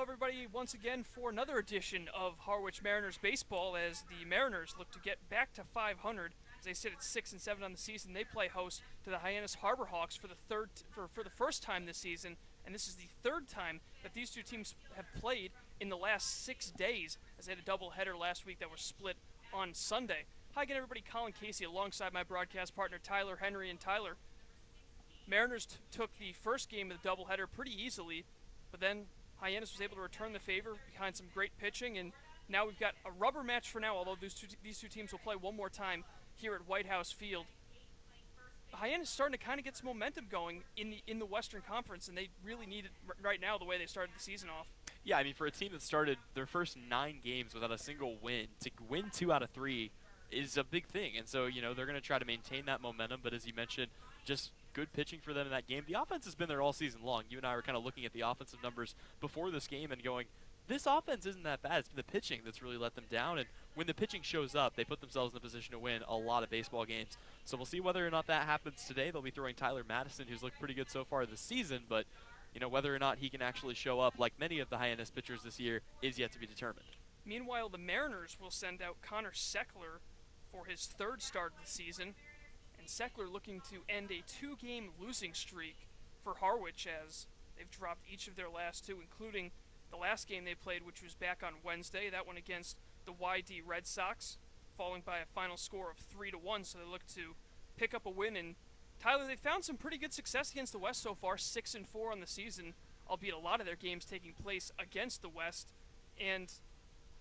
everybody, once again for another edition of Harwich Mariners baseball. As the Mariners look to get back to 500, as they sit at 6-7 on the season, they play host to the Hyannis Harbor Hawks for the first time this season, and this is the third time that these two teams have played in the last 6 days, as they had a doubleheader last week that was split on Sunday. Hi again, everybody. Colin Casey alongside my broadcast partner Tyler Henry. And Tyler, Mariners took the first game of the doubleheader pretty easily, but then Hyannis was able to return the favor behind some great pitching, and now we've got a rubber match for now, although these two teams will play one more time here at White House Field. Hyannis is starting to kind of get some momentum going in the Western Conference, and they really need it right now the way they started the season off. Yeah, I mean, for a team that started their first 9 games without a single win, to win 2 out of 3 is a big thing. And so, they're going to try to maintain that momentum, but as you mentioned, just good pitching for them in that game. The offense has been there all season long. You and I were kind of looking at the offensive numbers before this game and going, this offense isn't that bad. It's been the pitching that's really let them down. And when the pitching shows up, they put themselves in a position to win a lot of baseball games. So we'll see whether or not that happens today. They'll be throwing Tyler Madison, who's looked pretty good so far this season, but whether or not he can actually show up like many of the Hyannis pitchers this year is yet to be determined. Meanwhile, the Mariners will send out Connor Seckler for his third start of the season. And Seckler looking to end a 2-game losing streak for Harwich, as they've dropped each of their last 2, including the last game they played, which was back on Wednesday. That one against the YD Red Sox, falling by a final score of 3-1. So they look to pick up a win. And Tyler, they found some pretty good success against the West so far, 6-4 on the season, albeit a lot of their games taking place against the West. And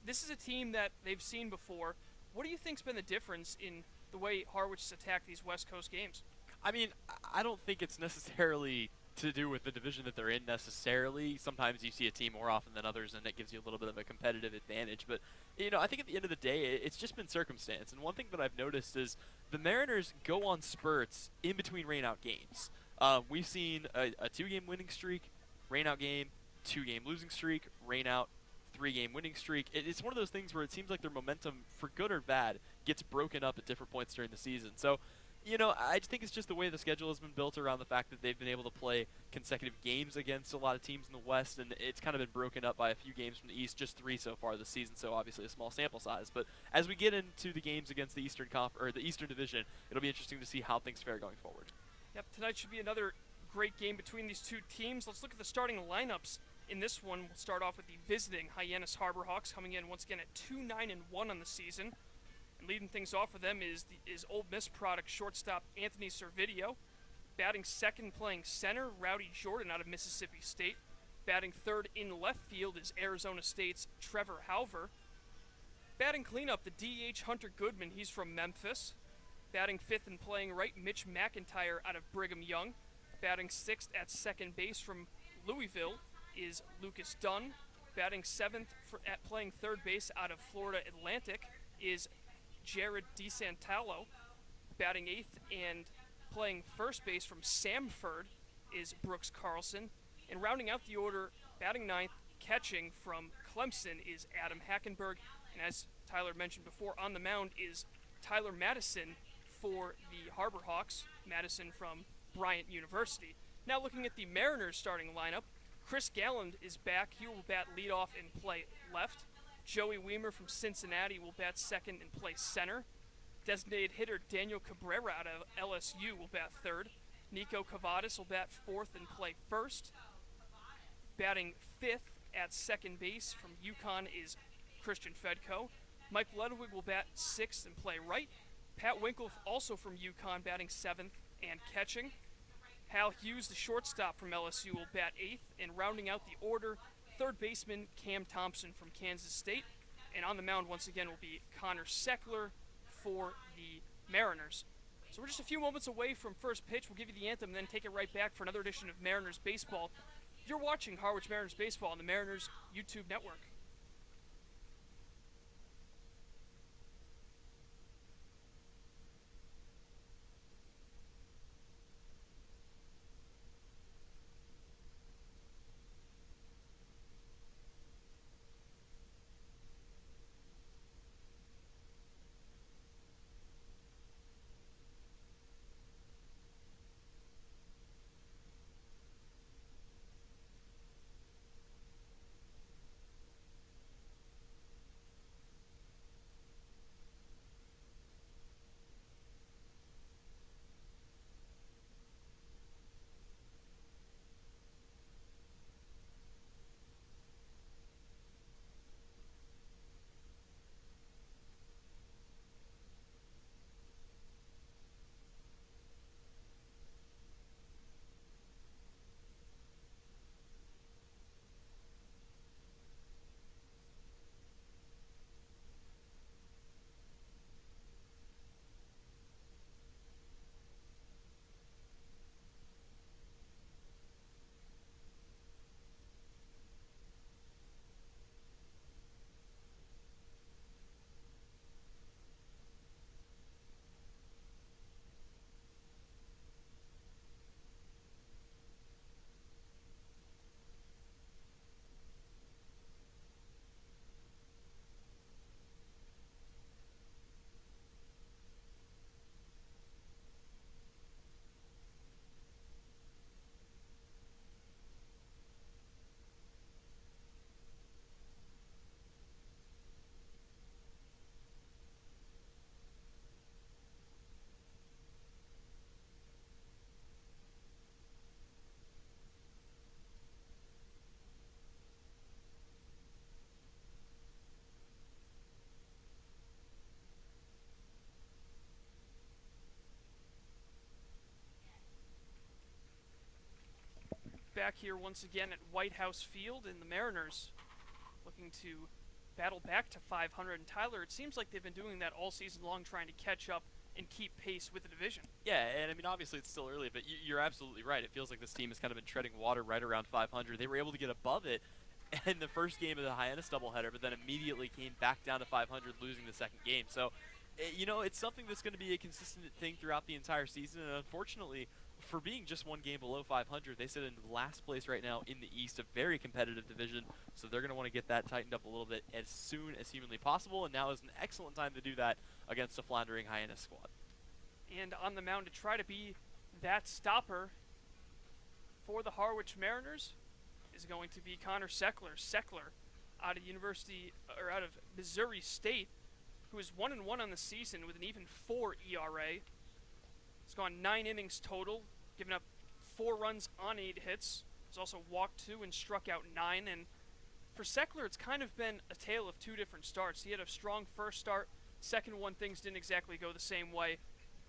this is a team that they've seen before. What do you think's been the difference in the way Harwich has attacked these West Coast games? I mean, I don't think it's necessarily to do with the division that they're in necessarily. Sometimes you see a team more often than others, and it gives you a little bit of a competitive advantage. But, I think at the end of the day, it's just been circumstance. And one thing that I've noticed is the Mariners go on spurts in between rain-out games. We've seen a 2-game winning streak, rain-out game, 2-game losing streak, rain-out, 3-game winning streak. It's one of those things where it seems like their momentum, for good or bad, gets broken up at different points during the season. So, I think it's just the way the schedule has been built around the fact that they've been able to play consecutive games against a lot of teams in the West, and it's kind of been broken up by a few games from the East, just 3 so far this season, so obviously a small sample size. But as we get into the games against the the Eastern Division, it'll be interesting to see how things fare going forward. Yep, tonight should be another great game between these two teams. Let's look at the starting lineups. In this one, we'll start off with the visiting Hyannis Harbor Hawks, coming in once again at 2-9-1 on the season. And leading things off for them is Ole Miss product shortstop Anthony Servideo. Batting second, playing center, Rowdy Jordan out of Mississippi State. Batting third in left field is Arizona State's Trevor Halver. Batting cleanup, the DH Hunter Goodman, he's from Memphis. Batting fifth and playing right, Mitch McIntyre out of Brigham Young. Batting sixth at second base from Louisville is Lucas Dunn. Batting seventh at playing third base out of Florida Atlantic is Jared DeSantalo. Batting eighth and playing first base from Samford is Brooks Carlson. And rounding out the order, batting ninth, catching from Clemson is Adam Hackenberg. And as Tyler mentioned before, on the mound is Tyler Madison for the Harbor Hawks. Madison from Bryant University. Now looking at the Mariners starting lineup, Chris Galland is back. He will bat leadoff and play left. Joey Weimer from Cincinnati will bat second and play center. Designated hitter Daniel Cabrera out of LSU will bat third. Nico Cavadas will bat fourth and play first. Batting fifth at second base from UConn is Christian Fedko. Mike Ludwig will bat sixth and play right. Pat Winkle, also from UConn, batting seventh and catching. Hal Hughes, the shortstop from LSU, will bat eighth. And rounding out the order, third baseman Cam Thompson from Kansas State. And on the mound once again will be Connor Seckler for the Mariners. So we're just a few moments away from first pitch. We'll give you the anthem and then take it right back for another edition of Mariners Baseball. You're watching Harwich Mariners Baseball on the Mariners YouTube network. back here once again at White House Field, and the Mariners looking to battle back to 500. And Tyler, it seems like they've been doing that all season long, trying to catch up and keep pace with the division. Yeah, and I mean, obviously it's still early, but you're absolutely right. It feels like this team has kind of been treading water right around 500. They were able to get above it in the first game of the Hyannis doubleheader, but then immediately came back down to 500, losing the second game. So, you know, it's something that's going to be a consistent thing throughout the entire season, and unfortunately, for being just one game below 500, they sit in last place right now in the East, a very competitive division, so they're going to want to get that tightened up a little bit as soon as humanly possible, and now is an excellent time to do that against a floundering Hyannis squad. And on the mound to try to be that stopper for the Harwich Mariners is going to be Connor Seckler. Seckler out of Missouri State, who is 1-1 on the season with an even 4 ERA. He's gone 9 innings total, given up 4 runs on 8 hits. He's also walked 2 and struck out 9. And for Seckler, it's kind of been a tale of 2 different starts. He had a strong first start. Second one, things didn't exactly go the same way.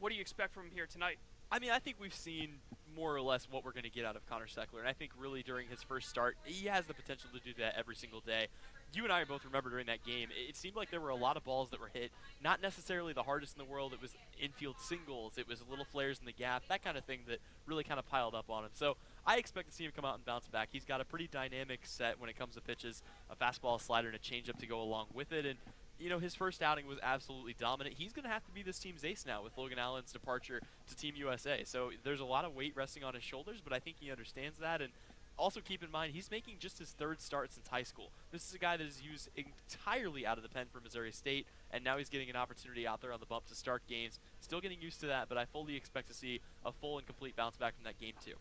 What do you expect from him here tonight? I mean, I think we've seen more or less what we're going to get out of Connor Seckler, and I think really during his first start, he has the potential to do that every single day. You and I both remember during that game, it seemed like there were a lot of balls that were hit, not necessarily the hardest in the world. It was infield singles, it was little flares in the gap, that kind of thing that really kind of piled up on him. So I expect to see him come out and bounce back. He's got a pretty dynamic set when it comes to pitches, a fastball, a slider, and a changeup to go along with it. And you know, his first outing was absolutely dominant. He's going to have to be this team's ace now with Logan Allen's departure to Team USA. So there's a lot of weight resting on his shoulders, but I think he understands that. And also keep in mind, he's making just his 3rd start since high school. This is a guy that is used entirely out of the pen for Missouri State, and now he's getting an opportunity out there on the bump to start games. Still getting used to that, but I fully expect to see a full and complete bounce back from that game too.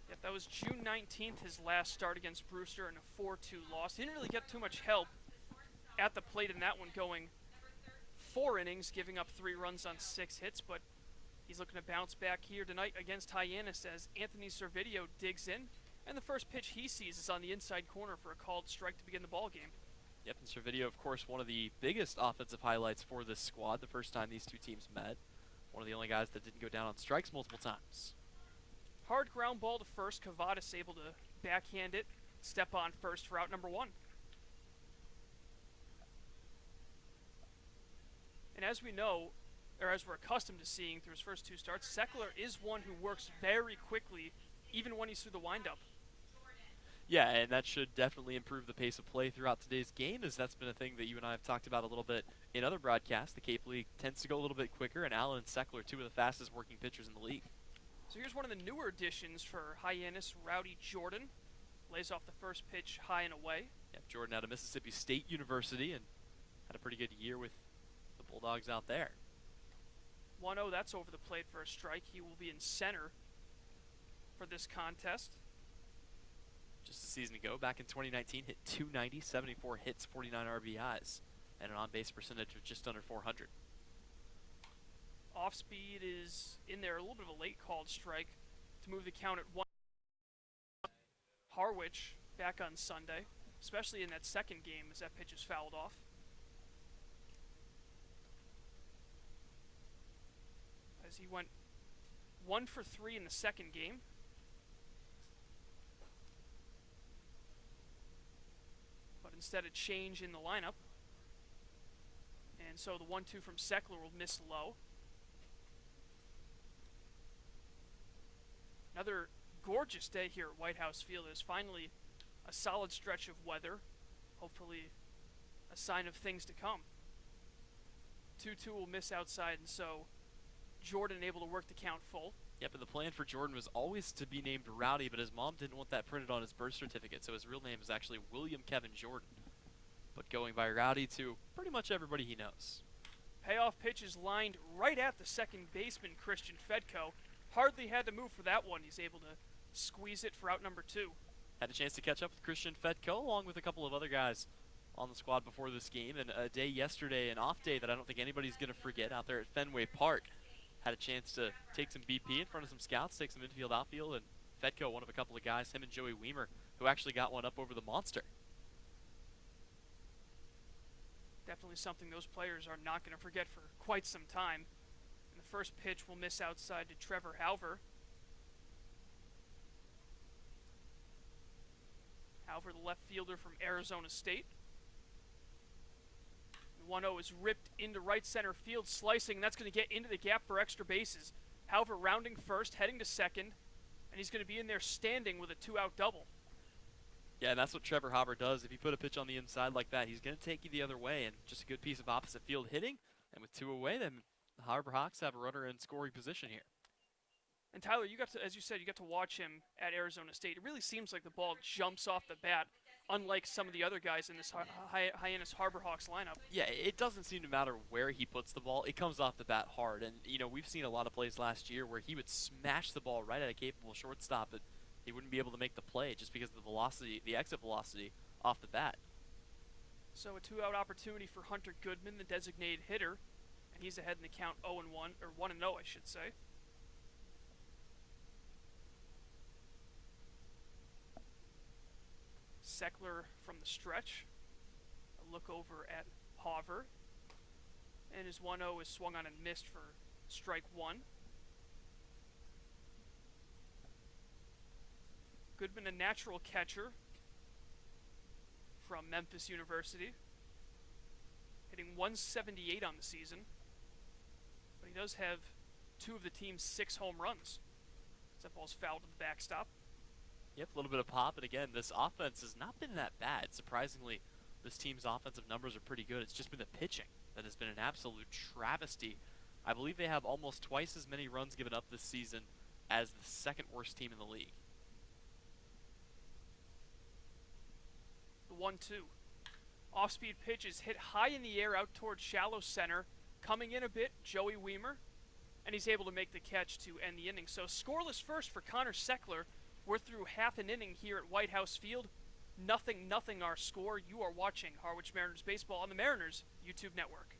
Yep, that was June 19th, his last start against Brewster in a 4-2 loss. Didn't really get too much help at the plate in that one, going 4 innings, giving up 3 runs on 6 hits, but he's looking to bounce back here tonight against Hyannis as Anthony Servideo digs in, and the first pitch he sees is on the inside corner for a called strike to begin the ball game. Yep, and Servideo, of course, one of the biggest offensive highlights for this squad the first time these two teams met. One of the only guys that didn't go down on strikes multiple times. Hard ground ball to first. Cavadas able to backhand it, step on first for out number 1. And as we know, or as we're accustomed to seeing through his first 2 starts, Seckler is one who works very quickly, even when he's through the windup. Yeah, and that should definitely improve the pace of play throughout today's game, as that's been a thing that you and I have talked about a little bit in other broadcasts. The Cape League tends to go a little bit quicker, and Allen and Seckler, 2 of the fastest working pitchers in the league. So here's one of the newer additions for Hyannis, Rowdy Jordan. Lays off the first pitch high and away. Yep, Jordan out of Mississippi State University and had a pretty good year with the Bulldogs out there. 1-0, that's over the plate for a strike. He will be in center for this contest. Just a season ago, back in 2019, hit 290, 74 hits, 49 RBIs, and an on-base percentage of just under 400. Off speed is in there, a little bit of a late called strike to move the count at 1. Harwich back on Sunday, especially in that second game as that pitch is fouled off. As he went 1 for 3 in the second game. But instead a change in the lineup. And so the 1-2 from Seckler will miss low. Another gorgeous day here at White House Field. There's finally a solid stretch of weather. Hopefully a sign of things to come. 2-2 will miss outside, and so Jordan able to work the count full. Yep, and the plan for Jordan was always to be named Rowdy, but his mom didn't want that printed on his birth certificate, so his real name is actually William Kevin Jordan. But going by Rowdy to pretty much everybody he knows. Payoff pitch is lined right at the second baseman, Christian Fedko. Hardly had to move for that one. He's able to squeeze it for out number 2. Had a chance to catch up with Christian Fedko along with a couple of other guys on the squad before this game, and a day yesterday, an off day that I don't think anybody's going to forget out there at Fenway Park. Had a chance to take some BP in front of some scouts, take some infield, outfield, and Fedko, one of a couple of guys, him and Joey Weimer, who actually got one up over the monster. Definitely something those players are not going to forget for quite some time. And the first pitch will miss outside to Trevor Halver. for the left fielder from Arizona State. 1-0 is ripped into right center field, slicing, and that's going to get into the gap for extra bases. However, rounding first, heading to second, and he's going to be in there standing with a 2-out double. Yeah, and that's what Trevor Hauber does. If you put a pitch on the inside like that, he's going to take you the other way, and just a good piece of opposite field hitting. And with 2 away, then the Harbor Hawks have a runner in scoring position here. And Tyler, you got to, as you said, you got to watch him at Arizona State. It really seems like the ball jumps off the bat, unlike some of the other guys in this Hyannis Harbor Hawks lineup. Yeah, it doesn't seem to matter where he puts the ball. It comes off the bat hard. And, you know, we've seen a lot of plays last year where he would smash the ball right at a capable shortstop, but he wouldn't be able to make the play just because of the velocity, the exit velocity off the bat. So a 2-out opportunity for Hunter Goodman, the designated hitter, and he's ahead in the count 0-1, or 1-0, I should say. Seckler from the stretch. A look over at Hauver. And his 1-0 is swung on and missed for strike 1. Goodman, a natural catcher from Memphis University. Hitting 178 on the season. But he does have 2 of the team's 6 home runs. That ball's fouled to the backstop. Yep, a little bit of pop, and again, this offense has not been that bad. Surprisingly, this team's offensive numbers are pretty good. It's just been the pitching that has been an absolute travesty. I believe they have almost twice as many runs given up this season as the second worst team in the league. The 1-2. Off-speed pitch is hit high in the air out towards shallow center. Coming in a bit, Joey Weimer, and he's able to make the catch to end the inning. So scoreless first for Connor Seckler. We're through half an inning here at White House Field. 0-0 our score. You are watching Harwich Mariners baseball on the Mariners YouTube network.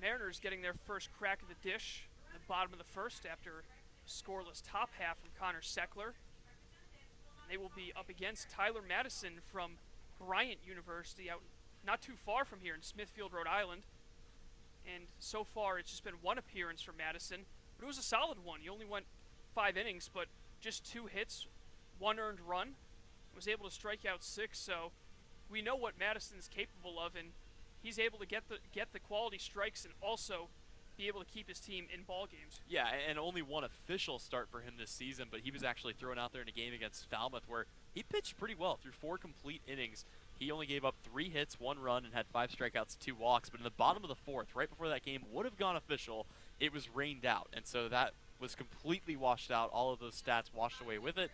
Mariners getting their first crack at the dish in the bottom of the first after a scoreless top half from Connor Seckler. They will be up against Tyler Madison from Bryant University, out not too far from here in Smithfield, Rhode Island. And so far, it's just been 1 appearance for Madison, but it was a solid one. He only went 5 innings, but just 2 hits, 1 earned run. Was able to strike out 6, so we know what Madison's capable of, and he's able to get the quality strikes and also be able to keep his team in ball games. Yeah, and only 1 official start for him this season, but he was actually thrown out there in a game against Falmouth where he pitched pretty well through 4 complete innings. He only gave up 3 hits, 1 run, and had 5 strikeouts, 2 walks. But in the bottom of the 4th, right before that game would have gone official, it was rained out. And so that was completely washed out. All of those stats washed away with it.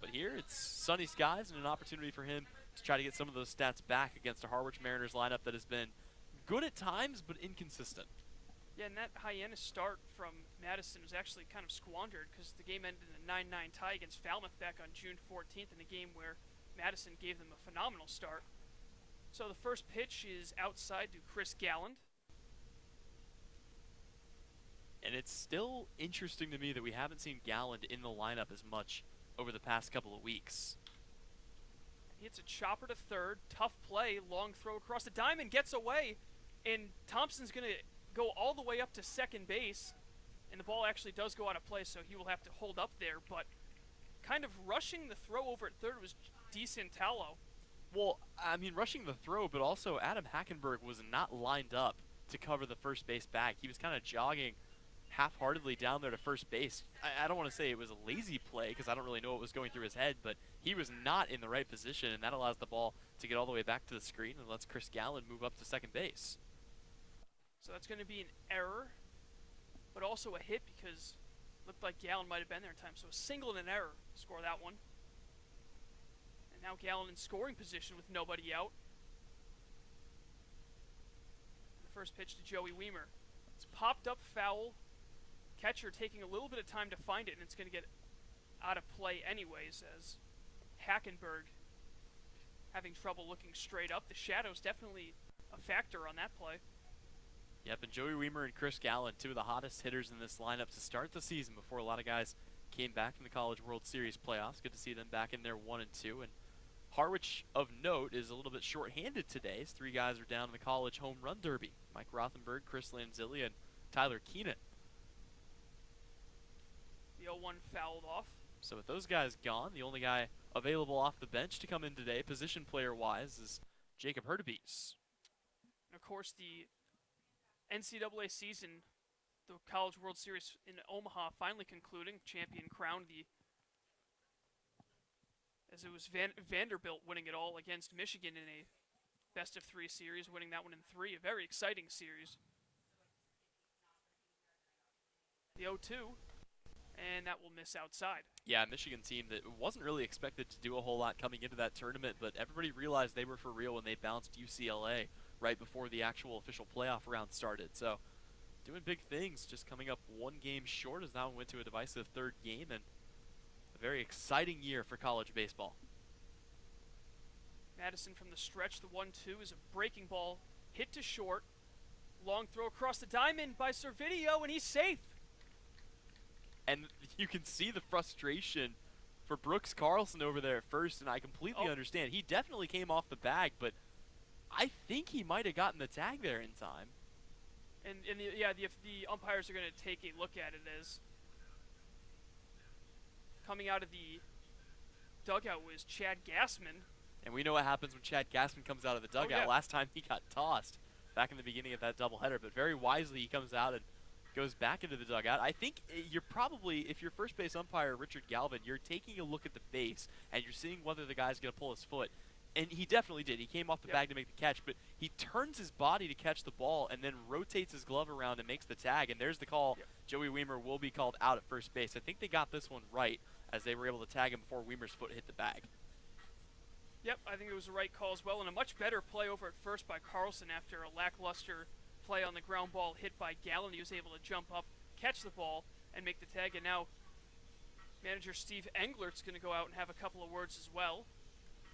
But here, it's sunny skies and an opportunity for him to try to get some of those stats back against a Harwich Mariners lineup that has been good at times, but inconsistent. Yeah, and that Hyannis start from Madison was actually kind of squandered because the game ended in a 9-9 tie against Falmouth back on June 14th in a game where Madison gave them a phenomenal start. So the first pitch is outside to Chris Galland. And it's still interesting to me that we haven't seen Galland in the lineup as much over the past couple of weeks. He hits a chopper to third, tough play, long throw across the diamond, gets away, and Thompson's going to go all the way up to second base, and the ball actually does go out of play, so he will have to hold up there, but kind of rushing the throw over at third was DeSantallo. Well, I mean, rushing the throw, but also Adam Hackenberg was not lined up to cover the first base bag. He was kind of jogging, half-heartedly down there to first base. I don't want to say it was a lazy play because I don't really know what was going through his head, but he was not in the right position, and that allows the ball to get all the way back to the screen and lets Chris Gallen move up to second base. So that's going to be an error, but also a hit because it looked like Gallen might have been there in time. So a single and an error to score that one. And now Gallen in scoring position with nobody out. The first pitch to Joey Weimer. It's popped up foul. Catcher taking a little bit of time to find it, and it's going to get out of play anyways, as Hackenberg having trouble looking straight up. The shadow's definitely a factor on that play. Yep, and Joey Weimer and Chris Gallen, two of the hottest hitters in this lineup to start the season before a lot of guys came back from the College World Series playoffs. Good to see them back in there 1 and 2. And Harwich, of note, is a little bit short-handed today, as 3 guys are down in the college home run derby. Mike Rothenberg, Chris Lanzilli, and Tyler Keenan. The 0-1 fouled off. So with those guys gone, the only guy available off the bench to come in today, position player-wise, is Jacob Hurtubise. And of course, the NCAA season, the College World Series in Omaha finally concluding, champion crowned as it was Vanderbilt winning it all against Michigan in a best-of-3 series, winning that one in 3, a very exciting series. The 0-2, and that will miss outside. Yeah, Michigan team that wasn't really expected to do a whole lot coming into that tournament, but everybody realized they were for real when they bounced UCLA right before the actual official playoff round started. So, doing big things, just coming up 1 game short as now went to a divisive 3rd game, and a very exciting year for college baseball. Madison from the stretch, the 1-2 is a breaking ball, hit to short, long throw across the diamond by Servideo, and he's safe. And you can see the frustration for Brooks Carlson over there at first, and I completely understand. He definitely came off the bag, but I think he might have gotten the tag there in time. And the umpires are going to take a look at it as coming out of the dugout was Chad Gassman. And we know what happens when Chad Gassman comes out of the dugout. Oh, yeah. Last time he got tossed back in the beginning of that doubleheader, but very wisely he comes out and goes back into the dugout. I think you're probably, if you're first base umpire Richard Galvin, you're taking a look at the base and you're seeing whether the guy's going to pull his foot. And he definitely did. He came off the bag to make the catch, but he turns his body to catch the ball and then rotates his glove around and makes the tag, and there's the call. Joey Weimer will be called out at first base. I think they got this one right as they were able to tag him before Weimer's foot hit the bag. Yep, I think it was the right call as well, and a much better play over at first by Carlson after a lackluster play on the ground ball hit by Gallen. He was able to jump up, catch the ball, and make the tag, and now manager Steve Englert's going to go out and have a couple of words as well.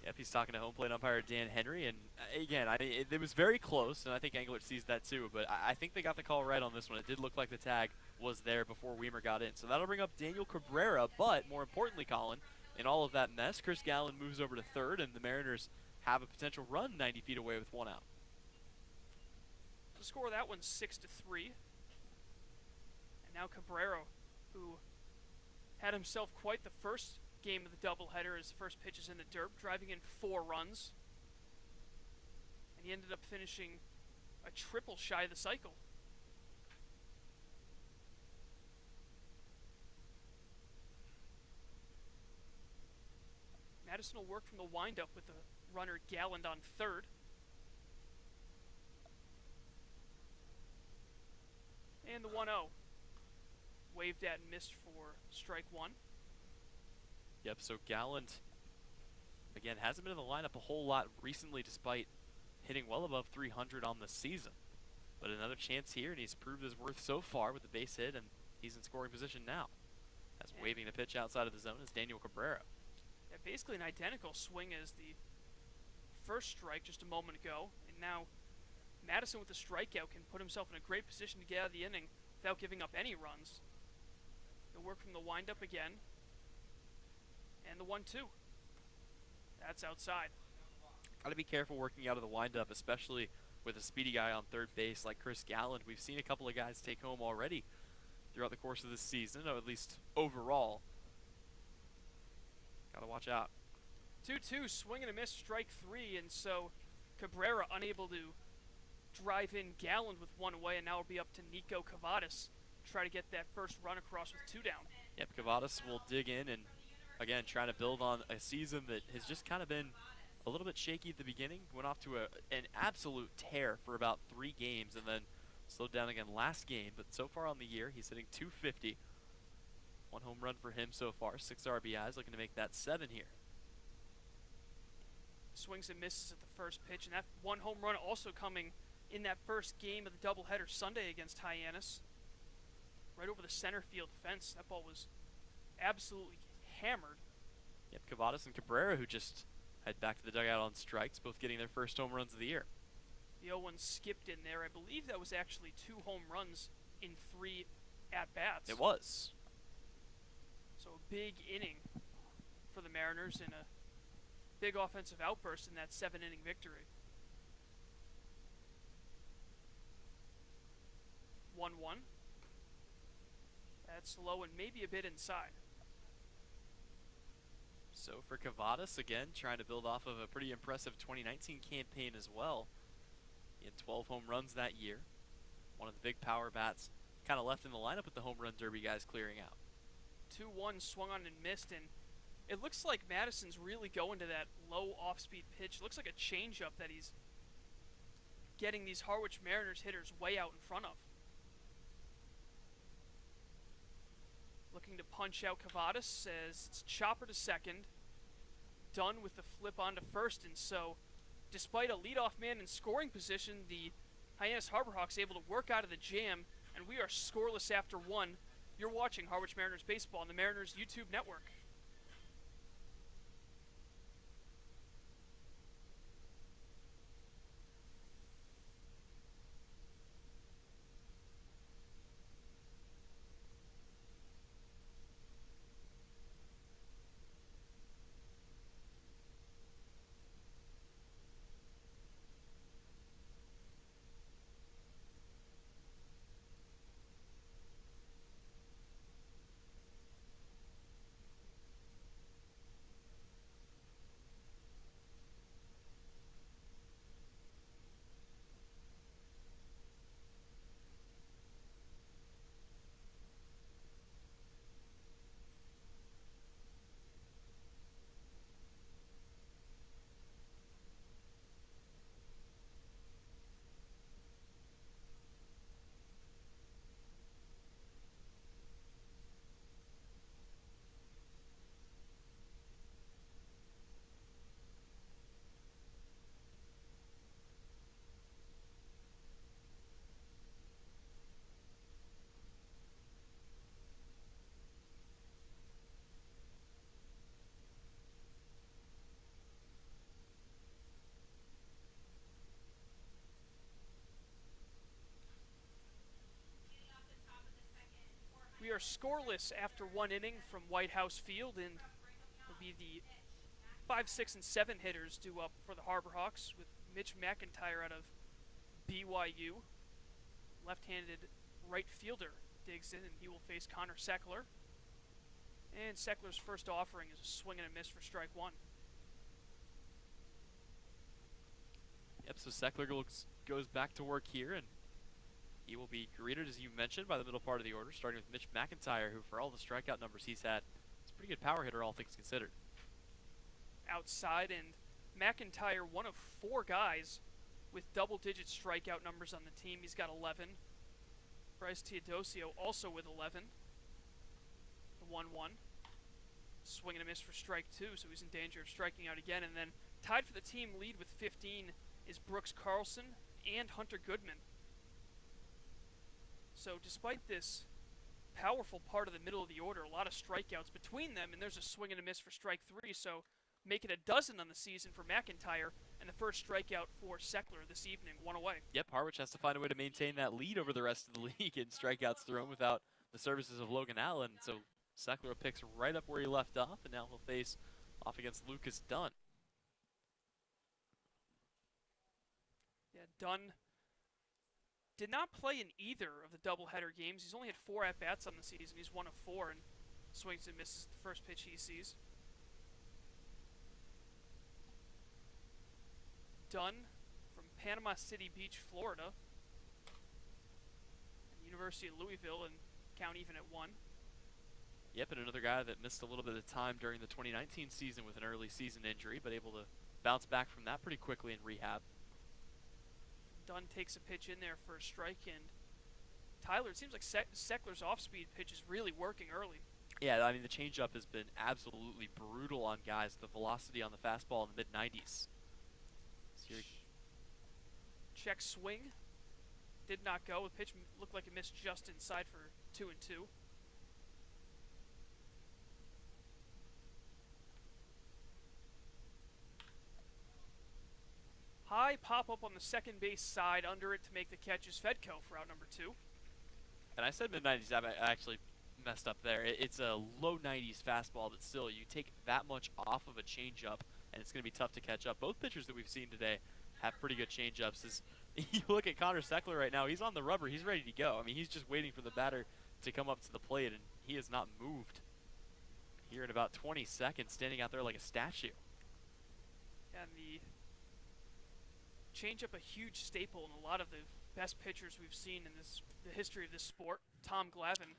Yep, he's talking to home plate umpire Dan Henry, and again, it was very close, and I think Englert sees that too, but I think they got the call right on this one. It did look like the tag was there before Weimer got in. So that'll bring up Daniel Cabrera, but more importantly, Colin, in all of that mess, Chris Gallen moves over to 3rd, and the Mariners have a potential run 90 feet away with 1 out. The score of that one's 6-3. And now Cabrera, who had himself quite the first game of the doubleheader, his first pitch is in the dirt, driving in 4 runs. And he ended up finishing a triple shy of the cycle. Madison will work from the windup with the runner Galland on 3rd. And the 1-0. Waved at and missed for strike 1. Yep, so Galland, again, hasn't been in the lineup a whole lot recently despite hitting well above 300 on the season. But another chance here, and he's proved his worth so far with the base hit, and he's in scoring position now. As waving the pitch outside of the zone is Daniel Cabrera. Yeah, basically an identical swing as the first strike just a moment ago. And now Madison with the strikeout can put himself in a great position to get out of the inning without giving up any runs. He'll work from the windup again. And the 1-2. That's outside. Got to be careful working out of the windup, especially with a speedy guy on 3rd base like Chris Galland. We've seen a couple of guys take home already throughout the course of this season, or at least overall. Got to watch out. 2-2, swing and a miss, strike 3, and so Cabrera unable to drive in Galland with 1 away, and now it'll be up to Nico Cavadas try to get that first run across with 2 down. Yep, Cavadas will dig in and, again, trying to build on a season that has just kind of been a little bit shaky at the beginning. Went off to an absolute tear for about 3 games and then slowed down again last game. But so far on the year, he's hitting .250. 1 home run for him so far, 6 RBIs, looking to make that 7 here. Swings and misses at the first pitch, and that 1 home run also coming in that first game of the doubleheader Sunday against Hyannis. Right over the center field fence. That ball was absolutely hammered. Yep, Cavadas and Cabrera, who just head back to the dugout on strikes, both getting their first home runs of the year. The 0-1 skipped in there. I believe that was actually 2 home runs in 3 at-bats. It was. So a big inning for the Mariners and a big offensive outburst in that 7-inning victory. 1-1. That's low and maybe a bit inside. So for Cavadas, again, trying to build off of a pretty impressive 2019 campaign as well. He had 12 home runs that year. One of the big power bats kind of left in the lineup with the home run derby guys clearing out. 2-1 swung on and missed, and it looks like Madison's really going to that low off-speed pitch. It looks like a changeup that he's getting these Harwich Mariners hitters way out in front of. Looking to punch out Cavadas, says it's chopper to second. Done with the flip onto first, and so despite a leadoff man in scoring position, the Hyannis Harborhawks able to work out of the jam, and we are scoreless after 1. You're watching Harwich Mariners baseball on the Mariners YouTube network. We are scoreless after 1 inning from White House Field, and it'll be the 5, 6, and 7 hitters due up for the Harborhawks with Mitch McIntyre out of BYU. Left-handed right fielder digs in, and he will face Connor Seckler. And Seckler's first offering is a swing and a miss for strike 1. Yep, so Seckler goes back to work here, and he will be greeted, as you mentioned, by the middle part of the order, starting with Mitch McIntyre, who, for all the strikeout numbers he's had, is a pretty good power hitter, all things considered. Outside, and McIntyre, one of 4 guys with double-digit strikeout numbers on the team. He's got 11. Bryce Teodosio also with 11. The 1-1. Swing and a miss for strike 2, so he's in danger of striking out again. And then tied for the team lead with 15 is Brooks Carlson and Hunter Goodman. So despite this powerful part of the middle of the order, a lot of strikeouts between them, and there's a swing and a miss for strike 3, so make it a dozen on the season for McIntyre, and the first strikeout for Seckler this evening, 1 away. Yep, Harwich has to find a way to maintain that lead over the rest of the league in strikeouts thrown without the services of Logan Allen. So Seckler picks right up where he left off, and now he'll face off against Lucas Dunn. Yeah, Dunn did not play in either of the doubleheader games. He's only had 4 at-bats on the season. He's 1 of 4 and swings and misses the first pitch he sees. Dunn from Panama City Beach, Florida, and University of Louisville, and count even at 1. Yep, and another guy that missed a little bit of time during the 2019 season with an early season injury, but able to bounce back from that pretty quickly in rehab. Dunn takes a pitch in there for a strike, and Tyler, it seems like Seckler's off-speed pitch is really working early. Yeah, I mean, the changeup has been absolutely brutal on guys. The velocity on the fastball in the mid-90s. Check swing. Did not go. The pitch looked like it missed just inside for 2-2. High pop-up on the second base side under it to make the catch is Fedko for out number 2. And I said mid-90s, I actually messed up there. It's a low 90s fastball, but still, you take that much off of a changeup, and it's going to be tough to catch up. Both pitchers that we've seen today have pretty good changeups. As you look at Connor Seckler right now, he's on the rubber. He's ready to go. I mean, he's just waiting for the batter to come up to the plate, and he has not moved here in about 20 seconds, standing out there like a statue. And the changeup, a huge staple in a lot of the best pitchers we've seen in the history of this sport. Tom Glavine,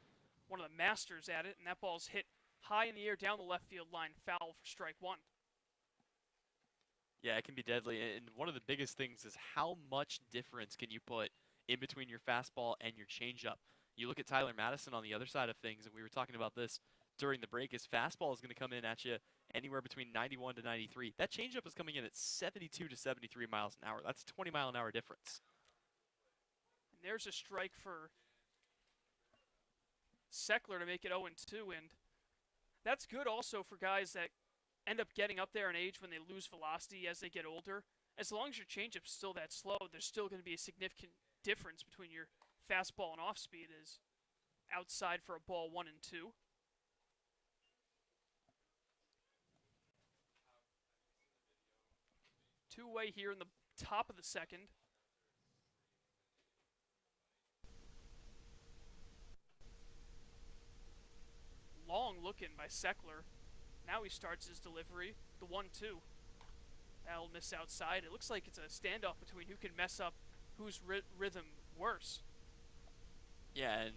one of the masters at it, and that ball's hit high in the air down the left field line, foul for strike 1. Yeah, it can be deadly, and one of the biggest things is how much difference can you put in between your fastball and your changeup. You look at Tyler Madison on the other side of things, and we were talking about this during the break. His fastball is going to come in at you anywhere between 91 to 93. That changeup is coming in at 72 to 73 miles an hour. That's a 20-mile-an-hour difference. And there's a strike for Seckler to make it 0-2, and that's good also for guys that end up getting up there in age when they lose velocity as they get older. As long as your changeup's still that slow, there's still going to be a significant difference between your fastball and off speed is outside for a ball 1-2. Two-way here in the top of the second. Long look in by Seckler. Now he starts his delivery. The 1-2. That'll miss outside. It looks like it's a standoff between who can mess up whose rhythm worse. Yeah, and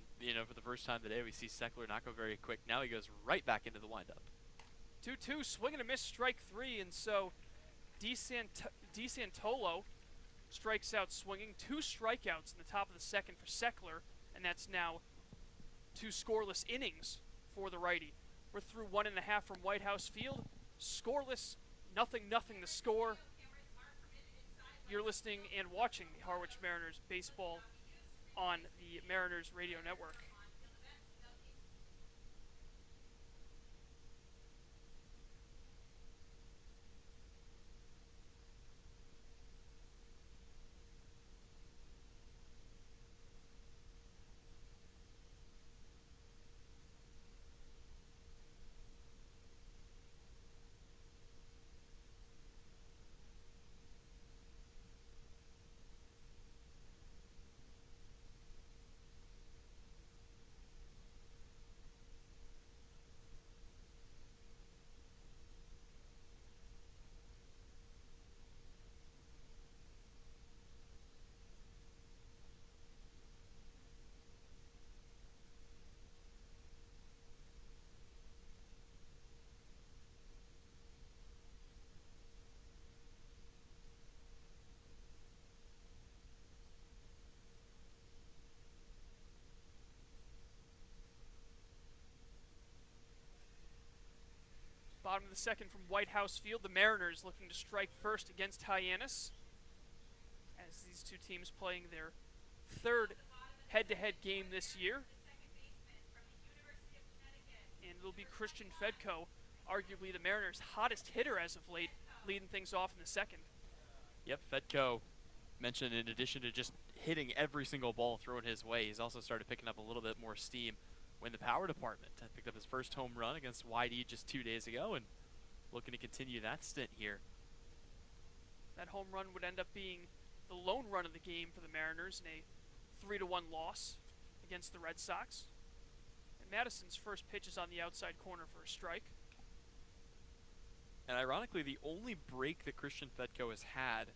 for the first time today, we see Seckler not go very quick. Now he goes right back into the windup. 2-2, swing and a miss, strike 3, and so DeSantolo strikes out swinging. 2 strikeouts in the top of the second for Seckler, and that's now 2 scoreless innings for the righty. We're through 1.5 from White House Field. Scoreless, 0-0 the score. You're listening and watching the Harwich Mariners baseball on the Mariners Radio Network. Bottom of the second from White House Field. The Mariners looking to strike first against Hyannis, as these two teams playing their third head-to-head game this year. And it'll be Christian Fedko, arguably the Mariners' hottest hitter as of late, leading things off in the second. Yep, Fedko mentioned in addition to just hitting every single ball thrown his way, he's also started picking up a little bit more steam when the power department picked up his first home run against YD just 2 days ago and looking to continue that stint here. That home run would end up being the lone run of the game for the Mariners in a 3-1 loss against the Red Sox. And Madison's first pitch is on the outside corner for a strike. And ironically, the only break that Christian Fedko has had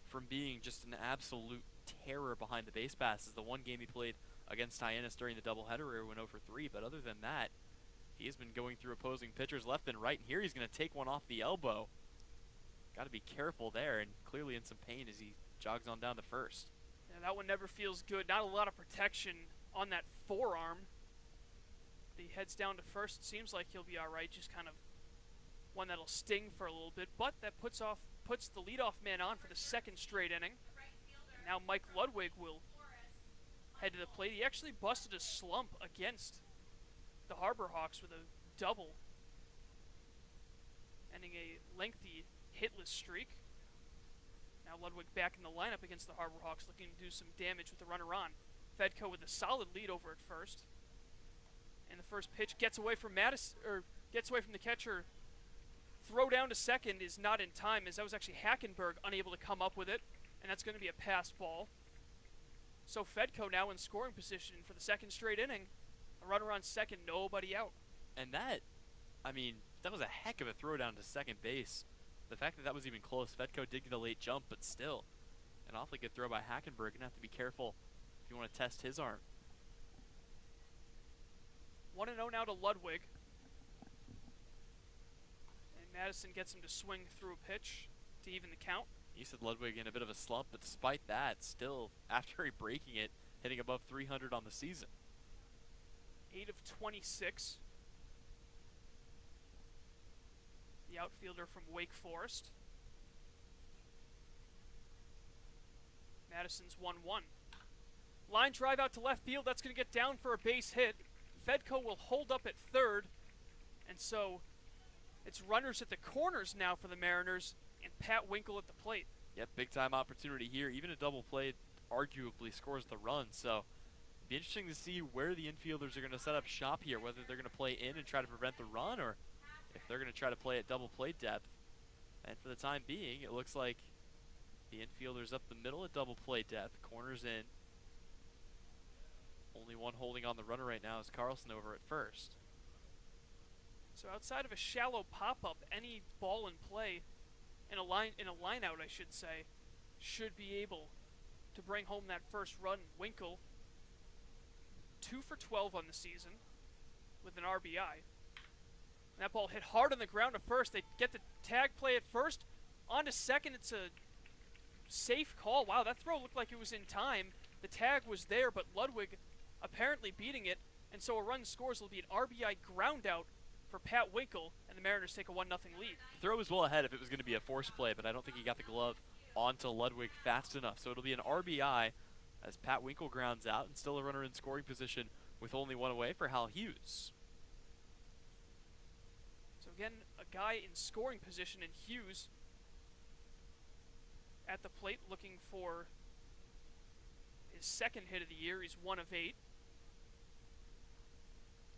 from being just an absolute terror behind the base pass is the one game he played against Hyannis during the doubleheader where he went 0 for 3. But other than that, he has been going through opposing pitchers left and right. And here he's going to take one off the elbow. Got to be careful there, and clearly in some pain as he jogs on down to first. Yeah, that one never feels good. Not a lot of protection on that forearm. He heads down to first. Seems like he'll be all right. Just kind of one that'll sting for a little bit, but that puts the leadoff man on for the second straight inning. And now Mike Ludwig will head to the plate. He actually busted a slump against the Harbor Hawks with a double, ending a lengthy hitless streak. Now Ludwig back in the lineup against the Harbor Hawks, looking to do some damage with the runner on. Fedko with a solid lead over at first. And the first pitch gets away from the catcher. Throw down to second is not in time, as that was actually Hackenberg unable to come up with it, and that's going to be a pass ball. So Fedko now in scoring position for the second straight inning. A runner on second, nobody out. And that was a heck of a throw down to second base. The fact that was even close, Fedko did get a late jump, but still, an awfully good throw by Hackenberg. Gonna have to be careful if you want to test his arm. 1-0 now to Ludwig. And Madison gets him to swing through a pitch to even the count. You said Ludwig in a bit of a slump, but despite that, still, after breaking it, hitting above 300 on the season. 8 of 26. The outfielder from Wake Forest. Madison's 1-1. Line drive out to left field. That's going to get down for a base hit. Fedko will hold up at third. And so it's runners at the corners now for the Mariners and Pat Winkle at the plate. Yep, big time opportunity here. Even a double play arguably scores the run. So it'd be interesting to see where the infielders are going to set up shop here, whether they're going to play in and try to prevent the run or if they're going to try to play at double play depth. And for the time being, it looks like the infielders up the middle at double play depth, corners in. Only one holding on the runner right now is Carlson over at first. So outside of a shallow pop-up, any ball in play, in a line out, I should say, should be able to bring home that first run. Winkle, 2 for 12 on the season with an RBI. That ball hit hard on the ground at first. They get the tag play at first. On to second, it's a safe call. Wow, that throw looked like it was in time. The tag was there, but Ludwig apparently beating it, and so a run scores. Will be an RBI ground out for Pat Winkle, and the Mariners take a 1-0 lead. The throw was well ahead if it was going to be a force play, but I don't think he got the glove onto Ludwig fast enough. So it'll be an RBI as Pat Winkle grounds out, and still a runner in scoring position with only one away for Hal Hughes. So again, a guy in scoring position in Hughes at the plate looking for his second hit of the year. He's 1 of 8.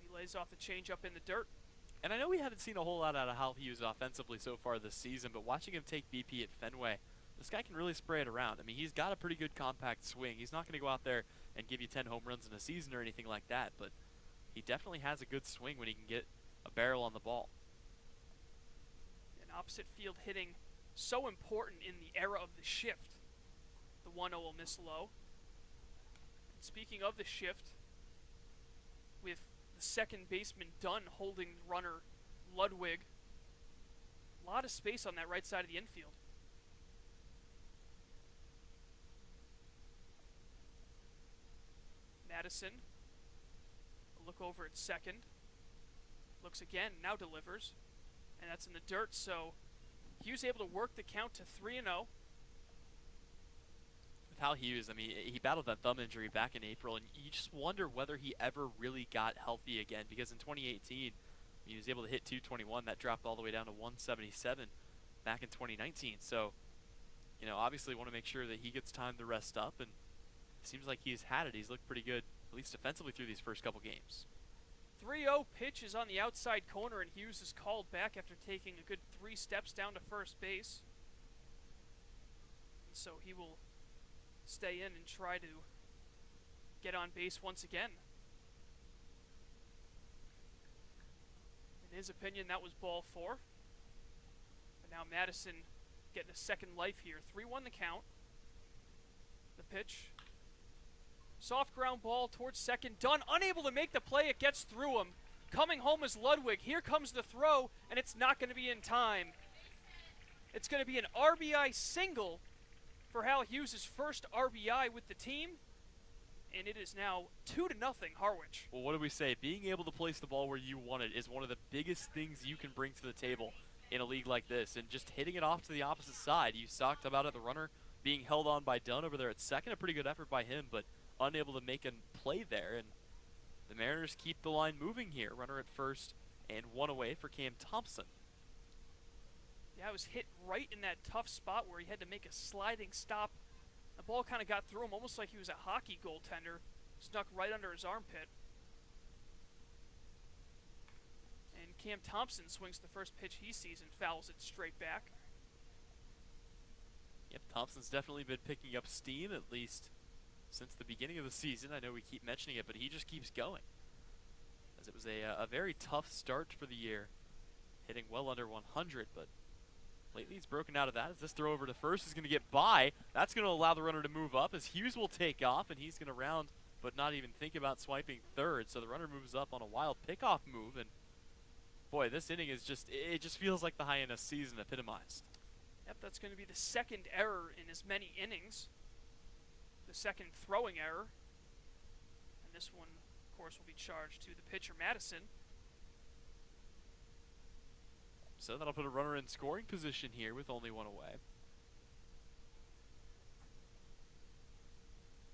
He lays off the changeup in the dirt. And I know we haven't seen a whole lot out of Hal Hughes offensively so far this season, but watching him take BP at Fenway, this guy can really spray it around. I mean, he's got a pretty good compact swing. He's not going to go out there and give you 10 home runs in a season or anything like that, but he definitely has a good swing when he can get a barrel on the ball. And opposite field hitting, so important in the era of the shift. The 1-0 will miss low. And speaking of the shift, with the second baseman Dunn holding runner Ludwig, a lot of space on that right side of the infield. Madison, a look over at second, looks again, now delivers, and that's in the dirt, so Hughes able to work the count to 3-0. With Hal Hughes, I mean, he battled that thumb injury back in April, and you just wonder whether he ever really got healthy again, because in 2018, he was able to hit 221. That dropped all the way down to 177 back in 2019. So, you know, obviously want to make sure that he gets time to rest up, and it seems like he's had it. He's looked pretty good, at least defensively, through these first couple games. 3-0 pitch is on the outside corner, and Hughes is called back after taking a good 3 steps down to first base. And so he will stay in and try to get on base once again. In his opinion, that was ball 4. But now Madison getting a second life here. 3-1 the count. The pitch. Soft ground ball towards second. Dunn unable to make the play. It gets through him. Coming home is Ludwig. Here comes the throw, and it's not going to be in time. It's going to be an RBI single for Hal Hughes' first RBI with the team. And it is now 2-0 Harwich. Well, what do we say? Being able to place the ball where you want it is one of the biggest things you can bring to the table in a league like this. And just hitting it off to the opposite side. You talked about it, the runner being held on by Dunn over there at second. A pretty good effort by him, but unable to make a play there. And the Mariners keep the line moving here. Runner at first and one away for Cam Thompson. Yeah, it was hit right in that tough spot where he had to make a sliding stop. The ball kind of got through him almost like he was a hockey goaltender. Snuck right under his armpit. And Cam Thompson swings the first pitch he sees and fouls it straight back. Yep, Thompson's definitely been picking up steam, at least since the beginning of the season. I know we keep mentioning it, but he just keeps going. As it was a very tough start for the year, hitting well under 100, but lately he's broken out of that. As this throw over to first is going to get by, that's going to allow the runner to move up as Hughes will take off, and he's going to round but not even think about swiping third. So the runner moves up on a wild pickoff move, and boy, this inning is it just feels like the Hyenas season epitomized. Yep, that's going to be the second error in as many innings. The second throwing error. And this one, of course, will be charged to the pitcher, Madison. So that'll put a runner in scoring position here with only one away.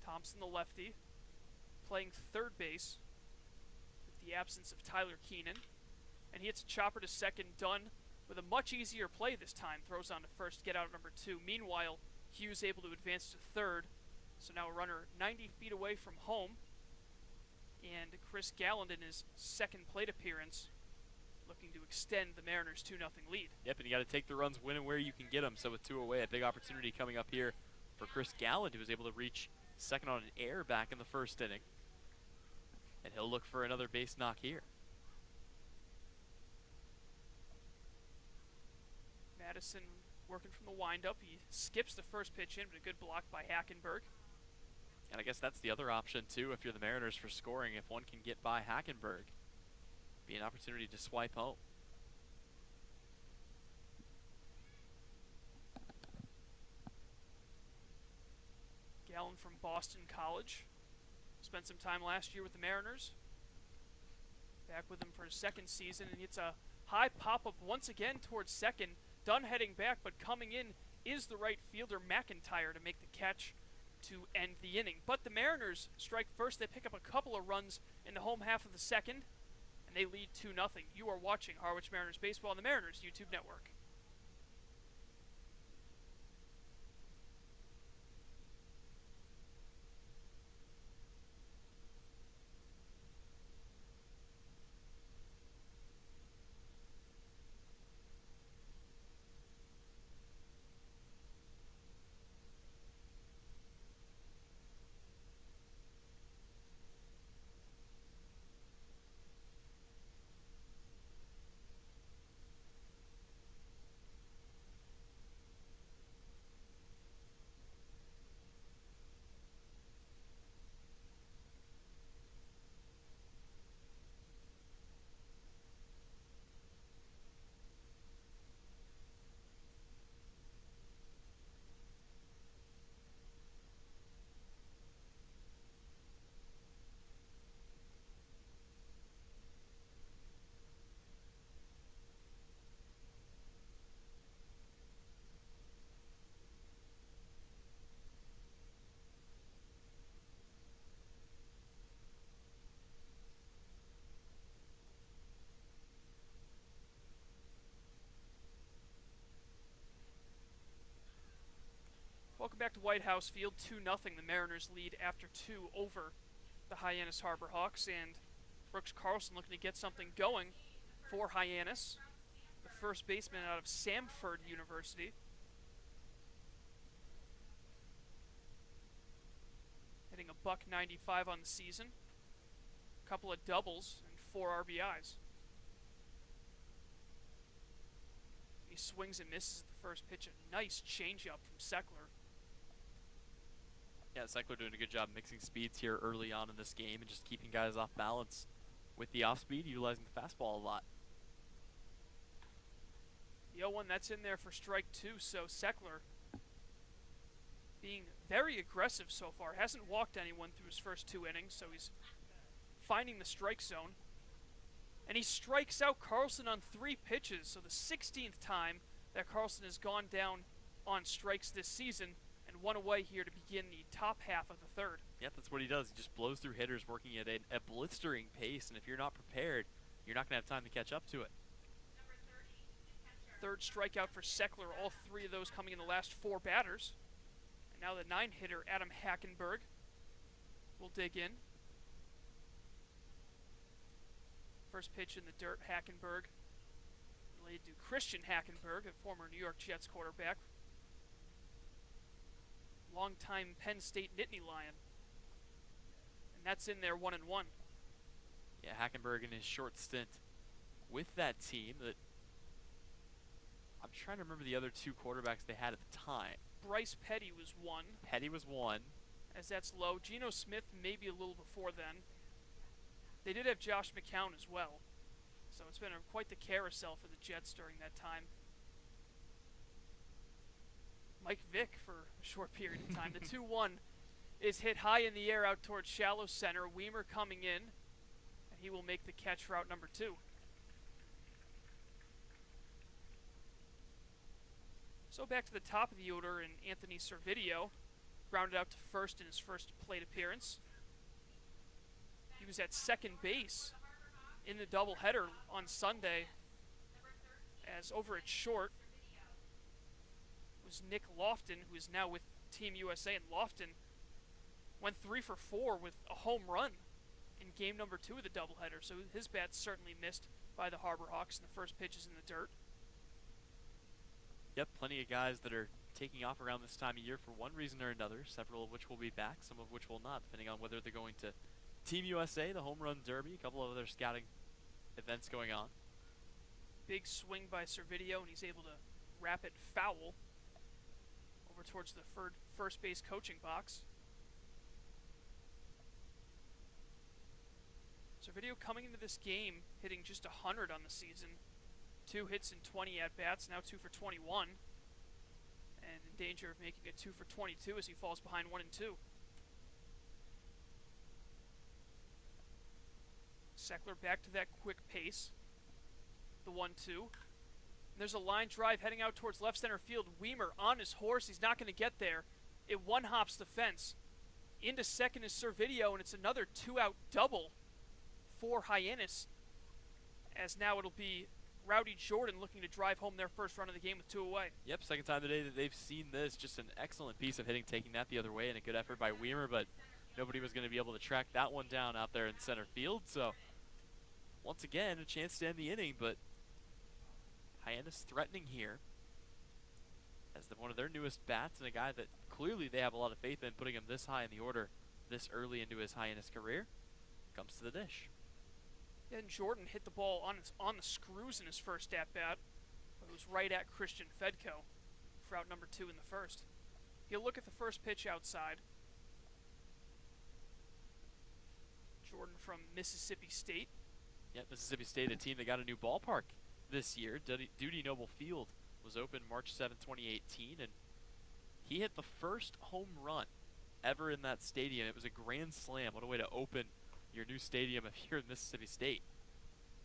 Thompson, the lefty, playing third base with the absence of Tyler Keenan. And he hits a chopper to second. Dunn with a much easier play this time. Throws on to first, get out at number 2. Meanwhile, Hughes able to advance to third. So now a runner 90 feet away from home. And Chris Galland in his second plate appearance, looking to extend the Mariners' 2-0 lead. Yep, and you got to take the runs when and where you can get them. So with 2 away, a big opportunity coming up here for Chris Galland, who was able to reach second on an error back in the first inning. And he'll look for another base knock here. Madison working from the windup. He skips the first pitch in, but a good block by Hackenberg. And I guess that's the other option, too, if you're the Mariners for scoring. If one can get by Hackenberg, be an opportunity to swipe home. Gallen from Boston College. Spent some time last year with the Mariners. Back with him for his second season, and it's a high pop-up once again towards second. Dunn heading back, but coming in is the right fielder, McIntyre, to make the catch to end the inning. But the Mariners strike first. They pick up a couple of runs in the home half of the second, and they lead 2-0. You are watching Harwich Mariners Baseball on the Mariners YouTube network. Welcome back to White House Field. 2-0. The Mariners lead after 2 over the Hyannis Harbor Hawks. And Brooks Carlson looking to get something going for Hyannis, the first baseman out of Samford University. Hitting a .195 on the season. A couple of doubles and 4 RBIs. He swings and misses the first pitch. A nice changeup from Seckler. Yeah, Seckler doing a good job mixing speeds here early on in this game and just keeping guys off balance with the off speed, utilizing the fastball a lot. The 0-1, that's in there for strike two, so Seckler being very aggressive so far. Hasn't walked anyone through his first 2 innings, so he's finding the strike zone. And he strikes out Carlson on 3 pitches, so the 16th time that Carlson has gone down on strikes this season, and 1 away here to begin the top half of the 3rd. Yep, that's what he does. He just blows through hitters working at a blistering pace, and if you're not prepared, you're not going to have time to catch up to it. 3rd strikeout for Seckler, all 3 of those coming in the last 4 batters. And now the 9-hitter, Adam Hackenberg, will dig in. First pitch in the dirt, Hackenberg, related to Christian Hackenberg, a former New York Jets quarterback. Longtime Penn State Nittany Lion. And that's in there 1-1. Yeah, Hackenberg in his short stint with that team that I'm trying to remember the other 2 quarterbacks they had at the time. Bryce Petty was 1. Petty was 1. As that's low. Geno Smith maybe a little before then. They did have Josh McCown as well. So it's been quite the carousel for the Jets during that time. Mike Vick for a short period of time. The 2-1 is hit high in the air out towards shallow center. Weimer coming in, and he will make the catch for out number 2. So back to the top of the order, and Anthony Servideo grounded out to first in his first plate appearance. He was at second base in the doubleheader on Sunday, as over at short was Nick Lofton, who is now with Team USA, and Lofton went 3 for 4 with a home run in game number 2 of the doubleheader, so his bat's certainly missed by the Harbor Hawks, and the first pitch is in the dirt. Yep, plenty of guys that are taking off around this time of year for one reason or another, several of which will be back, some of which will not, depending on whether they're going to Team USA, the Home Run Derby, a couple of other scouting events going on. Big swing by Servideo, and he's able to wrap it foul over towards the first base coaching box. Servideo coming into this game hitting just 100 on the season. 2 hits and 20 at-bats, now 2 for 21. And in danger of making it 2 for 22 as he falls behind 1-2. Seckler back to that quick pace. The 1-2. There's a line drive heading out towards left center field. Weimer on his horse. He's not going to get there. It one-hops the fence. Into second is Servideo, and it's another 2-out double for Hyannis. As now it'll be Rowdy Jordan looking to drive home their first run of the game with 2 away. Yep, second time today that they've seen this. Just an excellent piece of hitting, taking that the other way, and a good effort by Weimer, but nobody was going to be able to track that one down out there in center field. So once again, a chance to end the inning, but Hyannis threatening here as one of their newest bats, and a guy that clearly they have a lot of faith in, putting him this high in the order this early into his Hyannis career, comes to the dish. And Jordan hit the ball on the screws in his first at-bat. It was right at Christian Fedko for out number 2 in the first. He'll look at the first pitch outside. Jordan from Mississippi State. Yep, Mississippi State, a team that got a new ballpark this year. Duty Noble Field was open March 7, 2018, and he hit the first home run ever in that stadium. It was a grand slam. What a way to open your new stadium if you're in Mississippi State.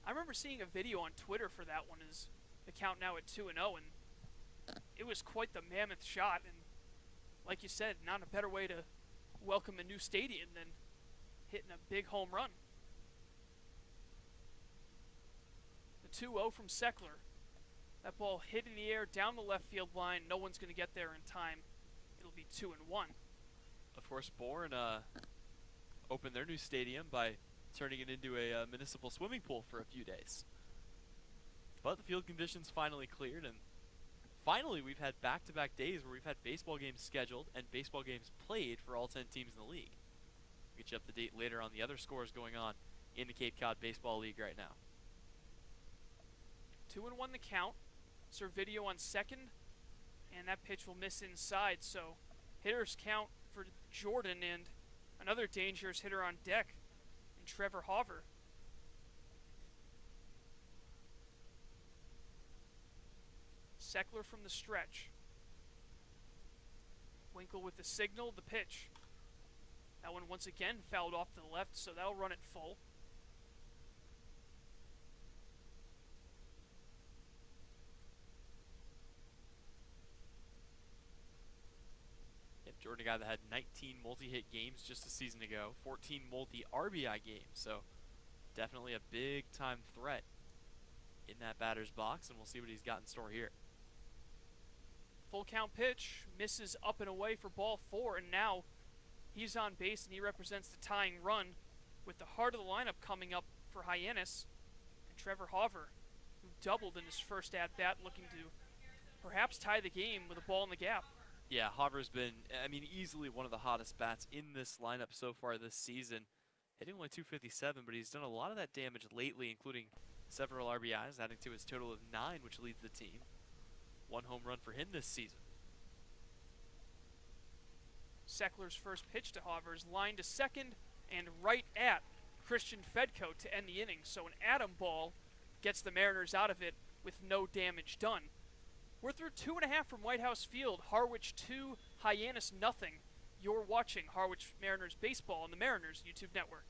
I remember seeing a video on Twitter for that one. Is the count now at 2-0, and it was quite the mammoth shot. And like you said, not a better way to welcome a new stadium than hitting a big home run. The 2-0 from Seckler. That ball hit in the air down the left field line. No one's going to get there in time. It'll be 2-1. Of course, Bourne opened their new stadium by turning it into a municipal swimming pool for a few days. But the field conditions finally cleared, and finally we've had back-to-back days where we've had baseball games scheduled and baseball games played for all 10 teams in the league. We'll get you up to date later on the other scores going on in the Cape Cod Baseball League right now. 2-1 the count. Servideo on second, and that pitch will miss inside, so hitters count for Jordan, and another dangerous hitter on deck in Trevor Hauver. Seckler from the stretch. Winkle with the signal, the pitch. That one once again fouled off to the left, so that'll run it full. Yep, Jordan, a guy that had 19 multi-hit games just a season ago, 14 multi-RBI games, so definitely a big-time threat in that batter's box, and we'll see what he's got in store here. Full count pitch, misses up and away for ball 4, and now he's on base and he represents the tying run with the heart of the lineup coming up for Hyannis and Trevor Hauver, who doubled in his first at-bat, looking to perhaps tie the game with a ball in the gap. Yeah, Hauver's been, easily one of the hottest bats in this lineup so far this season. Hitting only 257, but he's done a lot of that damage lately, including several RBIs, adding to his total of 9, which leads the team. 1 home run for him this season. Seckler's first pitch to Hauver is lined to second and right at Christian Fedko to end the inning. So an atom ball gets the Mariners out of it with no damage done. We're through 2.5 from White House Field. Harwich 2, Hyannis nothing. You're watching Harwich Mariners baseball on the Mariners YouTube network.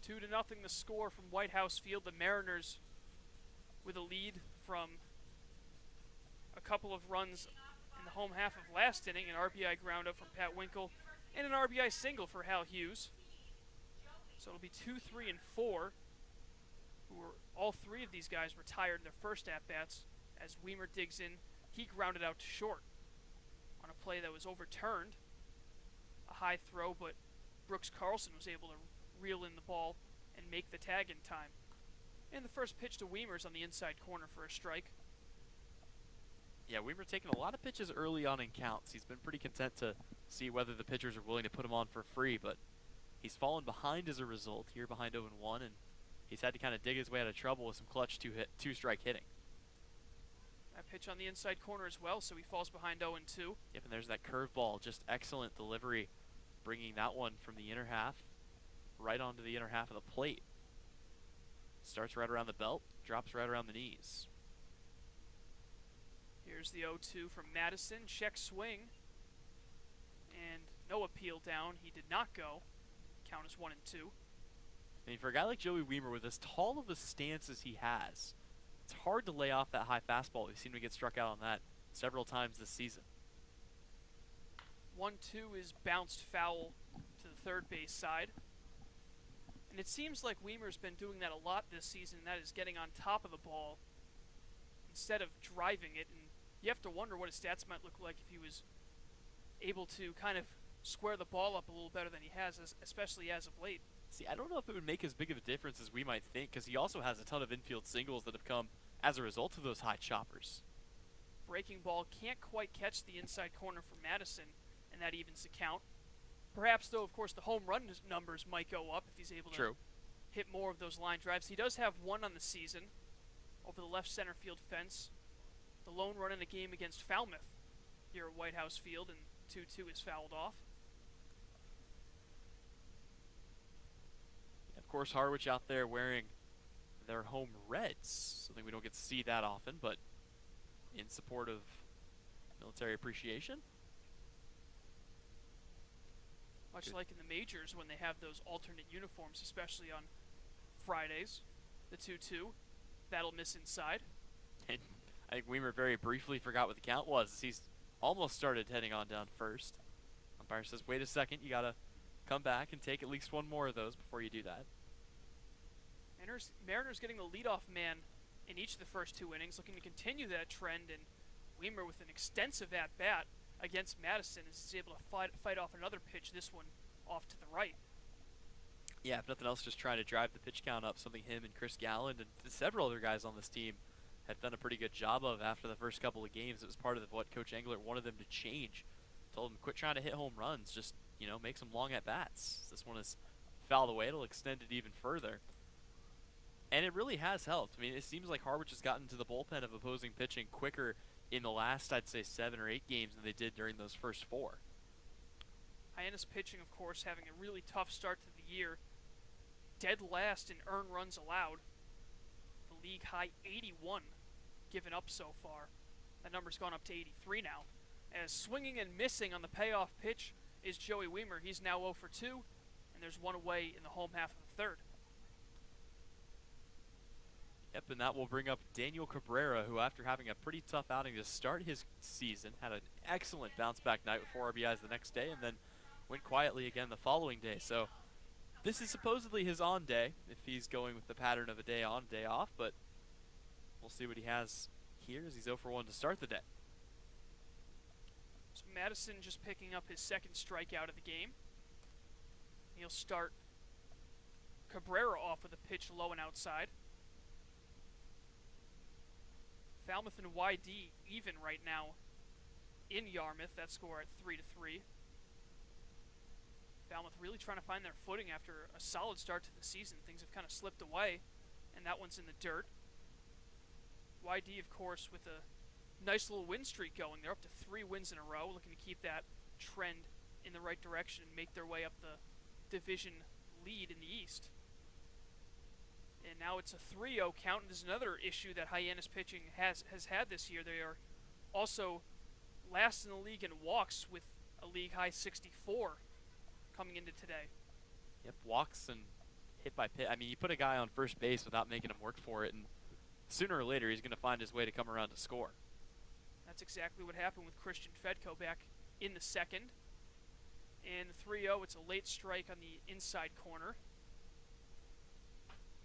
Two to nothing the score from White House Field. The Mariners with a lead from a couple of runs in the home half of last inning, an RBI ground up from Pat Winkle, and an RBI single for Hal Hughes. So it'll be 2, 3, and 4. All 3 of these guys retired in their first at-bats as Weimer digs in. He grounded out to short on a play that was overturned. A high throw, but Brooks Carlson was able to reel in the ball and make the tag in time. And the first pitch to Weimer's on the inside corner for a strike. Yeah, Weimer taking a lot of pitches early on in counts. He's been pretty content to see whether the pitchers are willing to put him on for free, but he's fallen behind as a result, here behind 0-1, and he's had to kind of dig his way out of trouble with some clutch two-strike hitting. That pitch on the inside corner as well, so he falls behind 0-2. Yep, and there's that curveball, just excellent delivery, bringing that one from the inner half right onto the inner half of the plate. Starts right around the belt, drops right around the knees. Here's the 0-2 from Madison. Check swing. And no appeal down. He did not go. Count is 1-2. I mean, for a guy like Joey Weimer with as tall of a stance as he has, it's hard to lay off that high fastball. We seem to get struck out on that several times this season. 1-2 is bounced foul to the third base side. And it seems like Weimer's been doing that a lot this season, and that is getting on top of the ball instead of driving it. And you have to wonder what his stats might look like if he was able to kind of square the ball up a little better than he has, especially as of late. See, I don't know if it would make as big of a difference as we might think, because he also has a ton of infield singles that have come as a result of those high choppers. Breaking ball can't quite catch the inside corner for Madison, and that evens the count. Perhaps, though, of course, the home run numbers might go up if he's able to hit more of those line drives. He does have 1 on the season over the left center field fence. The lone run in a game against Falmouth here at White House Field, and 2-2 is fouled off. Of course, Harwich out there wearing their home reds. Something we don't get to see that often, but in support of military appreciation. Much Good. like in the majors when they have those alternate uniforms, especially on Fridays. The 2-2. That'll miss inside. And I think Weimer very briefly forgot what the count was as he's almost started heading on down first. Umpire says, wait a second, you gotta come back and take at least one more of those before you do that. Mariners getting the leadoff man in each of the first 2 innings, looking to continue that trend, and Weimer with an extensive at-bat against Madison is able to fight off another pitch, this one off to the right. Yeah, if nothing else, just trying to drive the pitch count up, something him and Chris Galland and several other guys on this team have done a pretty good job of after the first couple of games. It was part of what Coach Engler wanted them to change. Told them, quit trying to hit home runs, just, make some long at-bats. This one is fouled away. It'll extend it even further. And it really has helped. I mean, it seems like Harwich has gotten to the bullpen of opposing pitching quicker in the last, I'd say, 7 or 8 games than they did during those first 4. Hyannis pitching, of course, having a really tough start to the year. Dead last in earned runs allowed. The league high 81 given up so far. That number's gone up to 83 now. As swinging and missing on the payoff pitch is Joey Weimer. He's now 0 for 2, and there's one away in the home half of the third. Yep, and that will bring up Daniel Cabrera, who after having a pretty tough outing to start his season, had an excellent bounce-back night with 4 RBIs the next day, and then went quietly again the following day. So this is supposedly his on day, if he's going with the pattern of a day on, day off, but we'll see what he has here as he's 0 for 1 to start the day. So Madison just picking up his second strikeout of the game. He'll start Cabrera off with a pitch low and outside. Falmouth and YD even right now in Yarmouth. That score at 3-3. Falmouth really trying to find their footing after a solid start to the season. Things have kind of slipped away, and that one's in the dirt. YD, of course, with a nice little win streak going. They're up to 3 wins in a row, looking to keep that trend in the right direction and make their way up the division lead in the East. And now it's a 3-0 count, and there's another issue that Hyannis pitching has had this year. They are also last in the league in walks with a league-high 64 coming into today. Yep, walks and hit by pitch. I mean, you put a guy on first base without making him work for it, and sooner or later he's going to find his way to come around to score. That's exactly what happened with Christian Fedko back in the second. And the 3-0, it's a late strike on the inside corner.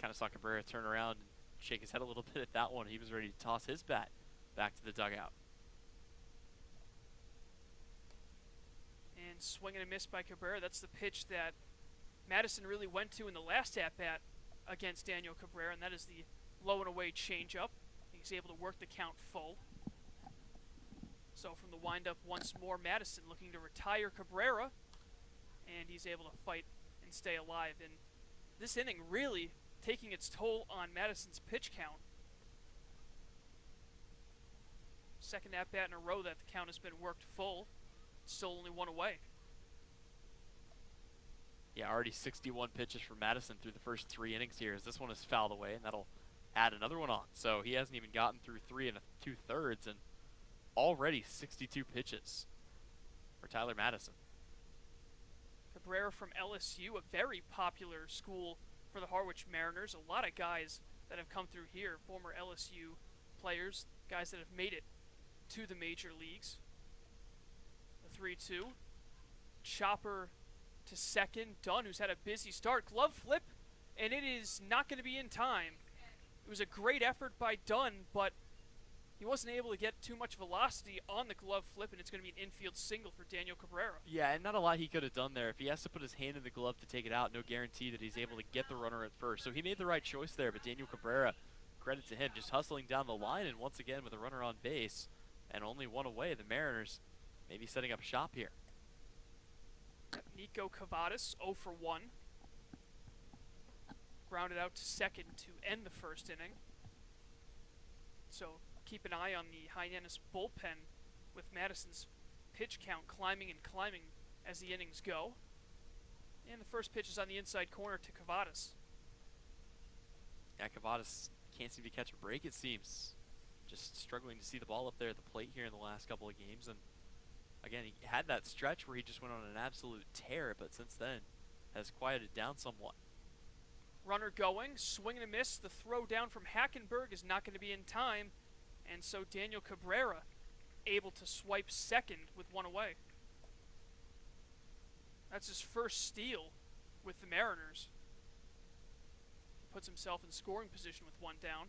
Kind of saw Cabrera turn around and shake his head a little bit at that one. He was ready to toss his bat back to the dugout. And swing and a miss by Cabrera. That's the pitch that Madison really went to in the last at-bat against Daniel Cabrera, and that is the low and away changeup. He's able to work the count full. So from the windup once more, Madison looking to retire Cabrera, and he's able to fight and stay alive. And this inning really taking its toll on Madison's pitch count. Second at-bat in a row that the count has been worked full. Still only 1 away. Yeah, already 61 pitches for Madison through the first 3 innings here as this one is fouled away, and that'll add another one on. So he hasn't even gotten through 3 2/3, and already 62 pitches for Tyler Madison. Cabrera from LSU, a very popular school for the Harwich Mariners. A lot of guys that have come through here, former LSU players, guys that have made it to the major leagues. The 3-2. Chopper to second. Dunn, who's had a busy start. Glove flip, and it is not going to be in time. It was a great effort by Dunn, but he wasn't able to get too much velocity on the glove flip, and it's going to be an infield single for Daniel Cabrera. Yeah, and not a lot he could have done there. If he has to put his hand in the glove to take it out, no guarantee that he's able to get the runner at first. So he made the right choice there, but Daniel Cabrera, credit to him, just hustling down the line, and once again with a runner on base, and only 1 away, the Mariners maybe setting up shop here. Nico Cavadas, 0 for 1. Grounded out to second to end the first inning. So keep an eye on the Hyannis bullpen with Madison's pitch count climbing and climbing as the innings go. And the first pitch is on the inside corner to Cavadas. Yeah, Cavadas can't seem to catch a break, it seems. Just struggling to see the ball up there at the plate here in the last couple of games. And again, he had that stretch where he just went on an absolute tear, but since then has quieted down somewhat. Runner going, swing and a miss. The throw down from Hackenberg is not going to be in time, and so Daniel Cabrera able to swipe second with one away. That's his first steal with the Mariners. He puts himself in scoring position with one down.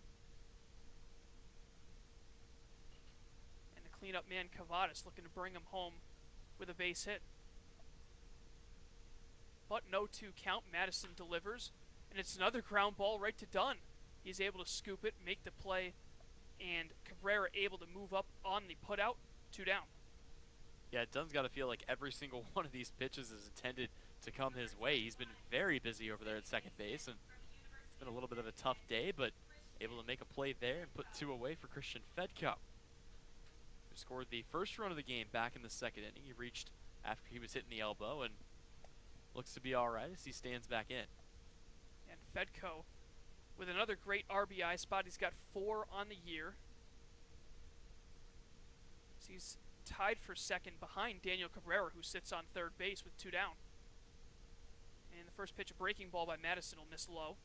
And the cleanup man Cavadas looking to bring him home with a base hit. But no 2 count. Madison delivers, and it's another ground ball right to Dunn. He's able to scoop it, make the play, and Cabrera able to move up on the putout, 2 down. Yeah, Dunn's got to feel like every single one of these pitches is intended to come his way. He's been very busy over there at second base, and it's been a little bit of a tough day, but able to make a play there and put 2 away for Christian Fedko, who scored the first run of the game back in the second inning. He reached after he was hitting the elbow and looks to be all right as he stands back in. And Fedko with another great RBI spot. He's got 4 on the year. So he's tied for second behind Daniel Cabrera, who sits on third base with 2 down. And the first pitch, a breaking ball by Madison, will miss low.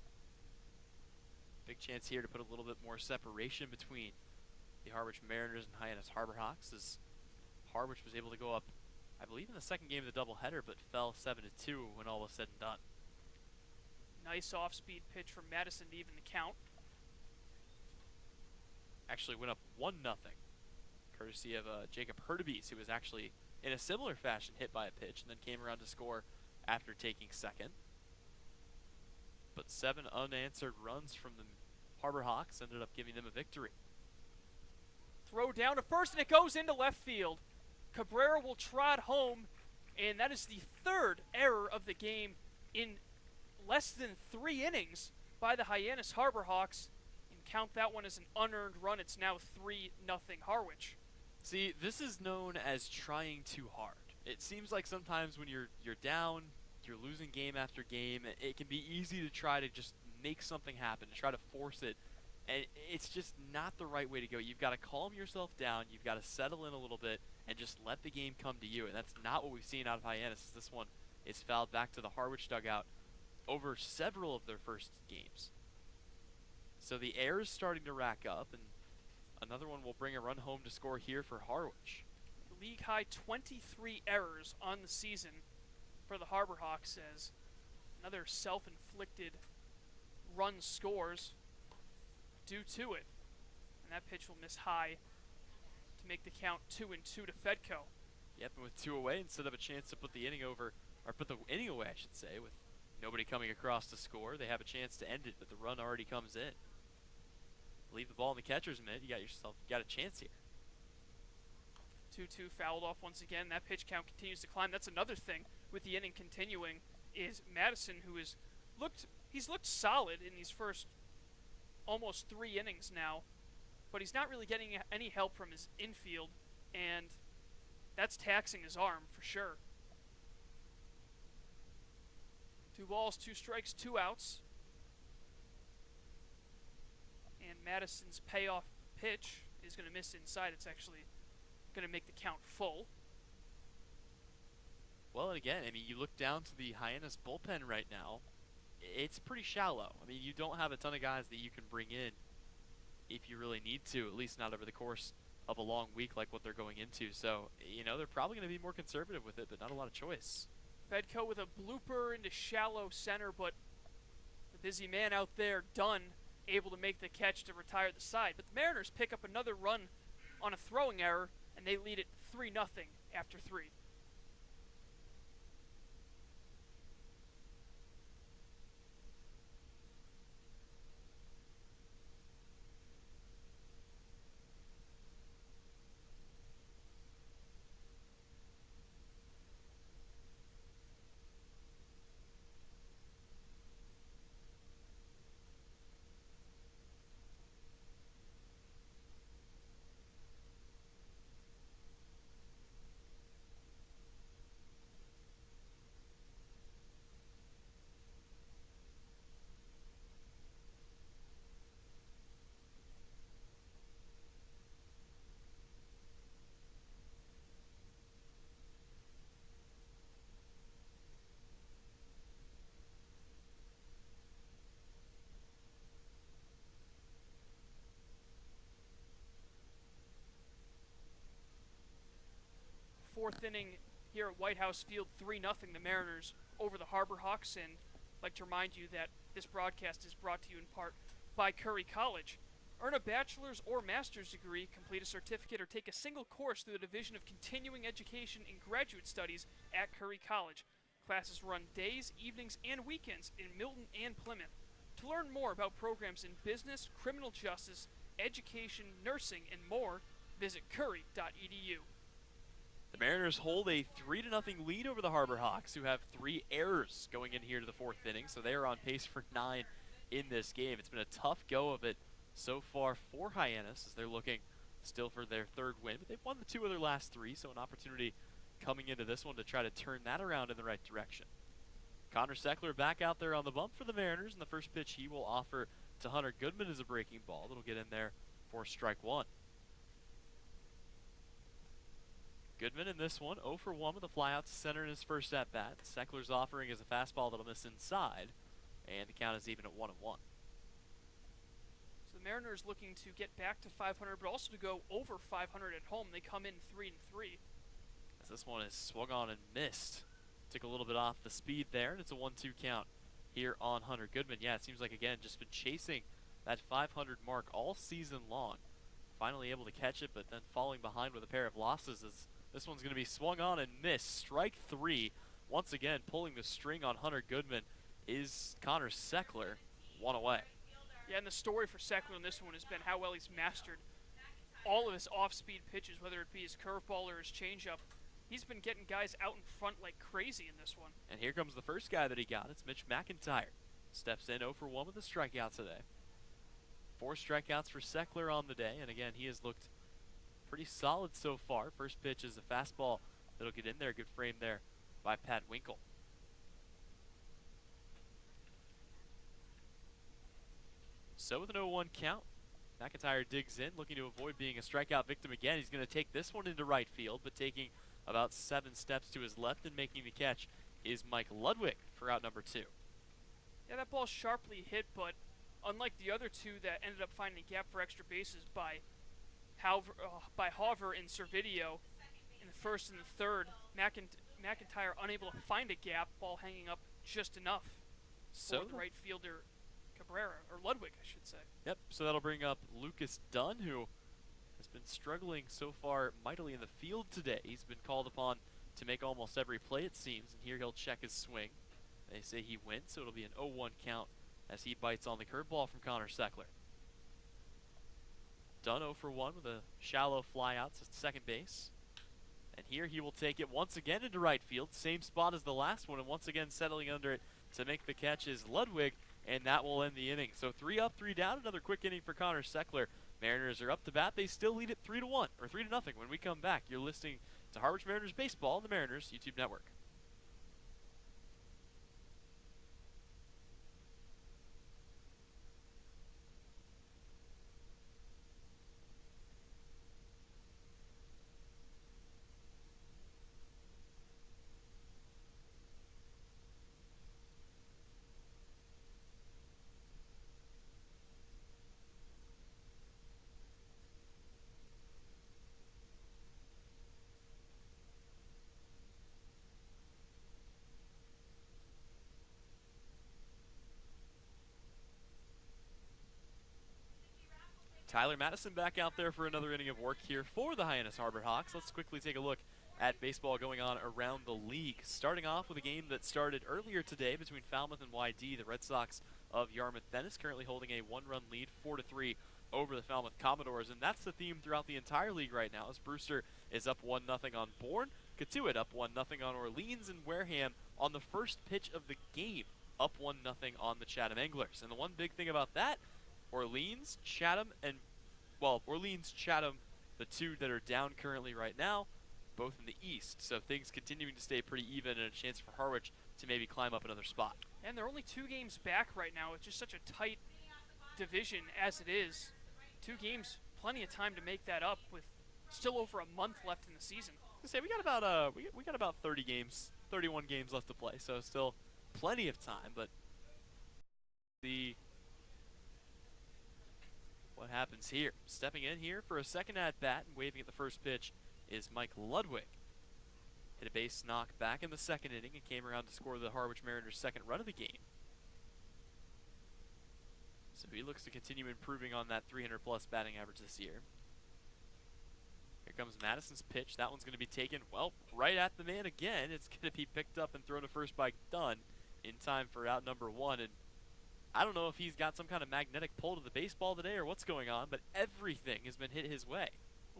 Big chance here to put a little bit more separation between the Harwich Mariners and Hyannis Harbor Hawks, as Harwich was able to go up, I believe, in the second game of the doubleheader, but fell 7-2 when all was said and done. Nice off-speed pitch from Madison to even the count. Actually went up 1-0, courtesy of Jacob Hurtubise, who was actually in a similar fashion hit by a pitch and then came around to score after taking second. But 7 unanswered runs from the Harbor Hawks ended up giving them a victory. Throw down to first, and it goes into left field. Cabrera will trot home, and that is the 3rd error of the game in less than 3 innings by the Hyannis Harbor Hawks. And count that one as an unearned run. It's now 3-0 Harwich. See, this is known as trying too hard. It seems like sometimes when you're down, you're losing game after game, it can be easy to try to just make something happen, to try to force it. And it's just not the right way to go. You've got to calm yourself down. You've got to settle in a little bit and just let the game come to you. And that's not what we've seen out of Hyannis. This one is fouled back to the Harwich dugout over several of their first games. So the errors starting to rack up, and another one will bring a run home to score here for Harwich. League high 23 errors on the season for the Harbor Hawks, as another self-inflicted run scores due to it. And that pitch will miss high to make the count 2-2 to Fedko. Yep, and with 2 away, instead of a chance to put the inning over, or put the inning away, I should say, with nobody coming across to score, they have a chance to end it, but the run already comes in. Leave the ball in the catcher's mitt, you got a chance here. 2-2 fouled off once again. That pitch count continues to climb. That's another thing with the inning continuing, is Madison, who he's looked solid in these first almost 3 innings now, but he's not really getting any help from his infield, and that's taxing his arm for sure. 2 balls, 2 strikes, 2 outs. And Madison's payoff pitch is going to miss inside. It's actually going to make the count full. Well, and again, I mean, you look down to the Hyannis bullpen right now, it's pretty shallow. I mean, you don't have a ton of guys that you can bring in if you really need to, at least not over the course of a long week like what they're going into. So, they're probably going to be more conservative with it, but not a lot of choice. Fedko with a blooper into shallow center, but the busy man out there, Dunn, able to make the catch to retire the side. But the Mariners pick up another run on a throwing error, and they lead it 3-0 after 3. fourth inning here at White House Field, 3-0 the Mariners over the Harbor Hawks. And I'd like to remind you that this broadcast is brought to you in part by Curry College. Earn a bachelor's or master's degree, complete a certificate, or take a single course through the Division of Continuing Education and Graduate Studies at Curry College. Classes run days, evenings, and weekends in Milton and Plymouth. To learn more about programs in business, criminal justice, education, nursing, and more, visit curry.edu. The Mariners hold a 3-0 lead over the Harbor Hawks, who have 3 errors going in here to the fourth inning, so they are on pace for 9 in this game. It's been a tough go of it so far for Hyannis, as they're looking still for their 3rd win, but they've won the 2 of their last 3, so an opportunity coming into this one to try to turn that around in the right direction. Connor Seckler back out there on the bump for the Mariners, and the first pitch he will offer to Hunter Goodman is a breaking ball that'll get in there for strike 1. Goodman in this one, 0 for 1 with a fly out to center in his first at-bat. Seckler's offering is a fastball that'll miss inside, and the count is even at 1-1. So the Mariners looking to get back to 500, but also to go over 500 at home. They come in 3-3. As this one is swung on and missed. Took a little bit off the speed there, and it's a 1-2 count here on Hunter Goodman. Yeah, it seems like, again, just been chasing that 500 mark all season long. Finally able to catch it, but then falling behind with a pair of losses as this one's going to be swung on and missed. Strike 3. Once again, pulling the string on Hunter Goodman is Connor Seckler. 1 away. Yeah, and the story for Seckler in this one has been how well he's mastered all of his off-speed pitches, whether it be his curveball or his changeup. He's been getting guys out in front like crazy in this one. And here comes the first guy that he got. It's Mitch McIntyre. Steps in 0 for 1 with a strikeout today. 4 strikeouts for Seckler on the day, and again, he has looked pretty solid so far. First pitch is a fastball that'll get in there. Good frame there by Pat Winkle. So with an 0-1 count, McIntyre digs in, looking to avoid being a strikeout victim again. He's going to take this one into right field, but taking about 7 steps to his left and making the catch is Mike Ludwig for out number 2. Yeah, that ball sharply hit, but unlike the other two that ended up finding a gap for extra bases by Hauver and Servideo in the first and the third, McIntyre unable to find a gap, ball hanging up just enough for the right fielder Cabrera, or Ludwig, I should say. Yep, so that'll bring up Lucas Dunn, who has been struggling so far mightily in the field today. He's been called upon to make almost every play, it seems, and here he'll check his swing. They say he wins, so it'll be an 0-1 count as he bites on the curveball from Connor Seckler. Dunn 0 for 1 with a shallow fly out to second base. And here he will take it once again into right field, same spot as the last one, and once again settling under it to make the catch is Ludwig, and that will end the inning. So 3 up, 3 down, another quick inning for Connor Seckler. Mariners are up to bat. They still lead it 3-1, or 3-0. When we come back, you're listening to Harwich Mariners Baseball on the Mariners YouTube Network. Tyler Madison back out there for another inning of work here for the Hyannis Harbor Hawks. Let's quickly take a look at baseball going on around the league. Starting off with a game that started earlier today between Falmouth and YD. The Red Sox of Yarmouth Dennis currently holding a 1-run lead, 4-3 over the Falmouth Commodores. And that's the theme throughout the entire league right now, as Brewster is up 1-0 on Bourne, Katuitt up 1-0 on Orleans, and Wareham on the first pitch of the game up 1-0 on the Chatham Anglers. And the one big thing about that, Orleans, Chatham, the two that are down currently right now, both in the East. So things continuing to stay pretty even, and a chance for Harwich to maybe climb up another spot. And they're only 2 games back right now. It's just such a tight division as it is. 2 games, plenty of time to make that up with still over a month left in the season. I was gonna say, we got about 30 games, 31 games left to play, so still plenty of time, but what happens here? Stepping in here for a second at bat and waving at the first pitch is Mike Ludwig. base knock back in the second inning and came around to score the Harwich Mariners' second run of the game. So he looks to continue improving on that 300-plus batting average this year. Here comes Madison's pitch. That one's going to be taken, well, right at the man again. It's going to be picked up and thrown to first by Dunn in time for out number 1. And I don't know if he's got some kind of magnetic pull to the baseball today or what's going on, but everything has been hit his way.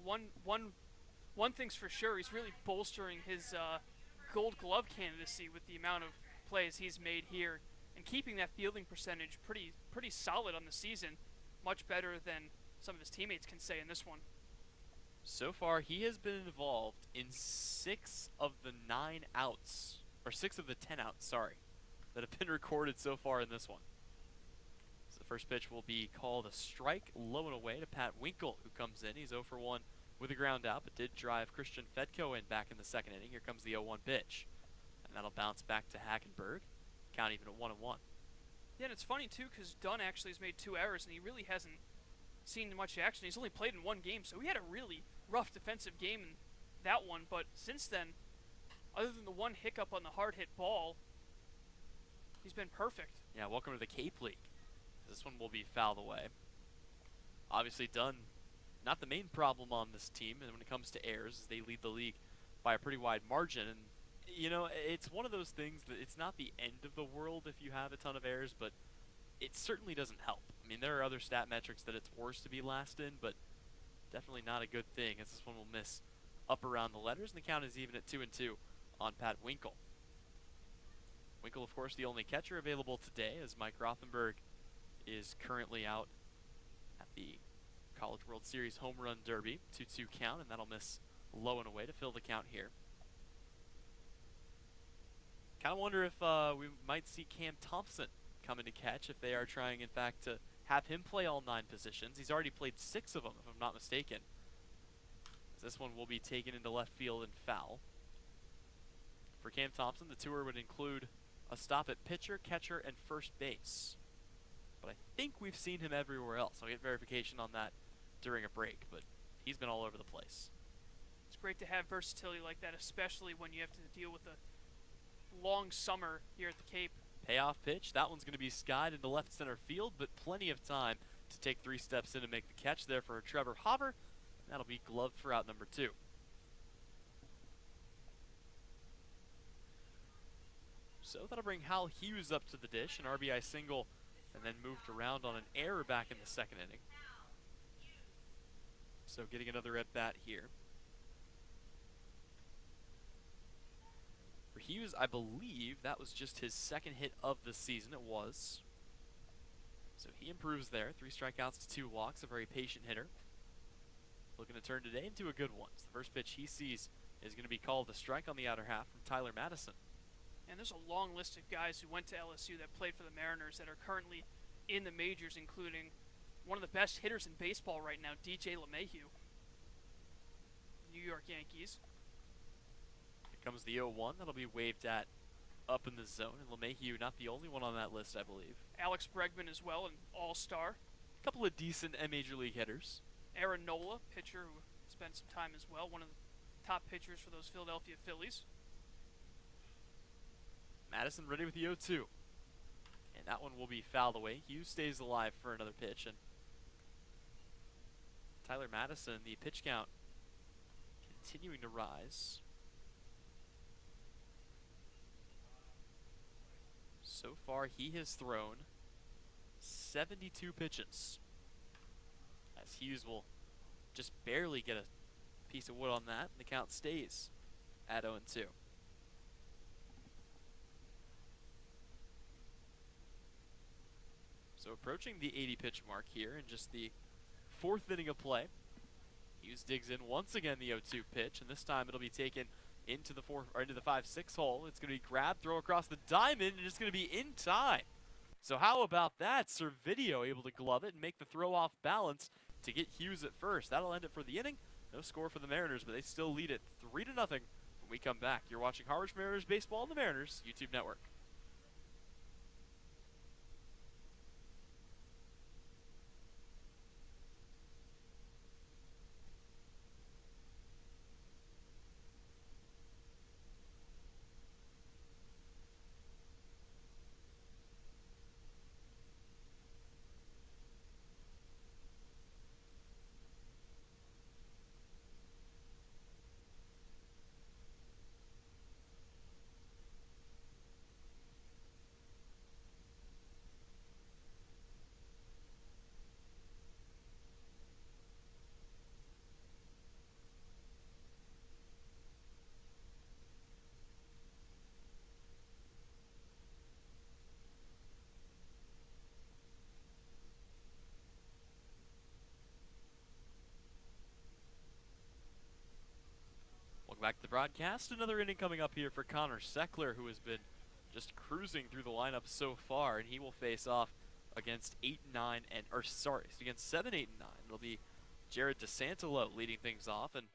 One thing's for sure, he's really bolstering his Gold Glove candidacy with the amount of plays he's made here and keeping that fielding percentage pretty solid on the season, much better than some of his teammates can say in this one. So far, he has been involved in 6 of the 9 outs, or 6 of the 10 outs, sorry, that have been recorded so far in this one. So the first pitch will be called a strike, low and away to Pat Winkle, who comes in. He's 0 for 1 with a ground out, but did drive Christian Fedko in back in the second inning. Here comes the 0-1 pitch, and that'll bounce back to Hackenberg. Count even at 1-1. Yeah, and it's funny too because Dunn actually has made 2 errors, and he really hasn't seen much action. He's only played in 1 game, so he had a really rough defensive game in that one. But since then, other than the one hiccup on the hard hit ball, he's been perfect. Yeah, welcome to the Cape League. This one will be fouled away. Obviously, Dunn, not the main problem on this team, and when it comes to errors, they lead the league by a pretty wide margin. And you know, it's one of those things that it's not the end of the world if you have a ton of errors, but it certainly doesn't help. I mean, there are other stat metrics that it's worse to be last in, but definitely not a good thing, as this one will miss up around the letters, and the count is even at 2-2 on Pat Winkle. Winkle, of course, the only catcher available today, as Mike Rothenberg is currently out at the College World Series Home Run Derby. 2-2 count, and that'll miss low and away to fill the count here. Kind of wonder if we might see Cam Thompson come in to catch, if they are trying, in fact, to have him play all 9 positions. He's already played 6 of them, if I'm not mistaken. This one will be taken into left field and foul. For Cam Thompson, the tour would include a stop at pitcher, catcher, and first base. But I think we've seen him everywhere else. I'll get verification on that during a break, but he's been all over the place. It's great to have versatility like that, especially when you have to deal with a long summer here at the Cape. Payoff pitch. That one's going to be skied into left center field, but plenty of time to take 3 steps in and make the catch there for Trevor Hopper. That'll be gloved for out number 2. So that'll bring Hal Hughes up to the dish, an RBI single, and then moved around on an error back in the second inning. So getting another at bat here. For Hughes, I believe that was just his second hit of the season. It was. So he improves there. 3 strikeouts to 2 walks. A very patient hitter. Looking to turn today into a good one. So the first pitch he sees is going to be called a strike on the outer half from Tyler Madison. And there's a long list of guys who went to LSU that played for the Mariners that are currently in the majors, including one of the best hitters in baseball right now, DJ LeMahieu, New York Yankees. Here comes the 0-1. That'll be waved at up in the zone. And LeMahieu, not the only one on that list, I believe. Alex Bregman as well, an all-star. A couple of decent major league hitters. Aaron Nola, pitcher who spent some time as well, one of the top pitchers for those Philadelphia Phillies. Madison ready with the 0-2. And that one will be fouled away. Hughes stays alive for another pitch. And Tyler Madison, the pitch count continuing to rise. So far, he has thrown 72 pitches. As Hughes will just barely get a piece of wood on that, and the count stays at 0-2. So approaching the 80 pitch mark here in just the 4th inning of play. Hughes digs in once again the 0-2 pitch, and this time it'll be taken into the 5-6 hole. It's going to be grabbed, throw across the diamond, and it's going to be in time. So how about that? Servideo able to glove it and make the throw off balance to get Hughes at first. That'll end it for the inning. No score for the Mariners, but they still lead it 3-0 when we come back. You're watching Harwich Mariners Baseball on the Mariners YouTube network. Back to the broadcast. Another inning coming up here for Connor Seckler, who has been just cruising through the lineup so far, and he will face off against 7, 8, and 9. It'll be Jared DeSantalo leading things off, and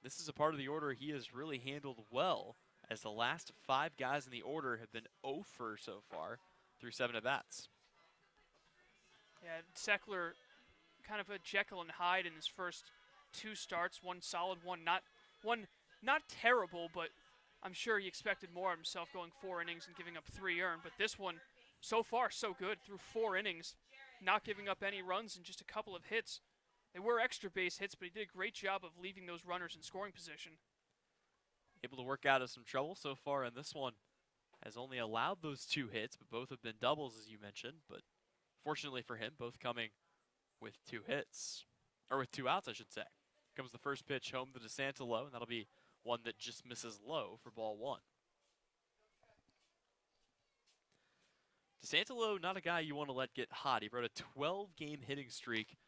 this is a part of the order he has really handled well, as the last 5 guys in the order have been 0 for so far through 7 at-bats. Yeah, Seckler, kind of a Jekyll and Hyde in his first 2 starts. One solid, one not terrible, but I'm sure he expected more of himself, going 4 innings and giving up 3 earned. But this one, so far, so good. Through 4 innings, not giving up any runs and just a couple of hits. They were extra base hits, but he did a great job of leaving those runners in scoring position. Able to work out of some trouble so far in this one. Has only allowed those 2 hits, but both have been doubles, as you mentioned. But fortunately for him, both coming with 2 hits. Or with 2 outs, I should say. Comes the first pitch home to DeSantalo, and that'll be one that just misses low for ball 1. DeSantalo, not a guy you want to let get hot. He wrote a 12-game hitting streak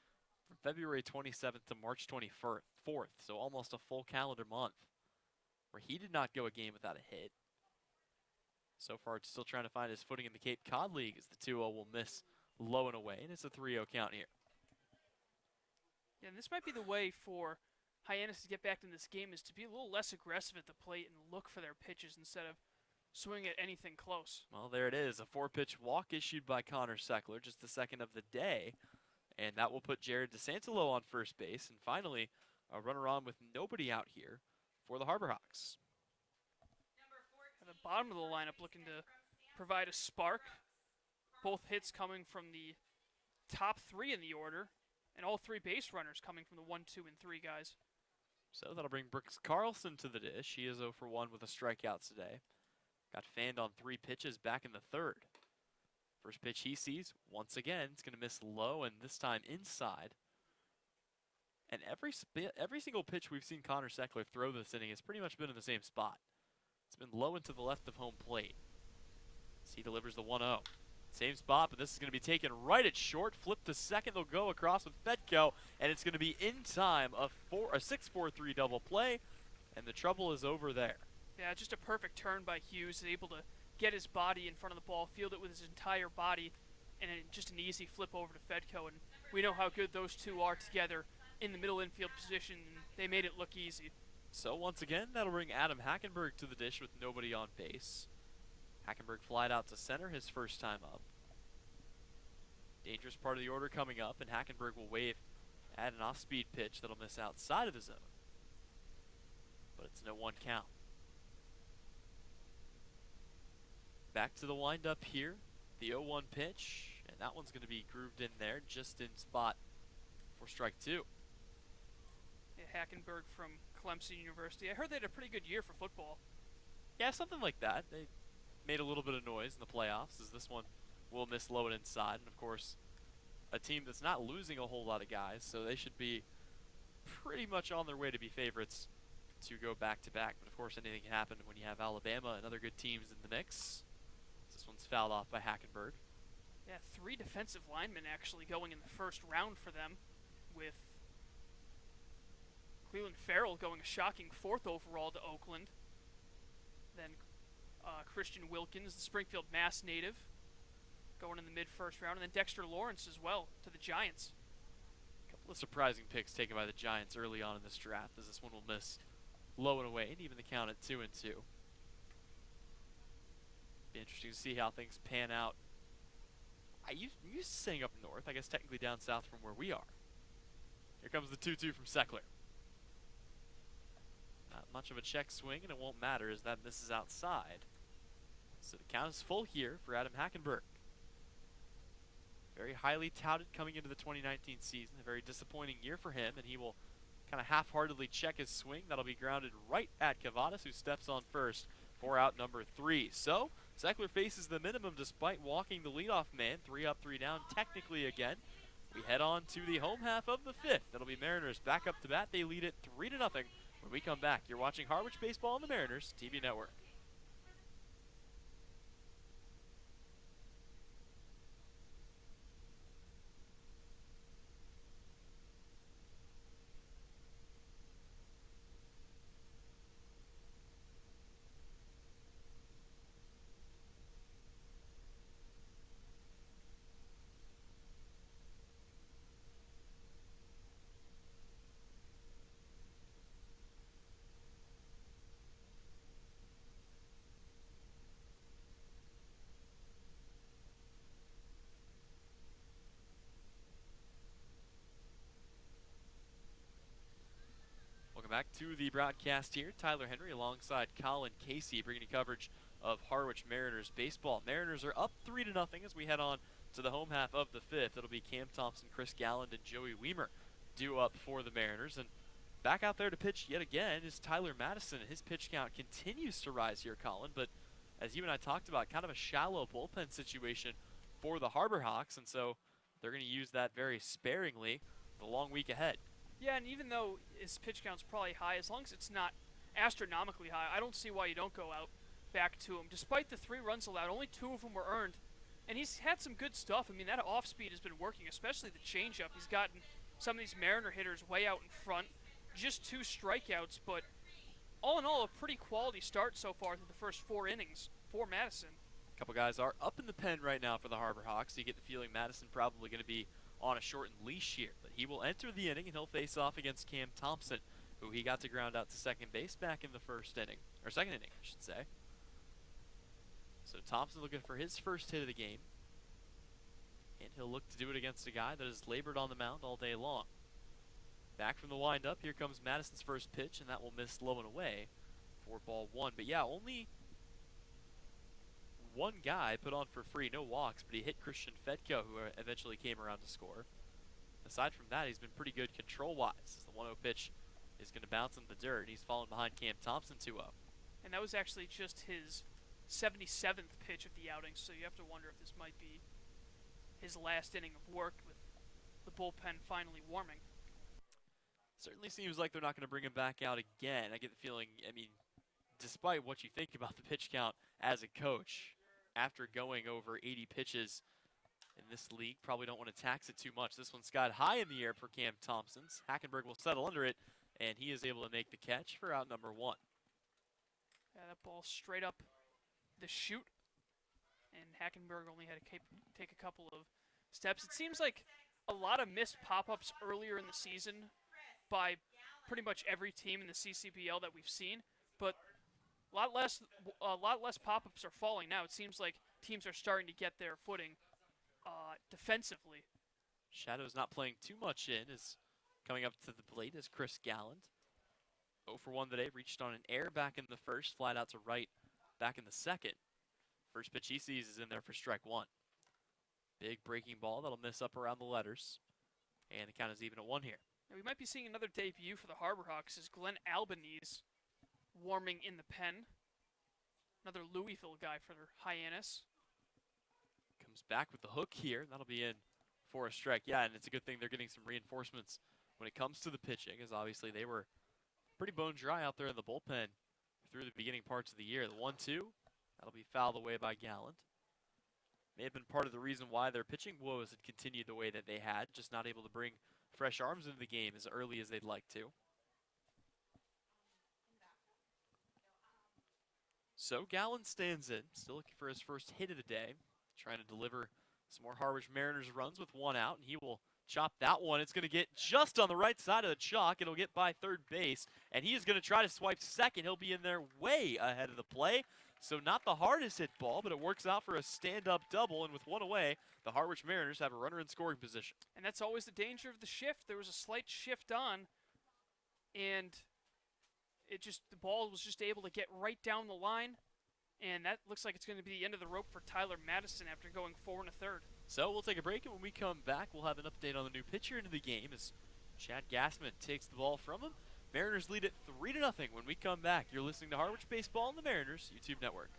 from February 27th to March 24th, so almost a full calendar month, where he did not go a game without a hit. So far, still trying to find his footing in the Cape Cod League, as the 2-0 will miss low and away, and it's a 3-0 count here. Yeah, and this might be the way for Hyannis to get back in this game, is to be a little less aggressive at the plate and look for their pitches instead of swing at anything close. Well, there it is, a 4-pitch walk issued by Connor Seckler, just the second of the day, and that will put Jared DeSantalo on first base, and finally, a runner on with nobody out here for the Harbor Hawks. At the bottom of the lineup, looking to provide a spark. Both hits coming from the top 3 in the order, and all 3 base runners coming from the 1, 2, and 3 guys. So that'll bring Brooks Carlson to the dish. He is 0 for 1 with a strikeout today. Got fanned on 3 pitches back in the 3rd. First pitch he sees, once again, it's going to miss low, and this time inside. And every single pitch we've seen Connor Seckler throw this inning has pretty much been in the same spot. It's been low and to the left of home plate. As he delivers the 1-0. Same spot, but this is going to be taken right at short. Flip to second, they'll go across with Fedko, and it's going to be in time, a 6-4-3 double play, and the trouble is over there. Yeah, just a perfect turn by Hughes, able to get his body in front of the ball, field it with his entire body, and just an easy flip over to Fedko. And we know how good those two are together in the middle infield position, and they made it look easy. So once again, that'll bring Adam Hackenberg to the dish with nobody on base. Hackenberg flied out to center his first time up. Dangerous part of the order coming up, and Hackenberg will wave at an off-speed pitch that'll miss outside of the zone. But it's no 1 count. Back to the windup here. The 0-1 pitch, and that one's going to be grooved in there, just in spot for strike 2. Yeah, Hackenberg from Clemson University. I heard they had a pretty good year for football. Yeah, something like that. They made a little bit of noise in the playoffs, as this one will miss low and inside. And of course, a team that's not losing a whole lot of guys, so they should be pretty much on their way to be favorites to go back-to-back. But of course, anything can happen when you have Alabama and other good teams in the mix. This one's fouled off by Hackenberg. Yeah, 3 defensive linemen actually going in the first round for them, with Cleveland Farrell going a shocking 4th overall to Oakland. Then Christian Wilkins, the Springfield Mass native, going in the mid-first round. And then Dexter Lawrence as well to the Giants. A couple of surprising picks taken by the Giants early on in this draft, as this one will miss low and away, and even the count at 2-2. Be interesting to see how things pan out. You used to saying up north, I guess technically down south from where we are. Here comes the 2-2 from Seckler. Not much of a check swing, and it won't matter as that misses outside. So the count is full here for Adam Hackenberg. Very highly touted coming into the 2019 season. A very disappointing year for him, and he will kind of half-heartedly check his swing. That'll be grounded right at Cavadas, who steps on first for out number 3. So Seckler faces the minimum despite walking the leadoff man. 3 up, 3 down, technically again. We head on to the home half of the 5th. That'll be Mariners back up to bat. They lead it 3-0. When we come back, you're watching Harwich Baseball on the Mariners TV Network. Back to the broadcast here. Tyler Henry alongside Colin Casey bringing you coverage of Harwich Mariners baseball. Mariners are up 3-0 as we head on to the home half of the fifth. It'll be Cam Thompson, Chris Galland, and Joey Weimer due up for the Mariners. And back out there to pitch yet again is Tyler Madison. His pitch count continues to rise here, Colin, but as you and I talked about, kind of a shallow bullpen situation for the Harbor Hawks, and so they're going to use that very sparingly the long week ahead. Yeah, and even though his pitch count's probably high, as long as it's not astronomically high, I don't see why you don't go out back to him. Despite the 3 runs allowed, only 2 of them were earned, and he's had some good stuff. I mean, that off speed has been working, especially the changeup. He's gotten some of these Mariner hitters way out in front. Just 2 strikeouts, but all in all, a pretty quality start so far through the first 4 innings for Madison. A couple guys are up in the pen right now for the Harbor Hawks. So you get the feeling Madison probably going to be on a shortened leash here, but he will enter the inning and he'll face off against Cam Thompson, who he got to ground out to second base back in the first inning, or second inning, I should say. So Thompson looking for his first hit of the game, and he'll look to do it against a guy that has labored on the mound all day long. Back from the windup, here comes Madison's first pitch, and that will miss low and away for ball 1. But yeah, only one guy put on for free, no walks, but he hit Christian Fedko, who eventually came around to score. Aside from that, he's been pretty good control-wise. The 1-0 pitch is going to bounce in the dirt, and he's fallen behind Cam Thompson 2-0. And that was actually just his 77th pitch of the outing, so you have to wonder if this might be his last inning of work with the bullpen finally warming. Certainly seems like they're not going to bring him back out again. I get the feeling, I mean, despite what you think about the pitch count as a coach, after going over 80 pitches in this league, probably don't want to tax it too much. This one's got high in the air for Cam Thompson's. Hackenberg will settle under it, and he is able to make the catch for out number 1. Yeah, that ball straight up the chute, and Hackenberg only had to take a couple of steps. It seems like a lot of missed pop-ups earlier in the season by pretty much every team in the CCBL that we've seen, but a lot less pop-ups are falling now. It seems like teams are starting to get their footing defensively. Shadow's not playing too much in, is coming up to the plate is Chris Galland. 0 for 1 today, reached on an air back in the first, flied out to right back in the second. First pitch he sees is in there for strike 1. Big breaking ball that'll miss up around the letters, and the count is even at 1 here. Now, we might be seeing another debut for the Harbor Hawks as Glenn Albanese warming in the pen. Another Louisville guy for Hyannis. Comes back with the hook here. That'll be in for a strike. Yeah, and it's a good thing they're getting some reinforcements when it comes to the pitching, as obviously they were pretty bone dry out there in the bullpen through the beginning parts of the year. The 1-2, that'll be fouled away by Galland. May have been part of the reason why their pitching woes had continued the way that they had, just not able to bring fresh arms into the game as early as they'd like to. So Galland stands in, still looking for his first hit of the day, trying to deliver some more Harwich Mariners runs with 1 out, and he will chop that one. It's going to get just on the right side of the chalk. It'll get by third base, and he is going to try to swipe second. He'll be in there way ahead of the play. So not the hardest hit ball, but it works out for a stand-up double, and with 1 away, the Harwich Mariners have a runner in scoring position. And that's always the danger of the shift. There was a slight shift on, and the ball was just able to get right down the line, and that looks like it's going to be the end of the rope for Tyler Madison after going 4 1/3. So we'll take a break, and when we come back, we'll have an update on the new pitcher into the game as Chad Gassman takes the ball from him. Mariners lead it 3-0 when we come back. You're listening to Harwich Baseball on the Mariners YouTube network.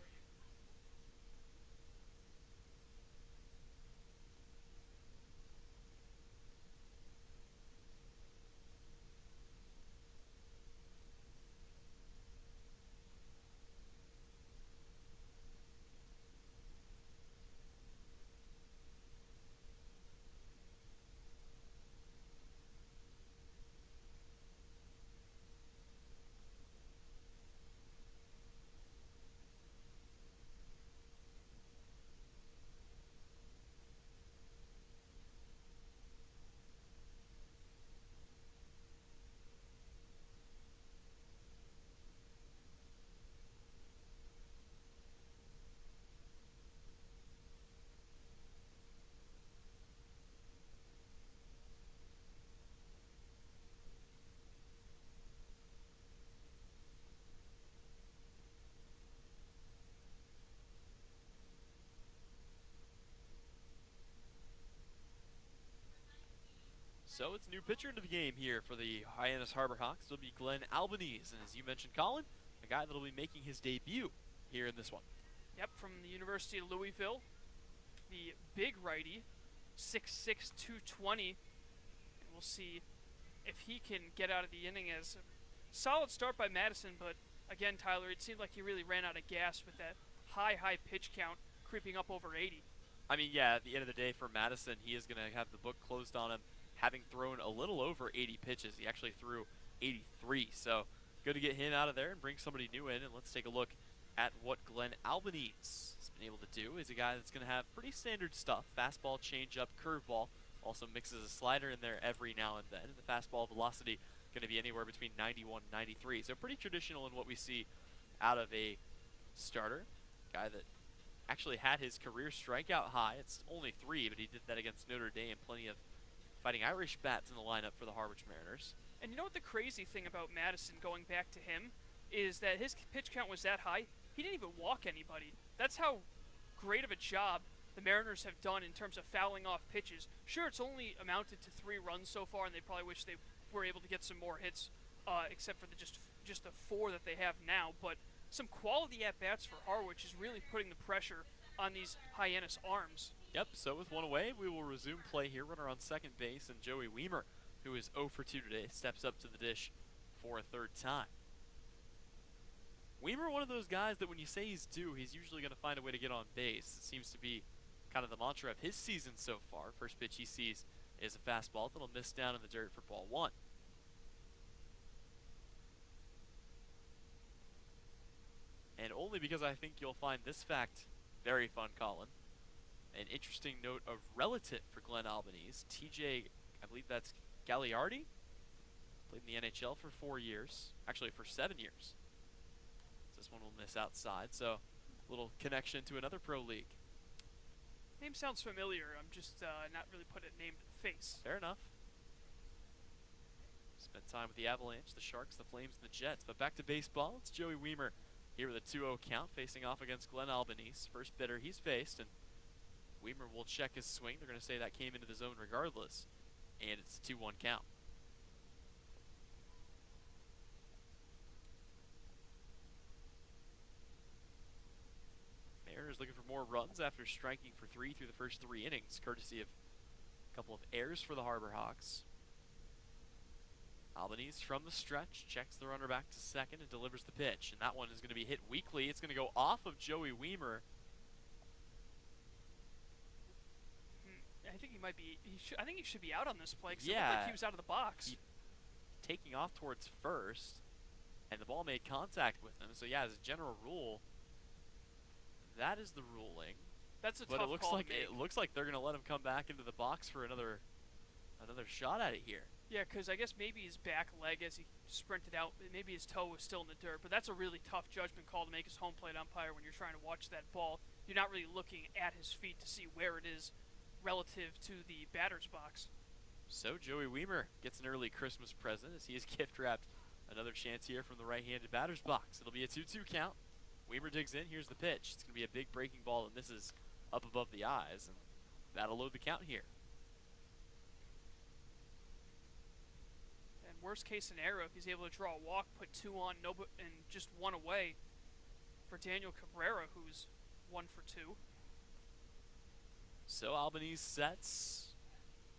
So it's a new pitcher into the game here for the Hyannis Harbor Hawks. It'll be Glenn Albanese, and as you mentioned, Colin, a guy that'll be making his debut here in this one. Yep, from the University of Louisville, the big righty, 6'6", 220. And we'll see if he can get out of the inning as a solid start by Madison, but again, Tyler, it seemed like he really ran out of gas with that high pitch count creeping up over 80. I mean, yeah, at the end of the day for Madison, he is going to have the book closed on him, having thrown a little over 80 pitches. He actually threw 83, so good to get him out of there and bring somebody new in. And let's take a look at what Glenn Albanese has been able to do. He's a guy that's going to have pretty standard stuff: fastball, changeup, curveball. Also mixes a slider in there every now and then. And the fastball velocity going to be anywhere between 91 and 93. So pretty traditional in what we see out of a starter. Guy that actually had his career strikeout high. It's only 3, but he did that against Notre Dame. Plenty of Fighting Irish bats in the lineup for the Harwich Mariners. And you know what the crazy thing about Madison, going back to him, is that his pitch count was that high, he didn't even walk anybody. That's how great of a job the Mariners have done in terms of fouling off pitches. Sure, it's only amounted to 3 runs so far, and they probably wish they were able to get some more hits, except for the just the 4 that they have now. But some quality at-bats for Harwich is really putting the pressure on these Hyannis arms. Yep, so with 1 away, we will resume play here. Runner on second base, and Joey Weimer, who is 0 for 2 today, steps up to the dish for a 3rd time. Weimer, one of those guys that when you say he's due, he's usually going to find a way to get on base. It seems to be kind of the mantra of his season so far. First pitch he sees is a fastball that'll miss down in the dirt for ball 1. And only because I think you'll find this fact very fun, Colin. An interesting note of relative for Glenn Albanese. TJ, I believe that's Gagliardi, played in the NHL for 4 years. Actually, for 7 years. This one will miss outside, so a little connection to another pro league. Name sounds familiar. I'm just not really putting a name to the face. Fair enough. Spent time with the Avalanche, the Sharks, the Flames, and the Jets. But back to baseball. It's Joey Weimer here with a 2-0 count, facing off against Glenn Albanese. First bitter he's faced, and Weimer will check his swing. They're going to say that came into the zone regardless, and it's a 2-1 count. Mariners looking for more runs after striking for 3 through the first 3 innings, courtesy of a couple of errors for the Harbor Hawks. Albanese from the stretch checks the runner back to second and delivers the pitch, and that one is going to be hit weakly. It's going to go off of Joey Weimer. I think he might be. I think he should be out on this play because it Yeah. looked like he was out of the box. Taking off towards first, and the ball made contact with him. So yeah, as a general rule, that is the ruling. That's a But tough it looks call like to make. it looks like they're going to let him come back into the box for another shot at it here. Yeah, because I guess maybe his back leg as he sprinted out, maybe his toe was still in the dirt. But that's a really tough judgment call to make as home plate umpire when you're trying to watch that ball. You're not really looking at his feet to see where it is relative to the batter's box. So Joey Weimer gets an early Christmas present as he is gift wrapped another chance here from the right-handed batter's box. It'll be a 2-2 count. Weimer digs in. Here's the pitch. It's going to be a big breaking ball that misses up above the eyes, and that'll load the count here. And worst case scenario, if he's able to draw a walk, put 2 on, and just 1 away for Daniel Cabrera, who's 1 for 2. So Albanese sets,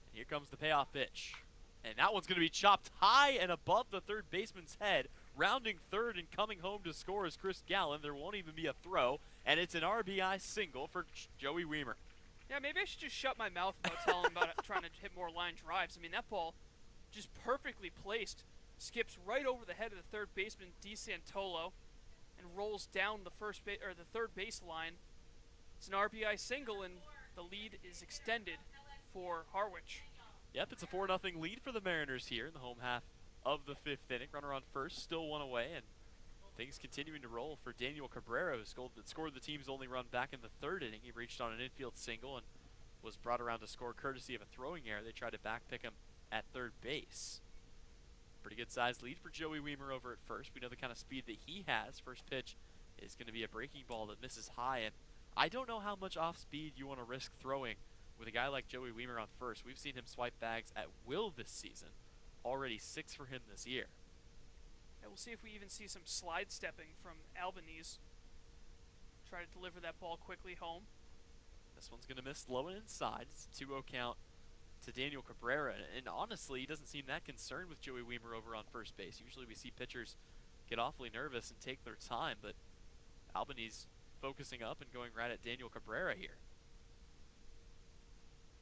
and here comes the payoff pitch. And that one's going to be chopped high and above the third baseman's head. Rounding third and coming home to score is Chris Gallen. There won't even be a throw, and it's an RBI single for Joey Weimer. Yeah, maybe I should just shut my mouth about telling him about trying to hit more line drives. I mean, that ball, just perfectly placed, skips right over the head of the third baseman, DeSantolo, and rolls down the third base line. It's an RBI single, and the lead is extended for Harwich. Yep, it's a 4-0 lead for the Mariners here in the home half of the 5th inning. Runner on first, still 1 away, and things continuing to roll for Daniel Cabrera, who scored the team's only run back in the 3rd inning. He reached on an infield single and was brought around to score courtesy of a throwing error. They tried to backpick him at third base. Pretty good sized lead for Joey Weimer over at first. We know the kind of speed that he has. First pitch is going to be a breaking ball that misses high, and I don't know how much off speed you want to risk throwing with a guy like Joey Weimer on first, we've seen him swipe bags at will this season. Already 6 for him this year. And we'll see if we even see some slide stepping from Albanese. Try to deliver that ball quickly home. This one's going to miss low and inside. It's a 2-0 count to Daniel Cabrera. And honestly, he doesn't seem that concerned with Joey Weimer over on first base. Usually we see pitchers get awfully nervous and take their time, but Albanese focusing up and going right at Daniel Cabrera here.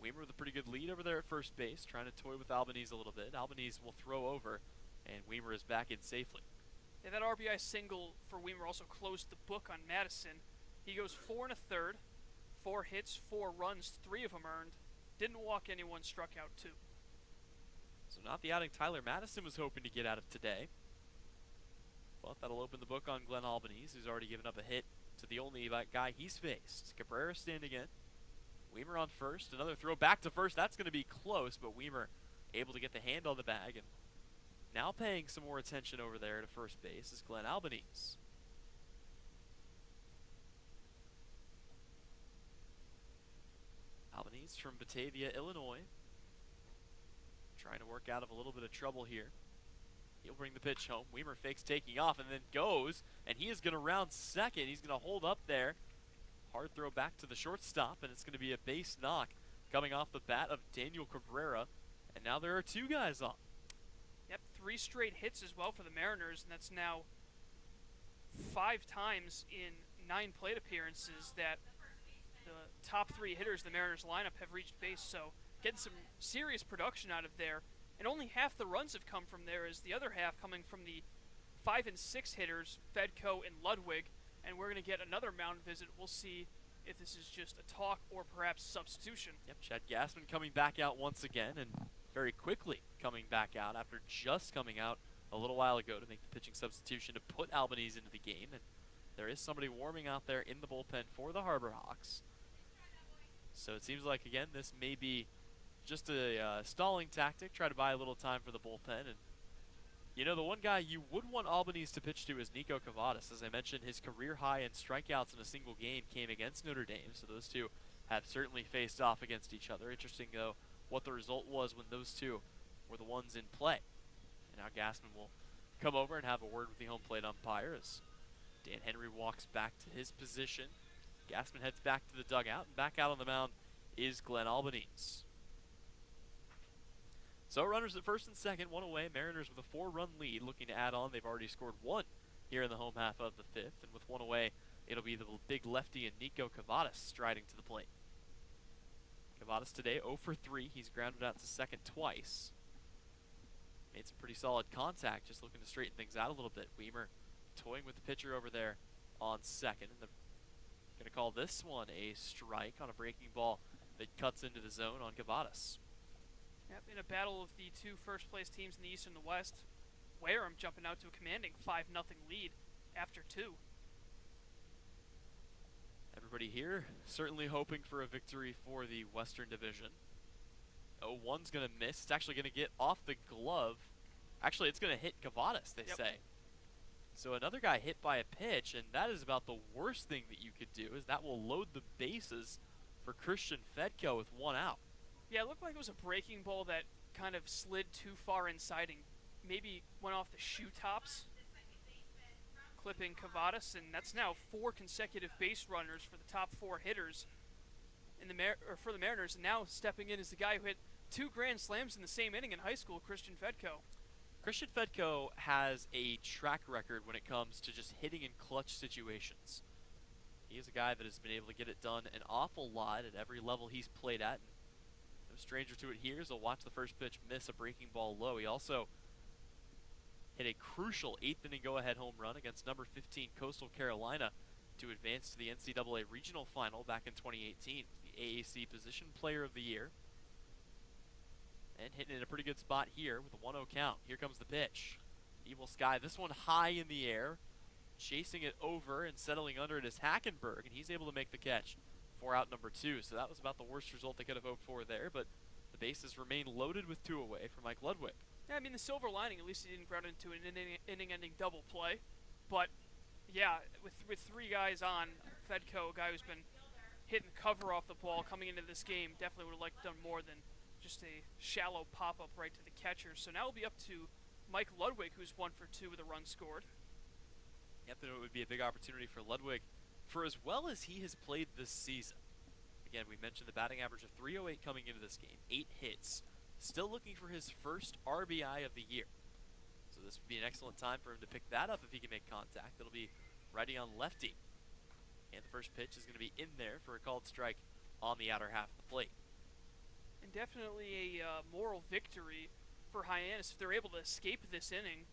Weimer with a pretty good lead over there at first base, trying to toy with Albanese a little bit. Albanese will throw over, and Weimer is back in safely. Yeah, that RBI single for Weimer also closed the book on Madison. He goes 4 1/3, 4 hits, 4 runs, 3 of them earned. Didn't walk anyone, struck out 2. So not the outing Tyler Madison was hoping to get out of today. But that'll open the book on Glenn Albanese, who's already given up a hit to the only guy he's faced. Cabrera standing in. Weimer on first. Another throw back to first. That's going to be close, but Weimer able to get the hand on the bag. And now paying some more attention over there to first base is Glenn Albanese. Albanese from Batavia, Illinois. Trying to work out of a little bit of trouble here. He'll bring the pitch home. Weimer fakes taking off and then goes, and he is going to round second. He's going to hold up there. Hard throw back to the shortstop, and it's going to be a base knock coming off the bat of Daniel Cabrera. And now there are 2 guys on. Yep, 3 straight hits as well for the Mariners, and that's now 5 times in 9 plate appearances that the top 3 hitters of the Mariners lineup have reached base. So getting some serious production out of there. And only half the runs have come from there, as the other half coming from the 5 and 6 hitters, Fedko and Ludwig. And we're going to get another mound visit. We'll see if this is just a talk or perhaps substitution. Yep, Chad Gassman coming back out once again, and very quickly coming back out after just coming out a little while ago to make the pitching substitution to put Albanese into the game. And there is somebody warming out there in the bullpen for the Harbor Hawks. So it seems like, again, this may be just a stalling tactic, try to buy a little time for the bullpen. And you know, the one guy you would want Albanese to pitch to is Nico Cavadas. As I mentioned, his career high in strikeouts in a single game came against Notre Dame, so those two have certainly faced off against each other. Interesting, though, what the result was when those two were the ones in play. And now Gassman will come over and have a word with the home plate umpire as Dan Henry walks back to his position. Gassman heads back to the dugout, and back out on the mound is Glenn Albanese. So runners at first and second, 1 away. Mariners with a 4-run lead, looking to add on. They've already scored 1 here in the home half of the 5th, and with 1 away, it'll be the big lefty and Nico Cavadas striding to the plate. Cavadas today 0 for 3. He's grounded out to second twice. Made some pretty solid contact, just looking to straighten things out a little bit. Weimer toying with the pitcher over there on second, and they're going to call this one a strike on a breaking ball that cuts into the zone on Cavadas. Yep, in a battle of the 2 first-place teams in the East and the West, Wareham jumping out to a commanding 5-0 lead after 2. Everybody here certainly hoping for a victory for the Western Division. 0-1's going to miss. It's actually going to get off the glove. Actually, it's going to hit Cavadas, they say. So another guy hit by a pitch, and that is about the worst thing that you could do, is that will load the bases for Christian Fedko with 1 out. Yeah, it looked like it was a breaking ball that kind of slid too far inside and maybe went off the shoe tops, clipping Cavadas, and that's now 4 consecutive base runners for the top 4 hitters in the for the Mariners. And now stepping in is the guy who hit 2 grand slams in the same inning in high school, Christian Fedko. Christian Fedko has a track record when it comes to just hitting in clutch situations. He is a guy that has been able to get it done an awful lot at every level he's played at. No stranger to it here, as he'll watch the first pitch miss a breaking ball low. He also hit a crucial 8th inning go-ahead home run against number 15 Coastal Carolina to advance to the NCAA Regional Final back in 2018. The AAC Position Player of the Year. And hitting in a pretty good spot here with a 1-0 count. Here comes the pitch. Evil Sky, this one high in the air. Chasing it over and settling under it is Hackenberg, and he's able to make the catch for out number 2. So that was about the worst result they could have hoped for there, but the bases remain loaded with 2 away for Mike Ludwig. Yeah, I mean, the silver lining, at least he didn't ground into an inning-ending double play. But, yeah, with 3 guys on, Fedko, a guy who's been hitting the cover off the ball coming into this game. Definitely would have liked done more than just a shallow pop-up right to the catcher. So now it'll be up to Mike Ludwig, who's 1 for 2 with a run scored. Yep, then it would be a big opportunity for Ludwig for as well as he has played this season. Again, we mentioned the batting average of 308 coming into this game, 8 hits. Still looking for his first RBI of the year. So this would be an excellent time for him to pick that up if he can make contact. It'll be righty on lefty. And the first pitch is going to be in there for a called strike on the outer half of the plate. And definitely a moral victory for Hyannis if they're able to escape this inning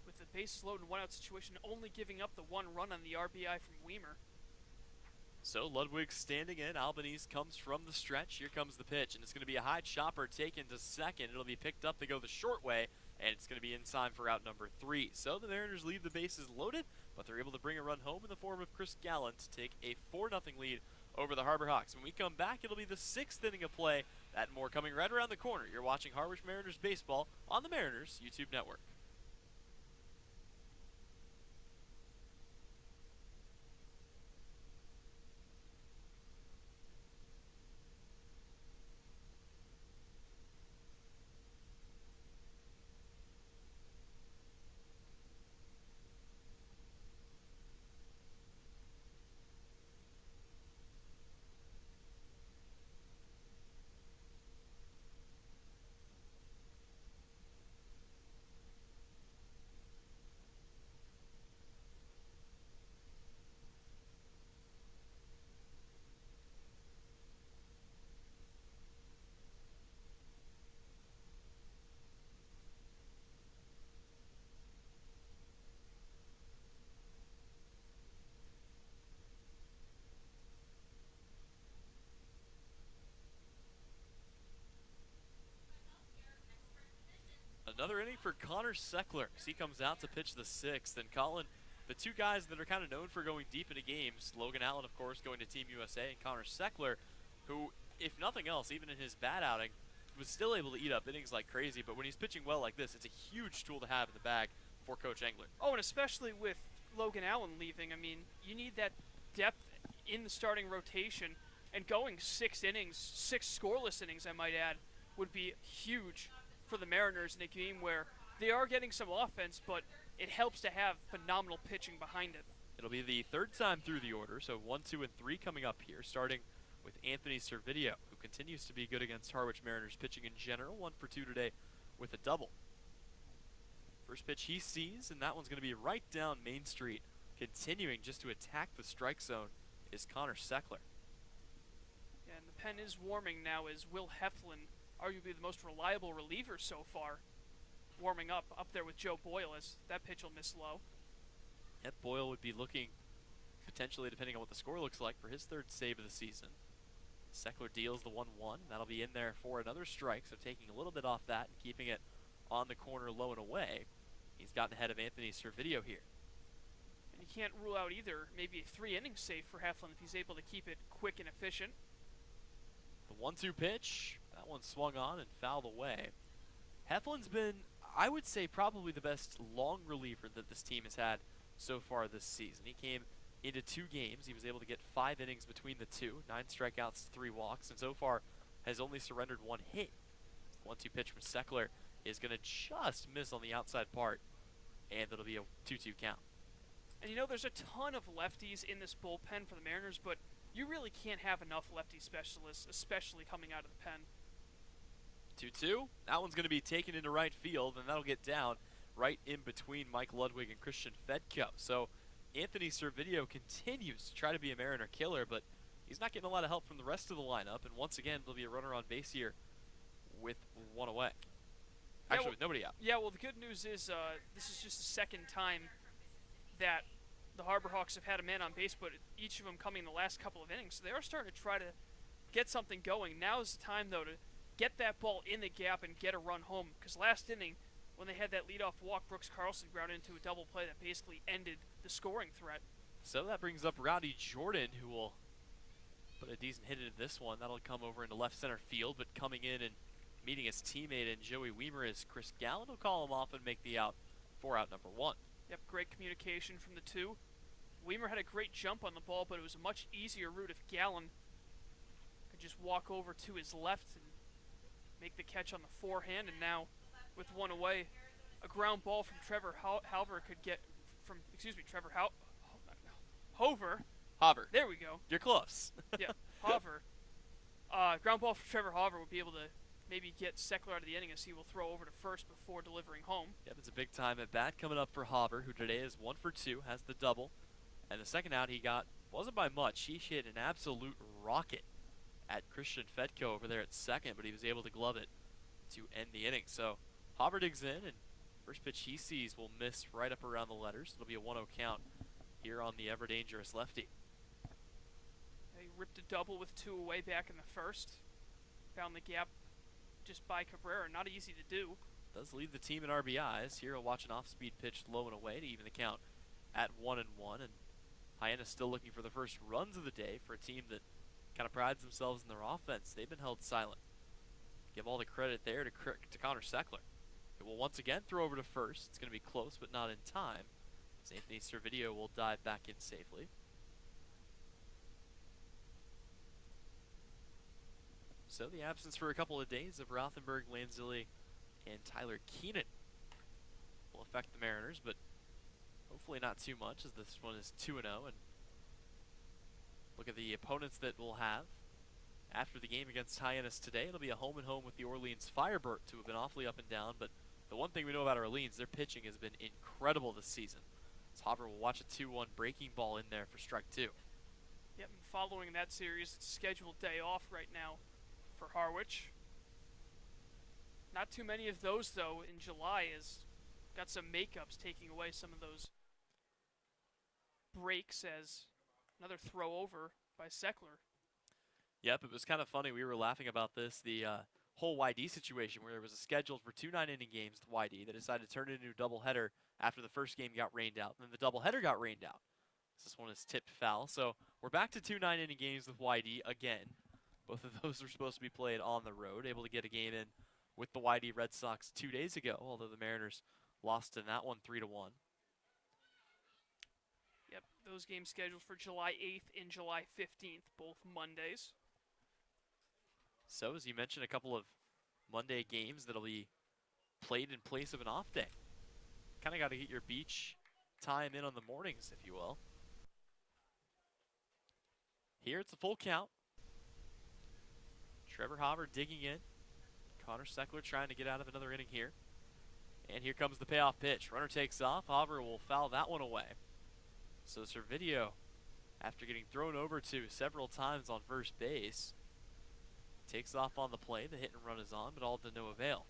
with the bases loaded and 1-out situation, only giving up the 1 run on the RBI from Weimer. So Ludwig standing in. Albanese comes from the stretch. Here comes the pitch, and it's going to be a high chopper taken to second. It'll be picked up to go the short way, and it's going to be in time for out number 3. So the Mariners leave the bases loaded, but they're able to bring a run home in the form of Chris Gallant to take a 4-0 lead over the Harbor Hawks. When we come back, it'll be the 6th inning of play. That and more coming right around the corner. You're watching Harwich Mariners baseball on the Mariners YouTube network. Another inning for Connor Seckler as he comes out to pitch the 6th. And Colin, the two guys that are kind of known for going deep into games, Logan Allen, of course, going to Team USA, and Connor Seckler, who, if nothing else, even in his bad outing, was still able to eat up innings like crazy. But when he's pitching well like this, it's a huge tool to have in the bag for Coach Engler. Oh, and especially with Logan Allen leaving, I mean, you need that depth in the starting rotation, and going 6 innings, 6 scoreless innings, I might add, would be huge for the Mariners in a game where they are getting some offense, but it helps to have phenomenal pitching behind it. It'll be the 3rd time through the order, so 1, 2, and 3 coming up here, starting with Anthony Servideo, who continues to be good against Harwich Mariners pitching in general, 1 for 2 today with a double. First pitch he sees, and that one's going to be right down Main Street. Continuing just to attack the strike zone is Connor Seckler. Yeah, and the pen is warming now as Will Heflin, arguably the most reliable reliever so far, warming up there with Joe Boyle as that pitch will miss low. Ed Boyle would be looking, potentially depending on what the score looks like, for his 3rd save of the season. Seckler deals the 1-1. That'll be in there for another strike, so taking a little bit off that and keeping it on the corner low and away. He's gotten ahead of Anthony Servideo here. And you can't rule out either maybe a 3-inning save for Heflin if he's able to keep it quick and efficient. The 1-2 pitch, that one swung on and fouled away. Heflin's been, I would say, probably the best long reliever that this team has had so far this season. He came into 2 games. He was able to get 5 innings between the 2, 9 strikeouts, 3 walks, and so far has only surrendered 1 hit. 1-2 pitch from Seckler is going to just miss on the outside part, and it'll be a 2-2 count. And you know, there's a ton of lefties in this bullpen for the Mariners, but you really can't have enough lefty specialists, especially coming out of the pen. 2-2. That one's going to be taken into right field, and that'll get down right in between Mike Ludwig and Christian Fedko. So Anthony Servideo continues to try to be a Mariner killer, but he's not getting a lot of help from the rest of the lineup. And once again, there'll be a runner on base here with 1 away. Actually, with nobody out. Yeah, well, the good news is this is just the 2nd time that the Harbor Hawks have had a man on base, but each of them coming in the last couple of innings. So they are starting to try to get something going. Now is the time, though, to get that ball in the gap and get a run home. Because last inning, when they had that leadoff walk, Brooks Carlson grounded into a double play that basically ended the scoring threat. So that brings up Rowdy Jordan, who will put a decent hit into this one. That'll come over into left center field, but coming in and meeting his teammate and Joey Weimer is Chris Gallant, will call him off and make the out for out number 1. Yep, great communication from the 2. Weimer had a great jump on the ball, but it was a much easier route if Gallen could just walk over to his left and make the catch on the forehand, and now with one away, a ground ball from Trevor Halver could get from Trevor Hover. Hover. There we go. You're close. Yeah, Hover. Ground ball from Trevor Hover would be able to maybe get Seckler out of the inning as he will throw over to first before delivering home. Yep, it's a big time at bat coming up for Hover, who today is 1 for 2, has the double. And the second out he got wasn't by much. He hit an absolute rocket at Christian Fetko over there at second, but he was able to glove it to end the inning. So Hover digs in, and first pitch he sees will miss right up around the letters. It'll be a 1-0 count here on the ever-dangerous lefty. He ripped a double with 2 away back in the first. Found the gap just by Cabrera. Not easy to do. Does lead the team in RBIs. Here he'll watch an off-speed pitch low and away to even the count at 1-1. And Hyena's still looking for the first runs of the day for a team that kind of prides themselves in their offense. They've been held silent. Give all the credit there to Connor Seckler. It will once again throw over to first. It's going to be close, but not in time. As Anthony Servideo will dive back in safely. So the absence for a couple of days of Rothenberg, Lanzilli, and Tyler Keenan will affect the Mariners, but hopefully not too much, as this one is 2-0. And look at the opponents that we'll have after the game against Hyannis today. It'll be a home-and-home with the Orleans Firebirds, who have been awfully up and down, but the one thing we know about Orleans, their pitching has been incredible this season. As Hopper will watch a 2-1 breaking ball in there for strike 2. Yep, and following that series, it's a scheduled day off right now for Harwich. Not too many of those, though, in July, as got some makeups taking away some of those breaks, as another throw over by Seckler. Yep, it was kind of funny. We were laughing about this, the whole YD situation where there was a scheduled for 2 9-inning games with YD that decided to turn it into a doubleheader after the first game got rained out. And then the doubleheader got rained out. This one is tipped foul. So we're back to 2 9-inning games with YD again. Both of those were supposed to be played on the road, able to get a game in with the YD Red Sox 2 days ago, although the Mariners lost in that one 3-1. Yep, those games scheduled for July 8th and July 15th, both Mondays. So, as you mentioned, a couple of Monday games that'll be played in place of an off day. Kind of got to get your beach time in on the mornings, if you will. Here it's a full count. Trevor Hover digging in. Connor Seckler trying to get out of another inning here. And here comes the payoff pitch. Runner takes off. Hover will foul that one away. So Servideo, after getting thrown over to several times on first base, takes off on the play. The hit and run is on, but all to no avail.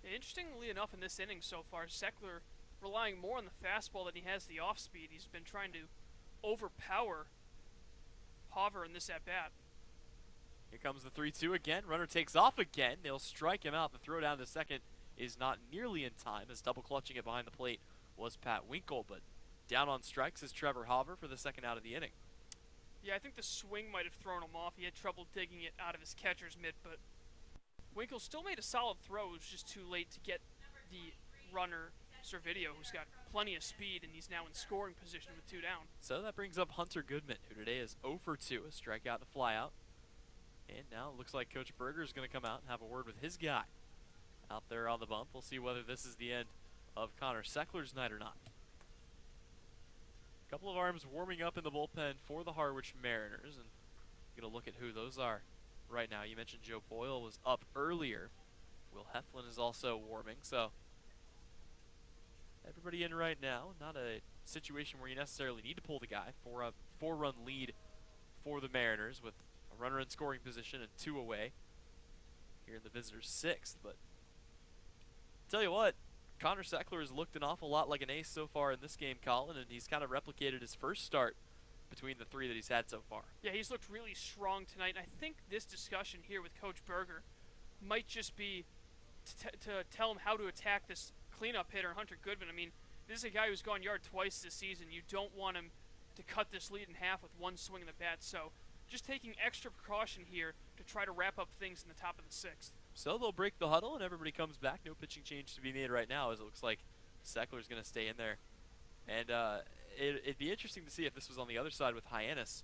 Interestingly enough, in this inning so far, Seckler relying more on the fastball than he has the off speed. He's been trying to overpower Hover in this at-bat. Here comes the 3-2 again. Runner takes off again. They'll strike him out. The throw down to second is not nearly in time, as double clutching it behind the plate was Pat Winkle, but down on strikes is Trevor Hover for the second out of the inning. Yeah, I think the swing might have thrown him off. He had trouble digging it out of his catcher's mitt, but Winkle still made a solid throw. It was just too late to get the runner, Servideo, who's got plenty of speed, and he's now in scoring position with 2 down. So that brings up Hunter Goodman, who today is 0 for 2, a strikeout and a flyout. And now it looks like Coach Berger is going to come out and have a word with his guy out there on the bump. We'll see whether this is the end of Connor Seckler's night or not. A couple of arms warming up in the bullpen for the Harwich Mariners, and going to look at who those are right now. You mentioned Joe Boyle was up earlier. Will Heflin is also warming, so everybody in right now. Not a situation where you necessarily need to pull the guy for a 4-run lead for the Mariners with a runner in scoring position and 2 away here in the visitors' 6th. But tell you what, Connor Seckler has looked an awful lot like an ace so far in this game, Colin, and he's kind of replicated his first start between the 3 that he's had so far. Yeah, he's looked really strong tonight. I think this discussion here with Coach Berger might just be to tell him how to attack this cleanup hitter, Hunter Goodman. I mean, this is a guy who's gone yard twice this season. You don't want him to cut this lead in half with one swing of the bat. So just taking extra precaution here to try to wrap up things in the top of the 6th. So they'll break the huddle and everybody comes back. No pitching change to be made right now, as it looks like Seckler's going to stay in there. And it'd be interesting to see if this was on the other side with Hyannis.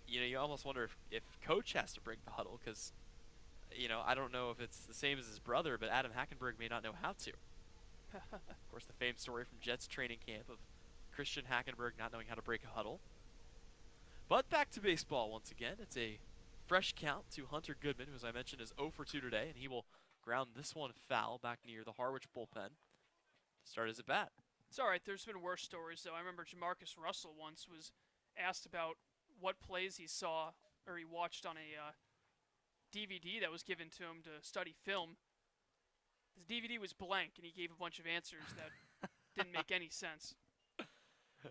you almost wonder if coach has to break the huddle because I don't know if it's the same as his brother, but Adam Hackenberg may not know how to. Of course, the famed story from Jets training camp of Christian Hackenberg not knowing how to break a huddle. But back to baseball once again. It's a fresh count to Hunter Goodman, who, as I mentioned, is 0 for 2 today, and he will ground this one foul back near the Harwich bullpen to start his at bat. It's all right. There's been worse stories, though. I remember Jamarcus Russell once was asked about what plays he saw or he watched on a DVD that was given to him to study film. His DVD was blank, and he gave a bunch of answers that didn't make any sense.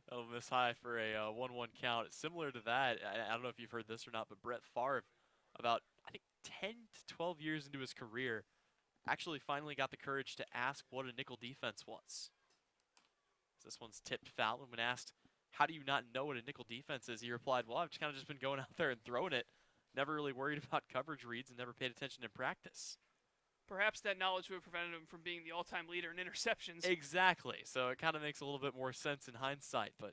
That'll miss high for a 1-1 count. Similar to that, I don't know if you've heard this or not, but Brett Favre, about I think 10 to 12 years into his career, actually finally got the courage to ask what a nickel defense was. This one's tipped foul, and when asked, how do you not know what a nickel defense is, he replied, well, I've kind of just been going out there and throwing it, never really worried about coverage reads and never paid attention in practice. Perhaps that knowledge would have prevented him from being the all-time leader in interceptions. Exactly, so it kind of makes a little bit more sense in hindsight, but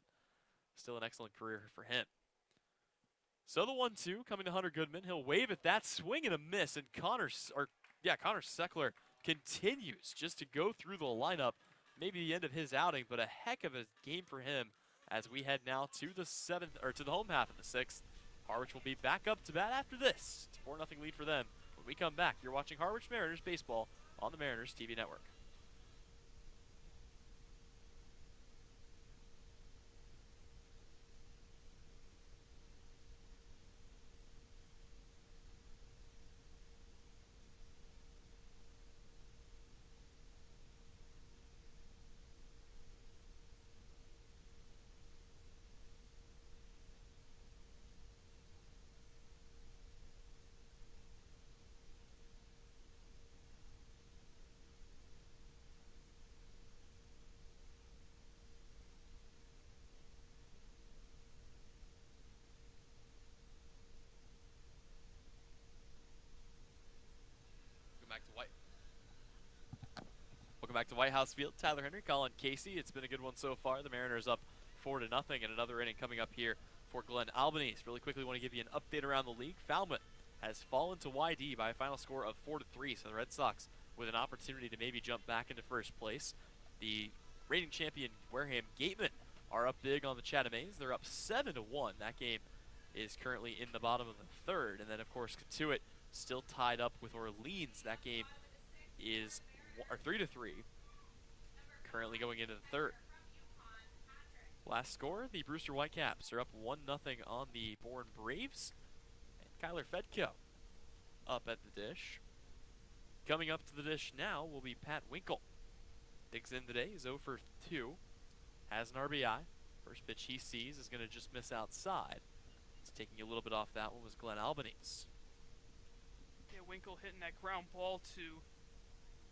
still an excellent career for him. So the 1-2 coming to Hunter Goodman. He'll wave at that, swing and a miss, and Connor Seckler continues just to go through the lineup. Maybe the end of his outing, but a heck of a game for him as we head now to the home half of the sixth. Harwich will be back up to bat after this. It's a 4-0 lead for them. When we come back, you're watching Harwich Mariners baseball on the Mariners TV network. Welcome back to White House Field. Tyler Henry, Colin Casey. It's been a good one so far. The Mariners up 4-0, and another inning coming up here for Glen Albanese. Really quickly, want to give you an update around the league. Falmouth has fallen to YD by a final score of 4-3. So the Red Sox with an opportunity to maybe jump back into first place. The reigning champion Wareham Gatemen are up big on the Chatham-A's. They're up 7-1. That game is currently in the bottom of the third, and then of course Katuitt still tied up with Orleans. That game is 3-3, currently going into the third. Last score, the Brewster Whitecaps are up 1-0 on the Bourne Braves. And Kyler Fedko up at the dish. Coming up to the dish now will be Pat Winkle. Digs in today, he's 0 for 2, has an RBI. First pitch he sees is going to just miss outside. It's taking a little bit off that one was Glen Albanese. Yeah, Winkle hitting that ground ball to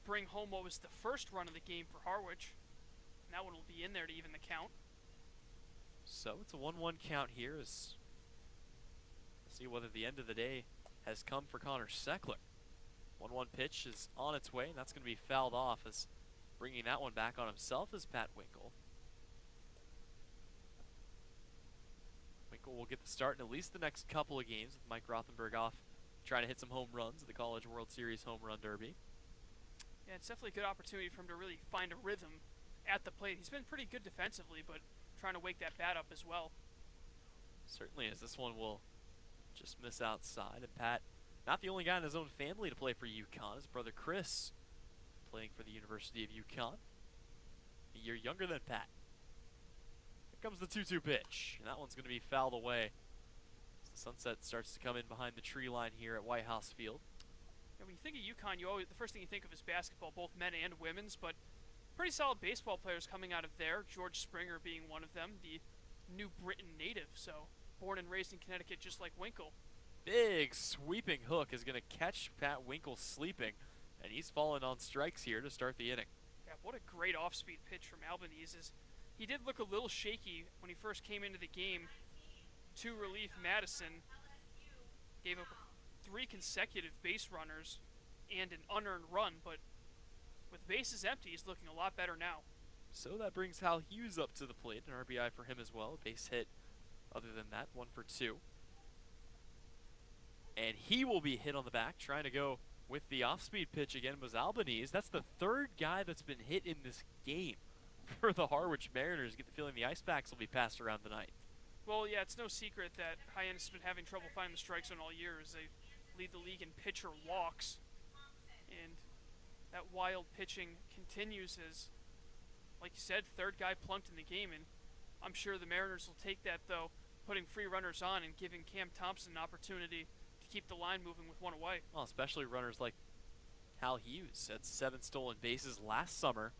bring home what was the first run of the game for Harwich. And that one will be in there to even the count. So it's a 1-1 count here as we'll see whether the end of the day has come for Connor Seckler. 1-1 pitch is on its way, and that's going to be fouled off as bringing that one back on himself is Pat Winkle. Winkle will get the start in at least the next couple of games with Mike Rothenberg off trying to hit some home runs at the College World Series Home Run Derby. Yeah, it's definitely a good opportunity for him to really find a rhythm at the plate. He's been pretty good defensively, but trying to wake that bat up as well. Certainly, as this one will just miss outside. And Pat, not the only guy in his own family to play for UConn. His brother Chris, playing for the University of UConn. A year younger than Pat. Here comes the 2-2 pitch, and that one's going to be fouled away. As the sunset starts to come in behind the tree line here at White House Field. Yeah, when you think of UConn, the first thing you think of is basketball, both men and women's, but pretty solid baseball players coming out of there. George Springer being one of them, the New Britain native, so born and raised in Connecticut just like Winkle. Big sweeping hook is going to catch Pat Winkle sleeping, and he's fallen on strikes here to start the inning. Yeah, what a great off-speed pitch from Albanese. He did look a little shaky when he first came into the game. To relief Madison, gave up 3 consecutive base runners and an unearned run, but with bases empty, he's looking a lot better now. So that brings Hal Hughes up to the plate, an RBI for him as well, a base hit. Other than that, 1 for 2. And he will be hit on the back, trying to go with the off-speed pitch again was Albanese. That's the third guy that's been hit in this game for the Harwich Mariners. Get the feeling the ice packs will be passed around tonight. Well, yeah, it's no secret that Hyannis has been having trouble finding the strike zone all year as they lead the league in pitcher walks. And that wild pitching continues as, like you said, third guy plunked in the game. And I'm sure the Mariners will take that, though, putting free runners on and giving Cam Thompson an opportunity to keep the line moving with one away. Well, especially runners like Hal Hughes had 7 stolen bases last summer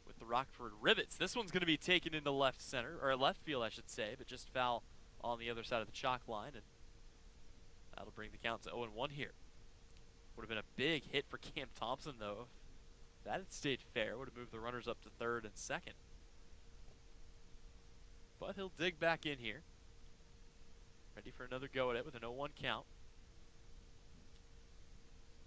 with the Rockford Rivets. This one's going to be taken into left center, or left field, I should say, but just foul on the other side of the chalk line, and that'll bring the count to 0-1 here. Would have been a big hit for Cam Thompson, though. If that had stayed fair, would have moved the runners up to third and second. But he'll dig back in here. Ready for another go at it with an 0-1 count.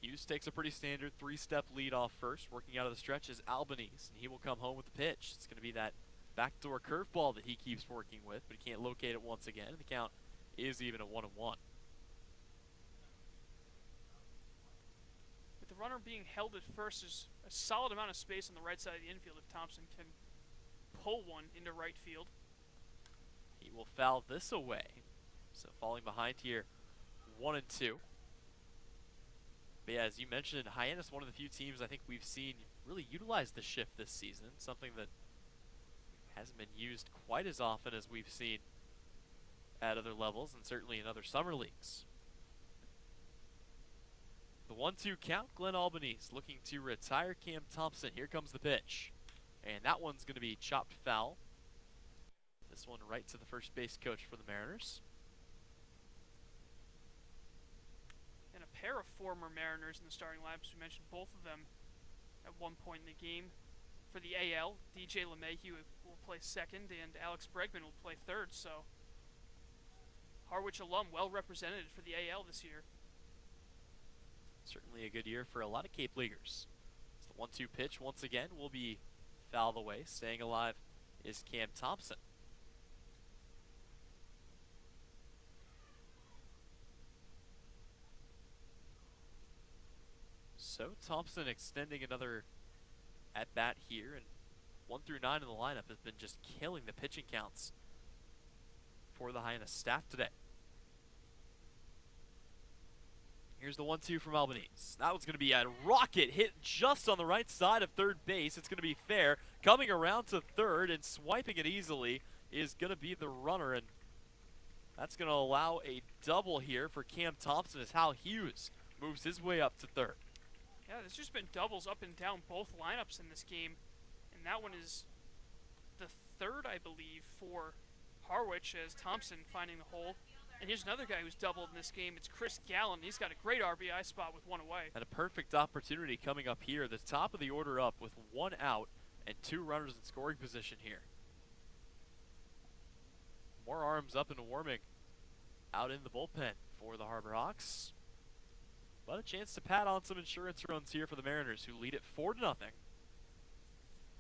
Hughes takes a pretty standard 3-step lead off first. Working out of the stretch is Albanese, and he will come home with the pitch. It's going to be that backdoor curveball that he keeps working with, but he can't locate it once again. The count is even a 1-1. With the runner being held at first, there's a solid amount of space on the right side of the infield if Thompson can pull one into right field. He will foul this away. So falling behind here, 1-2. But yeah, as you mentioned, Hyannis, one of the few teams I think we've seen really utilize the shift this season. Something that hasn't been used quite as often as we've seen at other levels and certainly in other summer leagues. The 1-2 count, Glenn Albanese looking to retire Cam Thompson. Here comes the pitch. And that one's going to be chopped foul. This one right to the first base coach for the Mariners. And a pair of former Mariners in the starting lineup. We mentioned both of them at one point in the game. For the AL, DJ LeMahieu will play second and Alex Bregman will play third. So Harwich alum well represented for the AL this year. Certainly a good year for a lot of Cape Leaguers. So the 1-2 pitch once again will be fouled away. Staying alive is Cam Thompson. So Thompson extending another at bat here, and 1 through 9 in the lineup has been just killing the pitching counts for the Hyannis staff today. Here's the 1-2 from Albanese. That one's going to be a rocket hit just on the right side of third base. It's going to be fair. Coming around to third and swiping it easily is going to be the runner, and that's going to allow a double here for Cam Thompson as Hal Hughes moves his way up to third. Yeah, there's just been doubles up and down both lineups in this game, and that one is the third, I believe, for Harwich as Thompson finding the hole. And here's another guy who's doubled in this game. It's Chris Gallen. He's got a great RBI spot with one away. And a perfect opportunity coming up here. The top of the order up with 1 out and 2 runners in scoring position here. More arms up and warming out in the bullpen for the Harbor Hawks. But a chance to pat on some insurance runs here for the Mariners, who lead it 4-0.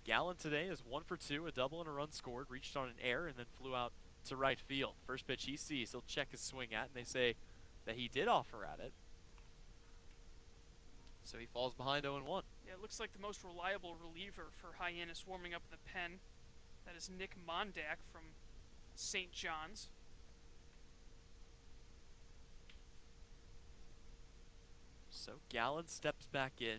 Gallen today is 1 for 2, a double and a run scored, reached on an error and then flew out to right field. First pitch he sees, he'll check his swing at, and they say that he did offer at it. So he falls behind 0-1. Yeah, it looks like the most reliable reliever for Hyannis warming up in the pen. That is Nick Mondak from St. John's. So Gallen steps back in.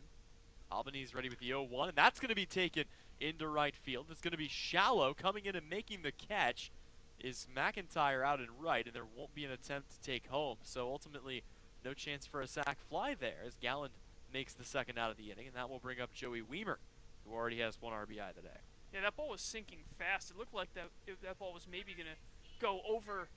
Albanese ready with the 0-1, and that's going to be taken into right field. It's going to be shallow. Coming in and making the catch is McIntyre out in right, and there won't be an attempt to take home. So ultimately, no chance for a sac fly there as Gallen makes the second out of the inning, and that will bring up Joey Weimer, who already has 1 RBI today. Yeah, that ball was sinking fast. It looked like that ball was maybe going to go over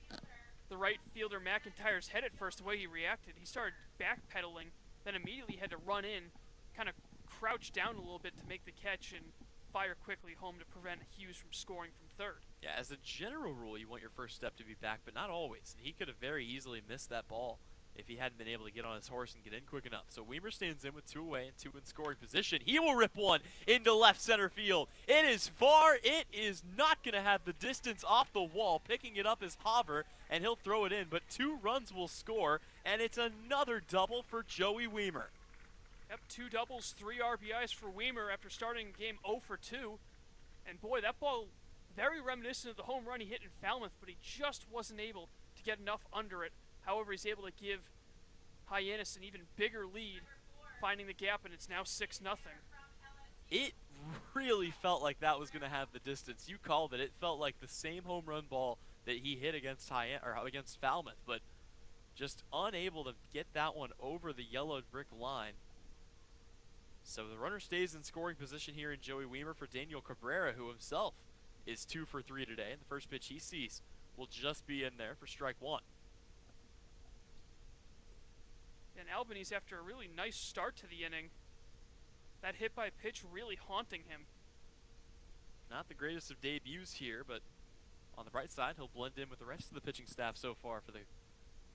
the right fielder McIntyre's head at first, the way he reacted. He started backpedaling, then immediately had to run in, kind of crouch down a little bit to make the catch and fire quickly home to prevent Hughes from scoring from third. Yeah, as a general rule, you want your first step to be back, but not always. And he could have very easily missed that ball if he hadn't been able to get on his horse and get in quick enough. So Weimer stands in with 2 away and 2 in scoring position. He will rip one into left center field. It is far. It is not going to have the distance off the wall. Picking it up is Haber, and he'll throw it in. But 2 runs will score, and it's another double for Joey Weimer. Yep, 2 doubles, 3 RBIs for Weimer after starting game 0 for 2. And boy, that ball very reminiscent of the home run he hit in Falmouth, but he just wasn't able to get enough under it. However, he's able to give Hyannis an even bigger lead, finding the gap, and it's now 6-0. It really felt like that was going to have the distance. You called it. It felt like the same home run ball that he hit against against Falmouth, but just unable to get that one over the yellowed brick line. So the runner stays in scoring position here in Joey Weimer for Daniel Cabrera, who himself is 2 for 3 today. And the first pitch he sees will just be in there for strike 1. And Albanese, after a really nice start to the inning, that hit by pitch really haunting him. Not the greatest of debuts here, but on the bright side, he'll blend in with the rest of the pitching staff so far for the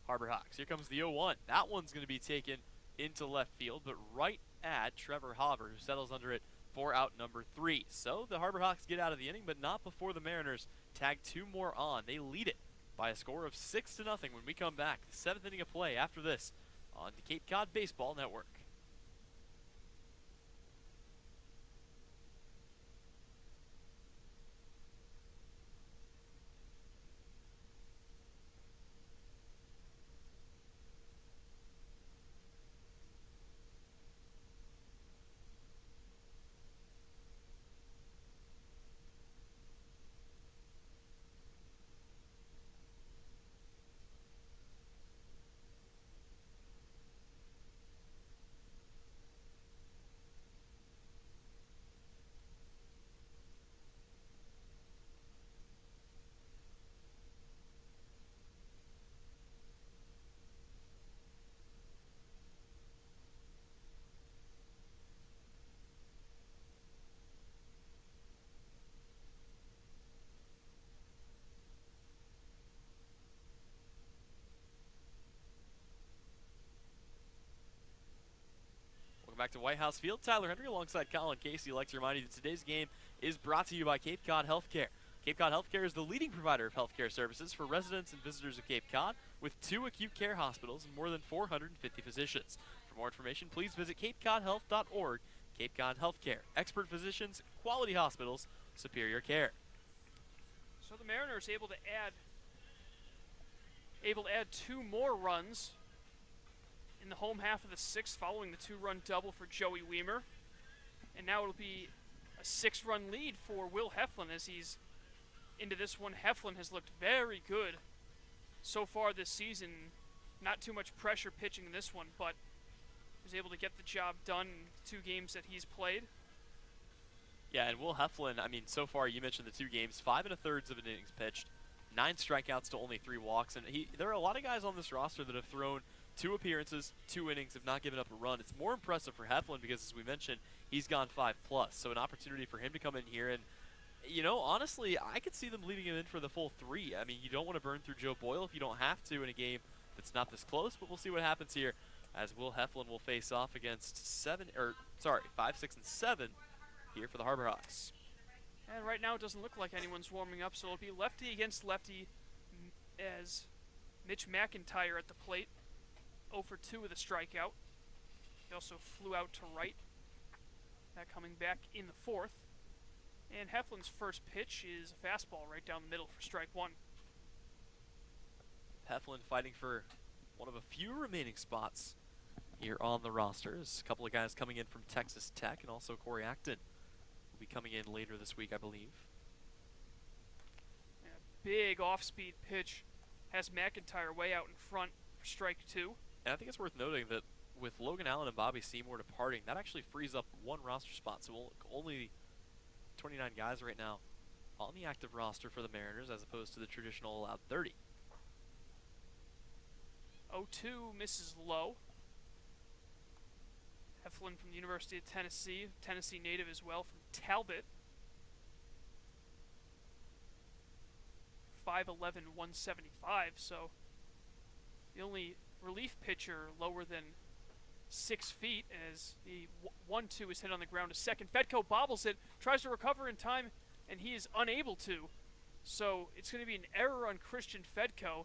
Harbor Hawks. Here comes the 0-1. That one's going to be taken into left field, but right at Trevor Haber, who settles under it for out number 3. So the Harbor Hawks get out of the inning, but not before the Mariners tag 2 more on. They lead it by a score of 6-0 when we come back. The 7th inning of play after this on the Cape Cod Baseball Network. Welcome back to White House Field. Tyler Henry alongside Colin Casey. I'd like to remind you that today's game is brought to you by Cape Cod Healthcare. Cape Cod Healthcare is the leading provider of healthcare services for residents and visitors of Cape Cod, with 2 acute care hospitals and more than 450 physicians. For more information, please visit capecodhealth.org. Cape Cod Healthcare. Expert physicians, quality hospitals, superior care. So the Mariners able to add 2 more runs in the home half of the 6th, following the 2-run double for Joey Weimer. And now it'll be a 6-run lead for Will Heflin as he's into this one. Heflin has looked very good so far this season. Not too much pressure pitching in this one, but was able to get the job done in the 2 games that he's played. Yeah, and Will Heflin, I mean, so far you mentioned the 2 games, 5 1/3 of an innings pitched, 9 strikeouts to only 3 walks, and there are a lot of guys on this roster that have thrown 2 appearances, 2 innings, have not given up a run. It's more impressive for Heflin because, as we mentioned, he's gone 5+. So an opportunity for him to come in here and, you know, honestly, I could see them leaving him in for the full 3. I mean, you don't want to burn through Joe Boyle if you don't have to in a game that's not this close, but we'll see what happens here as Will Heflin will face off against 5, 6, and 7 here for the Harbor Hawks. And right now it doesn't look like anyone's warming up, so it'll be lefty against lefty as Mitch McIntyre at the plate. 0 for 2 with a strikeout. He also flew out to right. That coming back in the 4th. And Heflin's first pitch is a fastball right down the middle for strike 1. Heflin fighting for one of a few remaining spots here on the roster. There's a couple of guys coming in from Texas Tech, and also Corey Acton will be coming in later this week, I believe. And a big off-speed pitch has McIntyre way out in front for strike 2. And I think it's worth noting that with Logan Allen and Bobby Seymour departing, that actually frees up 1 roster spot. So only 29 guys right now on the active roster for the Mariners, as opposed to the traditional allowed 30. 0-2 misses low. Heflin from the University of Tennessee, Tennessee native as well, from Talbot. 5'11", 175, so the only relief pitcher lower than 6 feet as the 1-2 is hit on the ground. A second. Fedko bobbles it, tries to recover in time, and he is unable to. So it's going to be an error on Christian Fedko.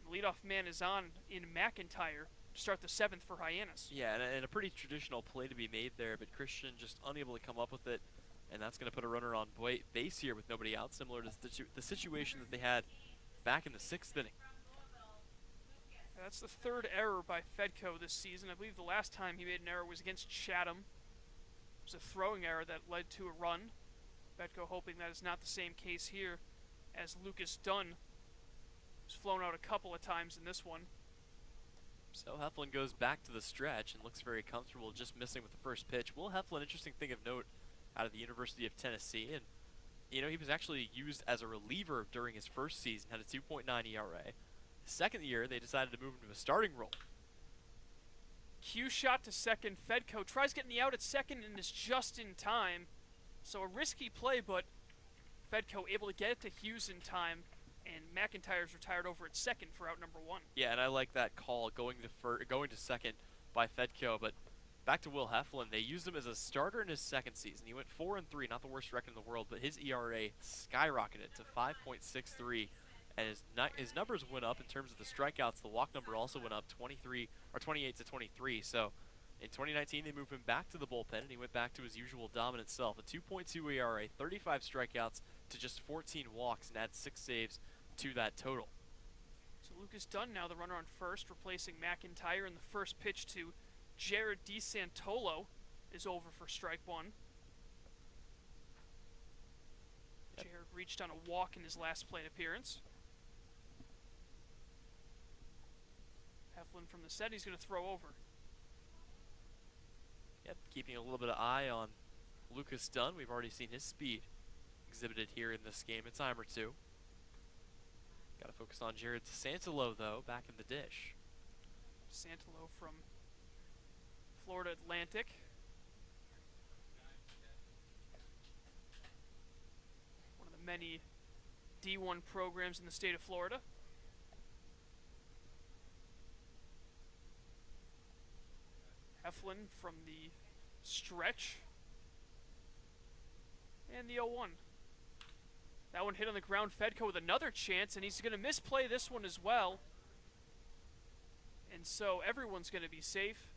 The leadoff man is on in McIntyre to start the 7th for Hyannis. Yeah, and a pretty traditional play to be made there, but Christian just unable to come up with it, and that's going to put a runner on base here with nobody out, similar to the situation that they had back in the 6th inning. That's the 3rd error by Fedko this season. I believe the last time he made an error was against Chatham. It was a throwing error that led to a run. Fedko hoping that is not the same case here, as Lucas Dunn was flown out a couple of times in this one. So Heflin goes back to the stretch and looks very comfortable, just missing with the first pitch. Will Heflin, interesting thing of note, out of the University of Tennessee, and you know, he was actually used as a reliever during his first season, had a 2.9 ERA. Second year, they decided to move him to a starting role. Cue shot to second. Fedko tries getting the out at second and is just in time. So a risky play, but Fedko able to get it to Hughes in time, and McIntyre's retired over at second for out number 1. Yeah, and I like that call going to second by Fedko. But back to Will Heflin, they used him as a starter in his second season. He went 4-3, not the worst record in the world, but his ERA skyrocketed to 5.63. And his numbers went up in terms of the strikeouts. The walk number also went up 28 to 23. So in 2019, they moved him back to the bullpen, and he went back to his usual dominant self. A 2.2 ERA, 35 strikeouts to just 14 walks, and adds 6 saves to that total. So Lucas Dunn now the runner on first, replacing McIntyre, and the first pitch to Jared DeSantolo is over for strike 1. Yep. Jared reached on a walk in his last plate appearance. Heflin from the set, he's going to throw over. Yep, keeping a little bit of eye on Lucas Dunn. We've already seen his speed exhibited here in this game a time or two. Got to focus on Jared DeSantolo, though, back in the dish. DeSantolo from Florida Atlantic. One of the many D1 programs in the state of Florida. Heflin from the stretch. And the 0-1. That one hit on the ground. Fedko with another chance, and he's going to misplay this one as well. And so everyone's going to be safe.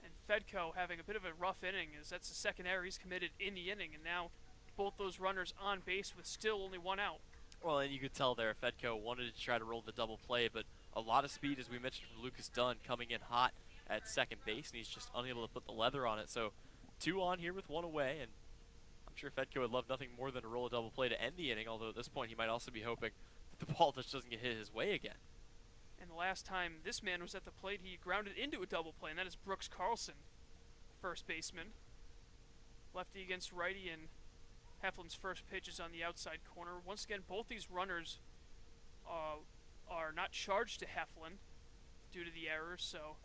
And Fedko having a bit of a rough inning, as that's the second error he's committed in the inning, and now both those runners on base with still only 1 out. Well, and you could tell there Fedko wanted to try to roll the double play, but a lot of speed, as we mentioned, from Lucas Dunn coming in hot at second base, and he's just unable to put the leather on it. So 2 on here with 1 away, and I'm sure Fedko would love nothing more than to roll a double play to end the inning, although at this point he might also be hoping that the ball just doesn't get hit his way again. And the last time this man was at the plate, he grounded into a double play, and that is Brooks Carlson, first baseman. Lefty against righty, and Heflin's first pitch is on the outside corner. Once again, both these runners are not charged to Heflin due to the error, so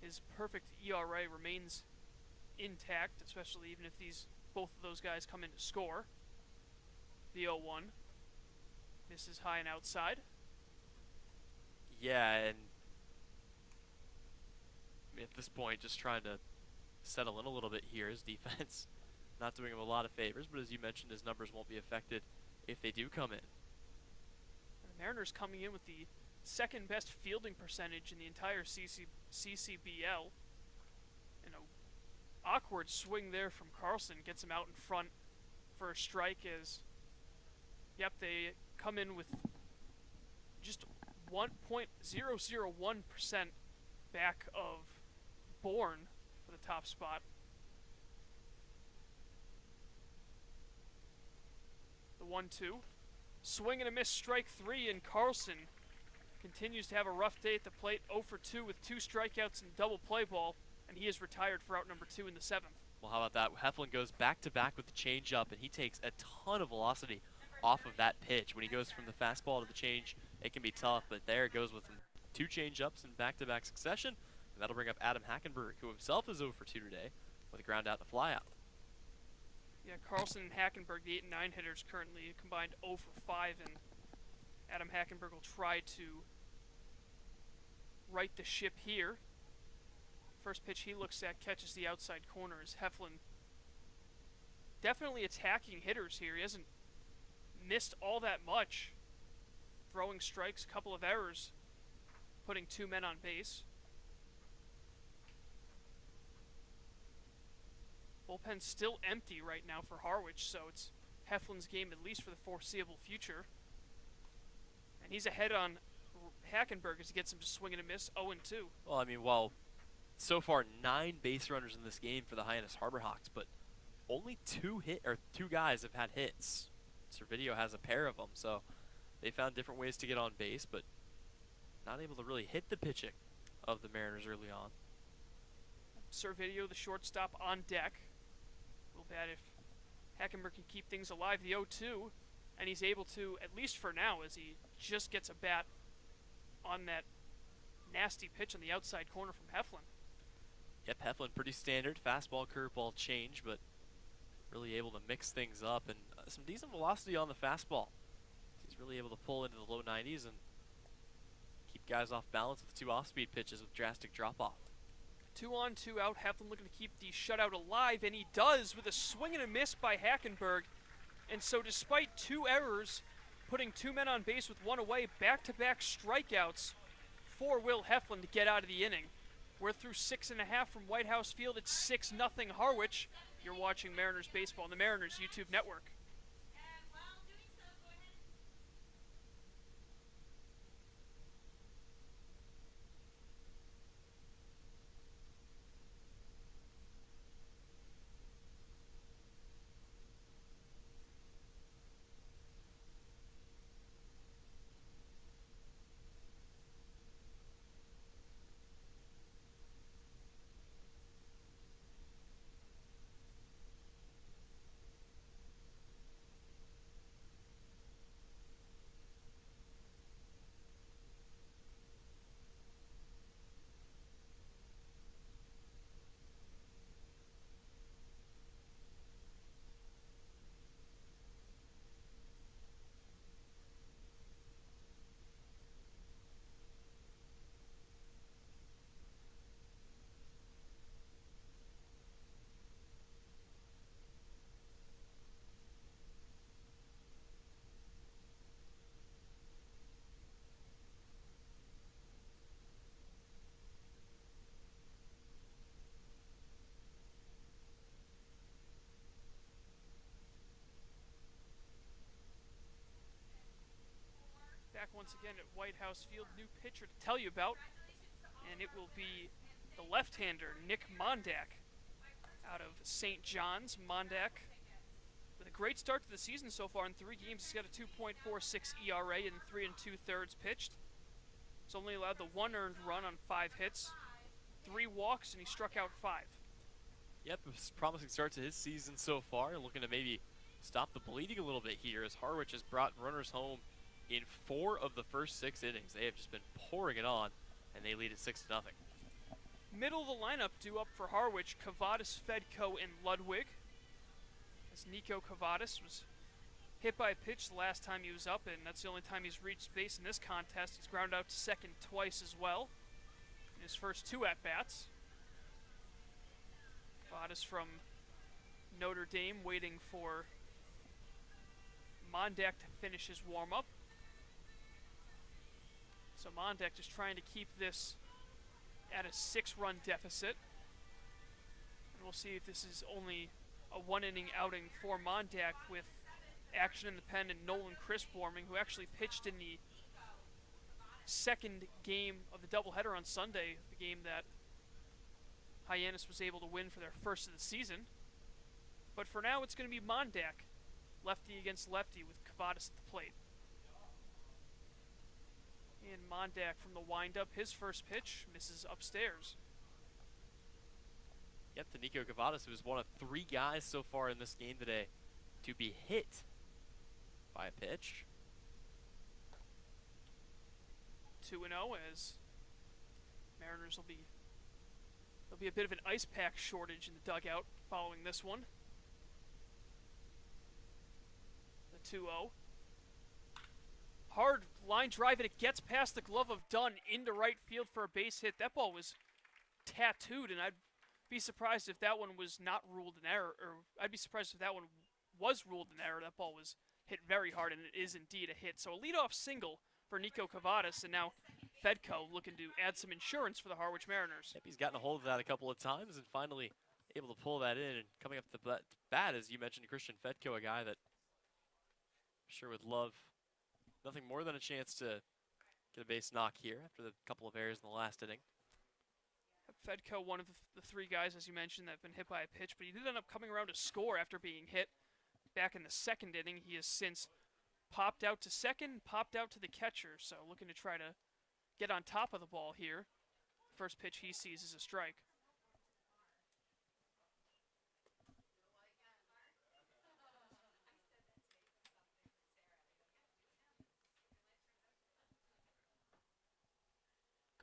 his perfect ERA remains intact, especially even if both of those guys come in to score. The 0-1 misses high and outside. Yeah, and at this point, just trying to settle in a little bit here. His defense not doing him a lot of favors, but as you mentioned, his numbers won't be affected if they do come in. And the Mariners coming in with the second best fielding percentage in the entire CCBL. And an awkward swing there from Carlson gets him out in front for a strike as, yep, they come in with just 1.001% back of Bourne for the top spot. The 1-2. Swing and a miss, strike 3, and Carlson continues to have a rough day at the plate, 0 for 2 with 2 strikeouts and double play ball, and he is retired for out number 2 in the 7th. Well, how about that? Heflin goes back-to-back with the changeup, and he takes a ton of velocity off of that pitch. When he goes from the fastball to the change, it can be tough, but there it goes with 2 changeups in back-to-back succession, and that'll bring up Adam Hackenberg, who himself is 0 for 2 today, with a ground out and a fly out. Yeah, Carlson and Hackenberg, the 8 and 9 hitters, currently combined 0 for 5, and Adam Hackenberg will try to right the ship here. First pitch he looks at catches the outside corner as Heflin definitely attacking hitters here. He hasn't missed all that much. Throwing strikes, couple of errors, putting 2 men on base. Bullpen's still empty right now for Harwich, so it's Heflin's game at least for the foreseeable future. And he's ahead on Hackenberg as he gets him to swing and a miss, 0-2. Well, I mean, while so far 9 base runners in this game for the Hyannis Harbor Hawks, but only 2 guys have had hits. Servideo has a pair of them, so they found different ways to get on base, but not able to really hit the pitching of the Mariners early on. Servideo, the shortstop, on deck. A little bad if Hackenberg can keep things alive. The 0-2, and he's able to, at least for now, as he just gets a bat on that nasty pitch on the outside corner from Heflin. Yep, Heflin pretty standard. Fastball, curveball, change, but really able to mix things up, and some decent velocity on the fastball. He's really able to pull into the low 90s and keep guys off balance with the 2 off-speed pitches with drastic drop-off. 2 on, 2 out. Heflin looking to keep the shutout alive, and he does with a swing and a miss by Hackenberg. And so despite 2 errors, putting 2 men on base with 1 away, back-to-back strikeouts for Will Heflin to get out of the inning. We're through 6.5 from White House Field. It's 6-0 Harwich. You're watching Mariners baseball on the Mariners YouTube network. Back once again at White House Field, new pitcher to tell you about, and it will be the left-hander Nick Mondak out of St. John's. Mondak with a great start to the season so far. In 3 games, he's got a 2.46 ERA in 3 2/3 pitched. He's only allowed the 1 earned run on 5 hits, 3 walks, and he struck out 5. Yep, it was a promising start to his season so far, looking to maybe stop the bleeding a little bit here as Harwich has brought runners home in 4 of the first 6 innings. They have just been pouring it on, and they lead at 6-0. Middle of the lineup due up for Harwich, Kavadas, Fedko, and Ludwig. As Nico Kavadas was hit by a pitch the last time he was up, and that's the only time he's reached base in this contest. He's grounded out to second twice as well in his first 2 at-bats. Kavadas from Notre Dame waiting for Mondak to finish his warm-up. So Mondak just trying to keep this at a 6-run deficit. And we'll see if this is only a 1-inning outing for Mondak with action in the pen and Nolan Crisp-warming, who actually pitched in the second game of the doubleheader on Sunday, the game that Hyannis was able to win for their first of the season. But for now, it's going to be Mondak, lefty against lefty, with Kavadas at the plate. And Mondak from the windup, his first pitch misses upstairs. Yep, to Nico Kavadas, who is one of 3 guys so far in this game today to be hit by a pitch. 2-0 as Mariners will be, there'll be a bit of an ice pack shortage in the dugout following this one. The 2-0. hard line drive, and it gets past the glove of Dunn into right field for a base hit. That ball was tattooed, and I'd be surprised if that one was not ruled an error, or I'd be surprised if that one was ruled an error. That ball was hit very hard, and it is indeed a hit. So a leadoff single for Nico Cavadas, and now Fedko looking to add some insurance for the Harwich Mariners. Yep, he's gotten a hold of that a couple of times and finally able to pull that in. And coming up to the bat, as you mentioned, Christian Fedko, a guy that I'm sure would love nothing more than a chance to get a base knock here after the couple of errors in the last inning. Fedko, one of the three guys, as you mentioned, that have been hit by a pitch, but he did end up coming around to score after being hit back in the second inning. He has since popped out to second, popped out to the catcher, so looking to try to get on top of the ball here. First pitch he sees is a strike.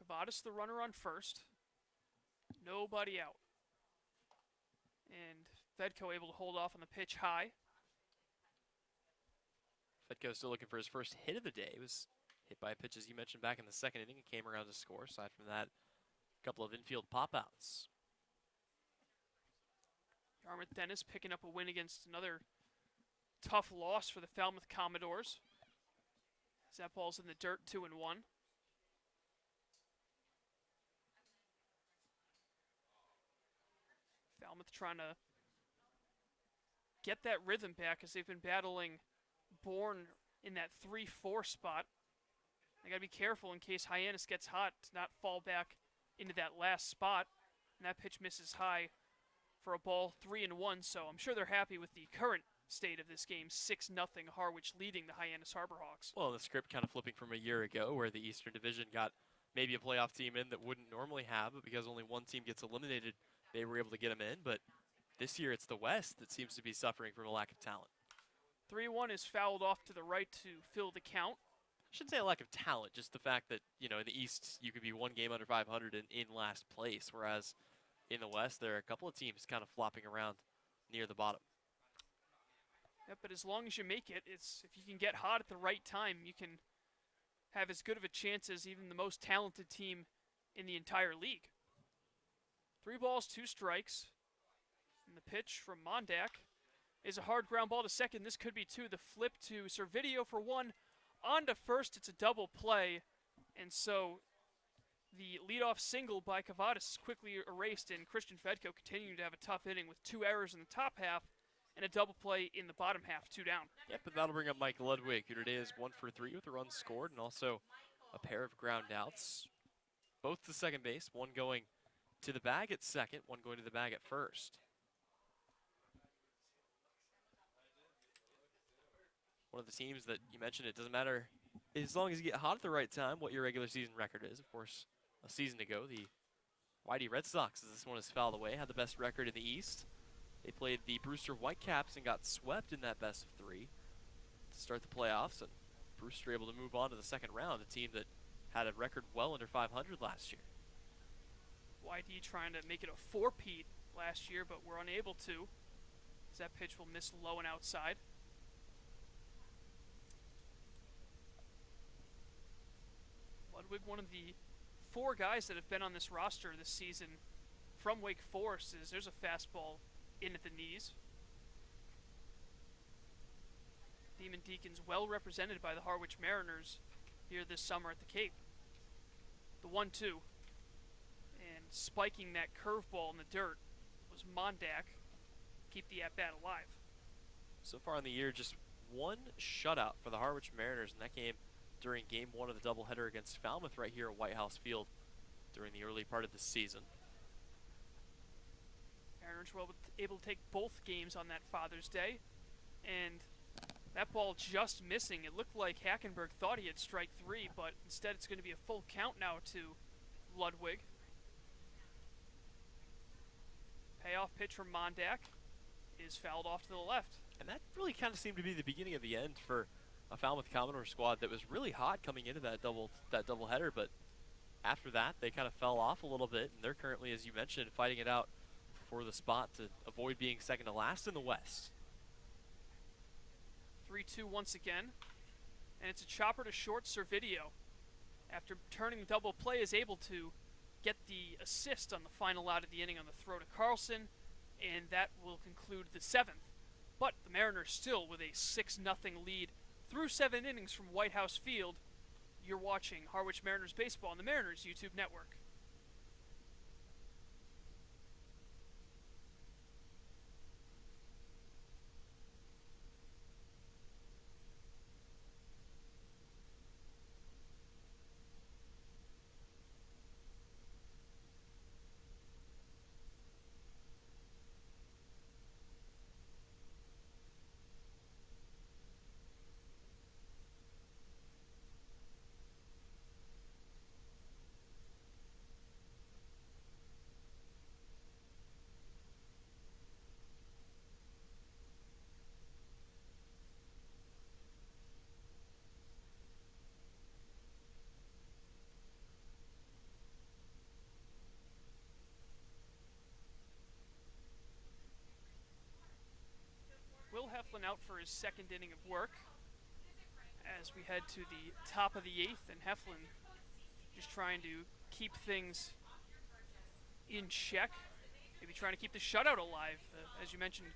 Cavadas, the runner on first. Nobody out. And Fedko able to hold off on the pitch high. Fedko still looking for his first hit of the day. He was hit by a pitch, as you mentioned, back in the second inning. He came around to score. Aside from that, a couple of infield pop-outs. Yarmouth Dennis picking up a win against another tough loss for the Falmouth Commodores. As that ball's in the dirt, 2-1. Falmouth trying to get that rhythm back as they've been battling Bourne in that 3-4 spot. They got to be careful in case Hyannis gets hot to not fall back into that last spot. And that pitch misses high for a ball, 3-1. So I'm sure they're happy with the current state of this game, 6-0 Harwich leading the Hyannis Harborhawks. Well, the script kind of flipping from a year ago where the Eastern Division got maybe a playoff team in that wouldn't normally have, but because only one team gets eliminated, they were able to get them in. But this year it's the West that seems to be suffering from a lack of talent. 3-1 is fouled off to the right to fill the count. I shouldn't say a lack of talent, just the fact that, you know, in the East, you could be one game under 500 and in last place, whereas in the West, there are a couple of teams kind of flopping around near the bottom. Yep, but as long as you make it, if you can get hot at the right time, you can have as good of a chance as even the most talented team in the entire league. 3 balls, 2 strikes. And the pitch from Mondak is a hard ground ball to second. This could be 2. The flip to Servideo for 1. On to first, it's a double play. And so the leadoff single by Cavadas is quickly erased, and Christian Fedko continuing to have a tough inning with 2 errors in the top half and a double play in the bottom half, 2 down. Yep, but that'll bring up Mike Ludwig, who today is 1 for 3 with a run scored and also a pair of ground outs. Both to second base, one going to the bag at second, one going to the bag at first. One of the teams that you mentioned, it doesn't matter as long as you get hot at the right time what your regular season record is. Of course, a season ago, the Whitey Red Sox, as this one is fouled away, had the best record in the East. They played the Brewster Whitecaps and got swept in that best of 3 to start the playoffs, and Brewster able to move on to the second round, a team that had a record well under 500 last year. YD trying to make it a 4-peat last year, but we're unable to, as that pitch will miss low and outside. Ludwig, one of the 4 guys that have been on this roster this season from Wake Forest, is there's a fastball in at the knees. Demon Deacons well represented by the Harwich Mariners here this summer at the Cape. The 1-2. And spiking that curveball in the dirt was Mondak. Keep the at-bat alive. So far in the year, just 1 shutout for the Harwich Mariners, and that came during Game 1 of the doubleheader against Falmouth right here at White House Field during the early part of the season. Mariners were able to take both games on that Father's Day, and that ball just missing. It looked like Hackenberg thought he had strike 3, but instead it's going to be a full count now to Ludwig. Payoff pitch from Mondak is fouled off to the left. And that really kind of seemed to be the beginning of the end for a Falmouth Commodore squad that was really hot coming into that doubleheader, but after that they kind of fell off a little bit, and they're currently, as you mentioned, fighting it out for the spot to avoid being second to last in the West. 3-2 once again, and it's a chopper to short. Servideo, after turning the double play, is able to get the assist on the final out of the inning on the throw to Carlson, and that will conclude the 7th. But the Mariners still with a 6-0 lead through 7 innings from White House Field. You're watching Harwich Mariners baseball on the Mariners YouTube network. Will Heflin out for his 2nd inning of work as we head to the top of the 8th, and Heflin just trying to keep things in check, maybe trying to keep the shutout alive. As you mentioned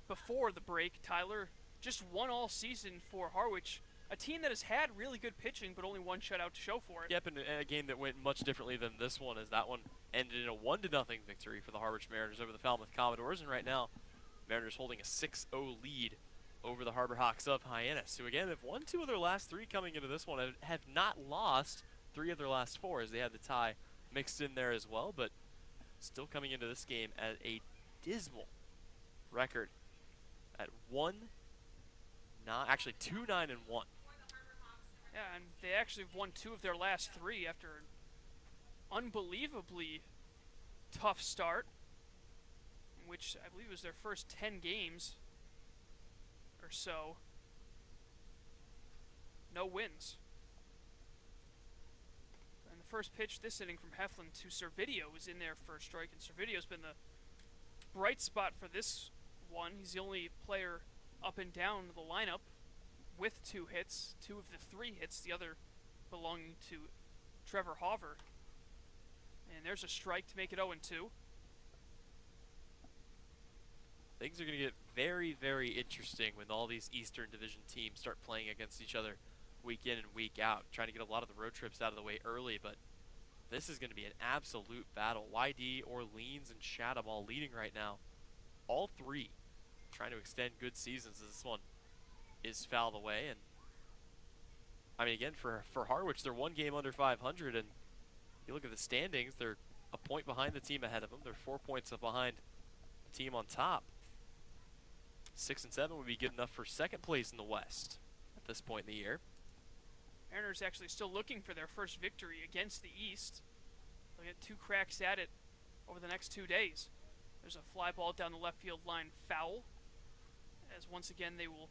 before the break, Tyler, just one all season for Harwich, a team that has had really good pitching but only one shutout to show for it. Yep, and a game that went much differently than this one, as that one ended in a 1-0 victory for the Harwich Mariners over the Falmouth Commodores, and right now, Mariners holding a 6-0 lead over the Harbor Hawks of Hyannis, who again have won 2 of their last 3 coming into this one, and have not lost 3 of their last 4, as they had the tie mixed in there as well, but still coming into this game at a dismal record at 2-9-1. Yeah, and they actually have won 2 of their last 3 after an unbelievably tough start, which I believe was their first 10 games or so. No wins. And the first pitch this inning from Heflin to Servideo was in there for a strike, and Servideo's been the bright spot for this one. He's the only player up and down the lineup with 2 hits, 2 of the 3 hits, the other belonging to Trevor Hauver. And there's a strike to make it 0-2. Things are going to get very, very interesting when all these Eastern Division teams start playing against each other week in and week out, trying to get a lot of the road trips out of the way early, but this is going to be an absolute battle. YD, Orleans, and Chatham all leading right now. All 3 trying to extend good seasons as this one is fouled away. And I mean, again, for Harwich, they're 1 game under 500, and you look at the standings, they're a point behind the team ahead of them. They're 4 points up behind the team on top. 6 and 7 would be good enough for 2nd place in the West at this point in the year. Mariners actually still looking for their first victory against the East. They'll get 2 cracks at it over the next 2 days. There's a fly ball down the left field line, foul, as once again they will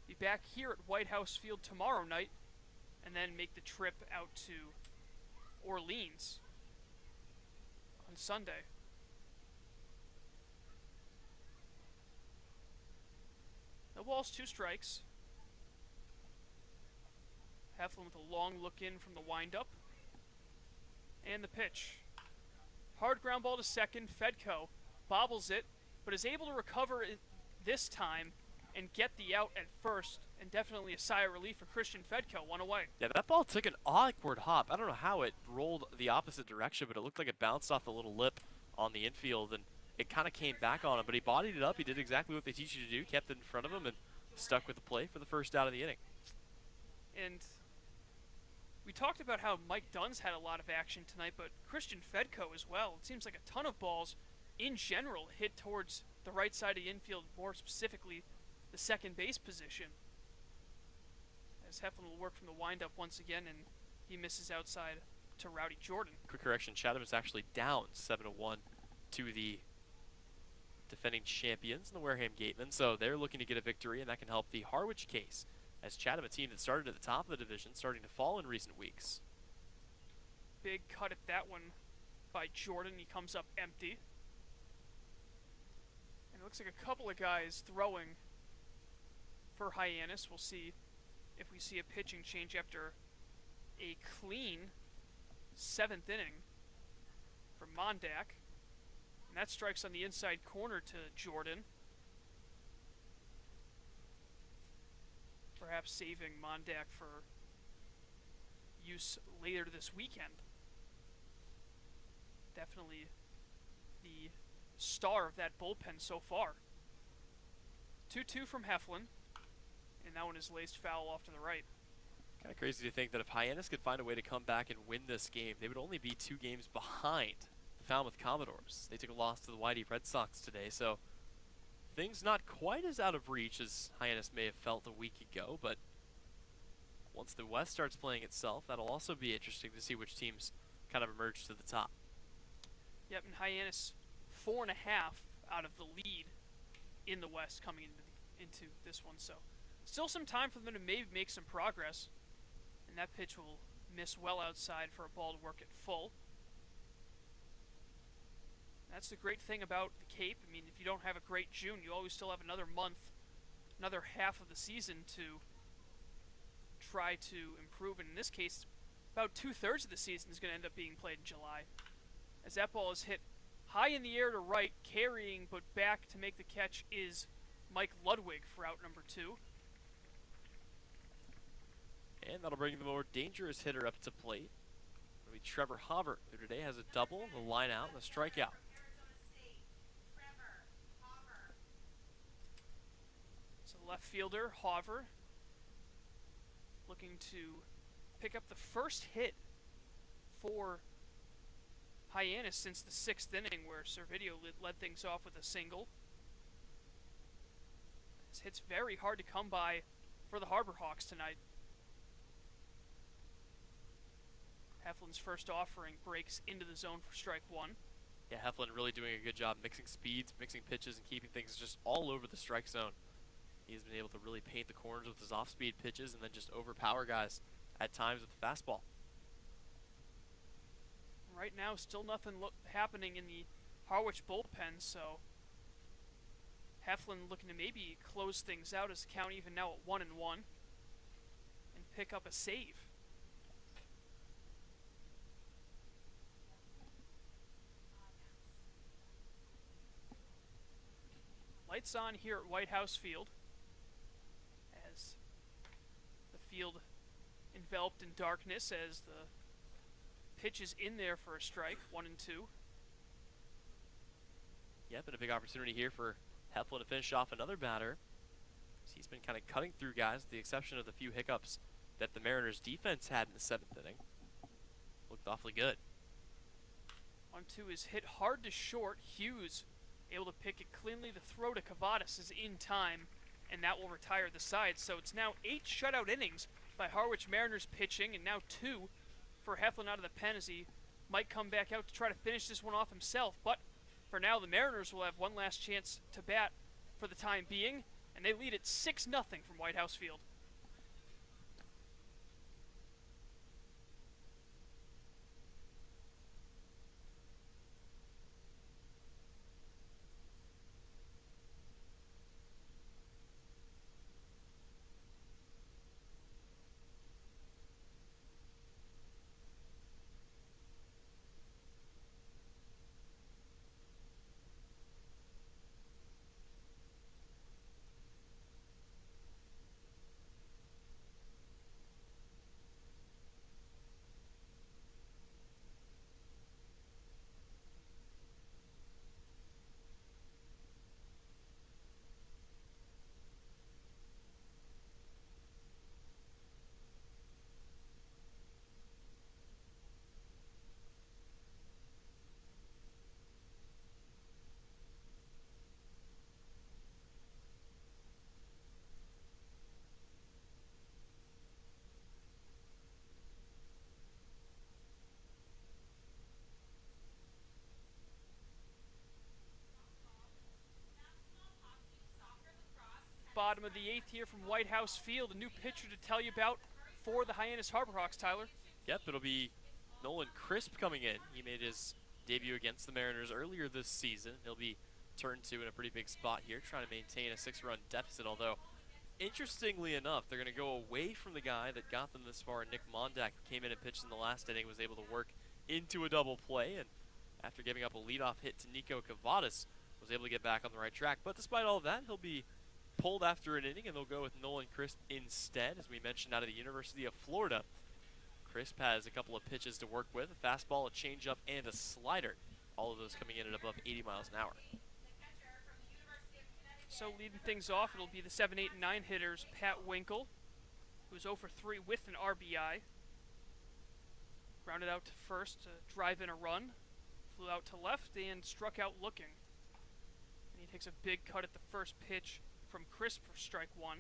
be back here at White House Field tomorrow night and then make the trip out to Orleans on Sunday. No balls, 2 strikes. Heflin with a long look in from the windup. And the pitch. Hard ground ball to second. Fedko bobbles it, but is able to recover it this time and get the out at first. And definitely a sigh of relief for Christian Fedko, 1 away. Yeah, that ball took an awkward hop. I don't know how it rolled the opposite direction, but it looked like it bounced off the little lip on the infield, and it kind of came back on him. But he bodied it up. He did exactly what they teach you to do, kept it in front of him, and stuck with the play for the first out of the inning. And we talked about how Mike Dunn's had a lot of action tonight, but Christian Fedko as well. It seems like a ton of balls in general hit towards the right side of the infield, more specifically the second base position. As Heflin will work from the windup once again, and he misses outside to Rowdy Jordan. Quick correction, Chatham is actually down 7-1 to the defending champions in the Wareham Gatemen, so they're looking to get a victory, and that can help the Harwich case, as Chatham, a team that started at the top of the division, starting to fall in recent weeks. Big cut at that one by Jordan. He comes up empty. And it looks like a couple of guys throwing for Hyannis. We'll see if we see a pitching change after a clean 7th inning from Mondak. And that strikes on the inside corner to Jordan. Perhaps saving Mondak for use later this weekend. Definitely the star of that bullpen so far. 2-2 from Heflin, and that one is laced foul off to the right. Kind of crazy to think that if Hyannis could find a way to come back and win this game, they would only be 2 games behind the Falmouth Commodores. They took a loss to the Whitey Red Sox today, so things not quite as out of reach as Hyannis may have felt a week ago, but once the West starts playing itself, that'll also be interesting to see which teams kind of emerge to the top. Yep, and Hyannis 4.5 out of the lead in the West coming into this one, so still some time for them to maybe make some progress. And that pitch will miss well outside for a ball to work at full. That's the great thing about the Cape. I mean, if you don't have a great June, you always still have another month, another half of the season to try to improve. And in this case, about 2/3 of the season is going to end up being played in July. As that ball is hit high in the air to right, carrying but back to make the catch is Mike Ludwig for out number 2. And that'll bring the more dangerous hitter up to plate. It'll be Trevor Hobart, who today has a double, a line out, and a strikeout. So left fielder, Hoover, looking to pick up the first hit for Hyannis since the 6th inning, where Servideo led things off with a single. This hit's very hard to come by for the Harbor Hawks tonight. Heflin's first offering breaks into the zone for strike 1. Yeah, Heflin really doing a good job mixing speeds, mixing pitches, and keeping things just all over the strike zone. He's been able to really paint the corners with his off-speed pitches and then just overpower guys at times with the fastball. Right now, still nothing happening in the Harwich bullpen, so Heflin looking to maybe close things out as the count even now at 1-1 and pick up a save. Lights on here at White House Field as the field enveloped in darkness as the pitch is in there for a strike, 1-2. Yep, and a big opportunity here for Heflin to finish off another batter. He's been kind of cutting through guys, with the exception of the few hiccups that the Mariners defense had in the 7th inning. Looked awfully good. 1-2 is hit hard to short. Hughes able to pick it cleanly. The throw to Cavadas is in time, and that will retire the side. So it's now 8 shutout innings by Harwich Mariners pitching, and now 2 for Heflin out of the pen as he might come back out to try to finish this one off himself. But for now, the Mariners will have one last chance to bat for the time being, and they lead at 6-0 from White House Field. Bottom of the 8th here from White House Field. A new pitcher to tell you about for the Hyannis Harborhawks, Tyler. Yep, it'll be Nolan Crisp coming in. He made his debut against the Mariners earlier this season. He'll be turned to in a pretty big spot here, trying to maintain a 6-run deficit, although Interestingly enough, they're going to go away from the guy that got them this far, Nick Mondak, who came in and pitched in the last inning, was able to work into a double play, and after giving up a leadoff hit to Nico Cavadas, was able to get back on the right track. But despite all of that, he'll be pulled after an inning, and they'll go with Nolan Crisp instead, as we mentioned, out of the University of Florida. Crisp has a couple of pitches to work with, a fastball, a changeup, and a slider. All of those coming in at above 80 miles an hour. So leading things off, it'll be the 7, 8, and 9 hitters, Pat Winkle, who's 0 for 3 with an RBI. Grounded out to first to drive in a run. Flew out to left and struck out looking. And he takes a big cut at the first pitch from Crisp for strike one.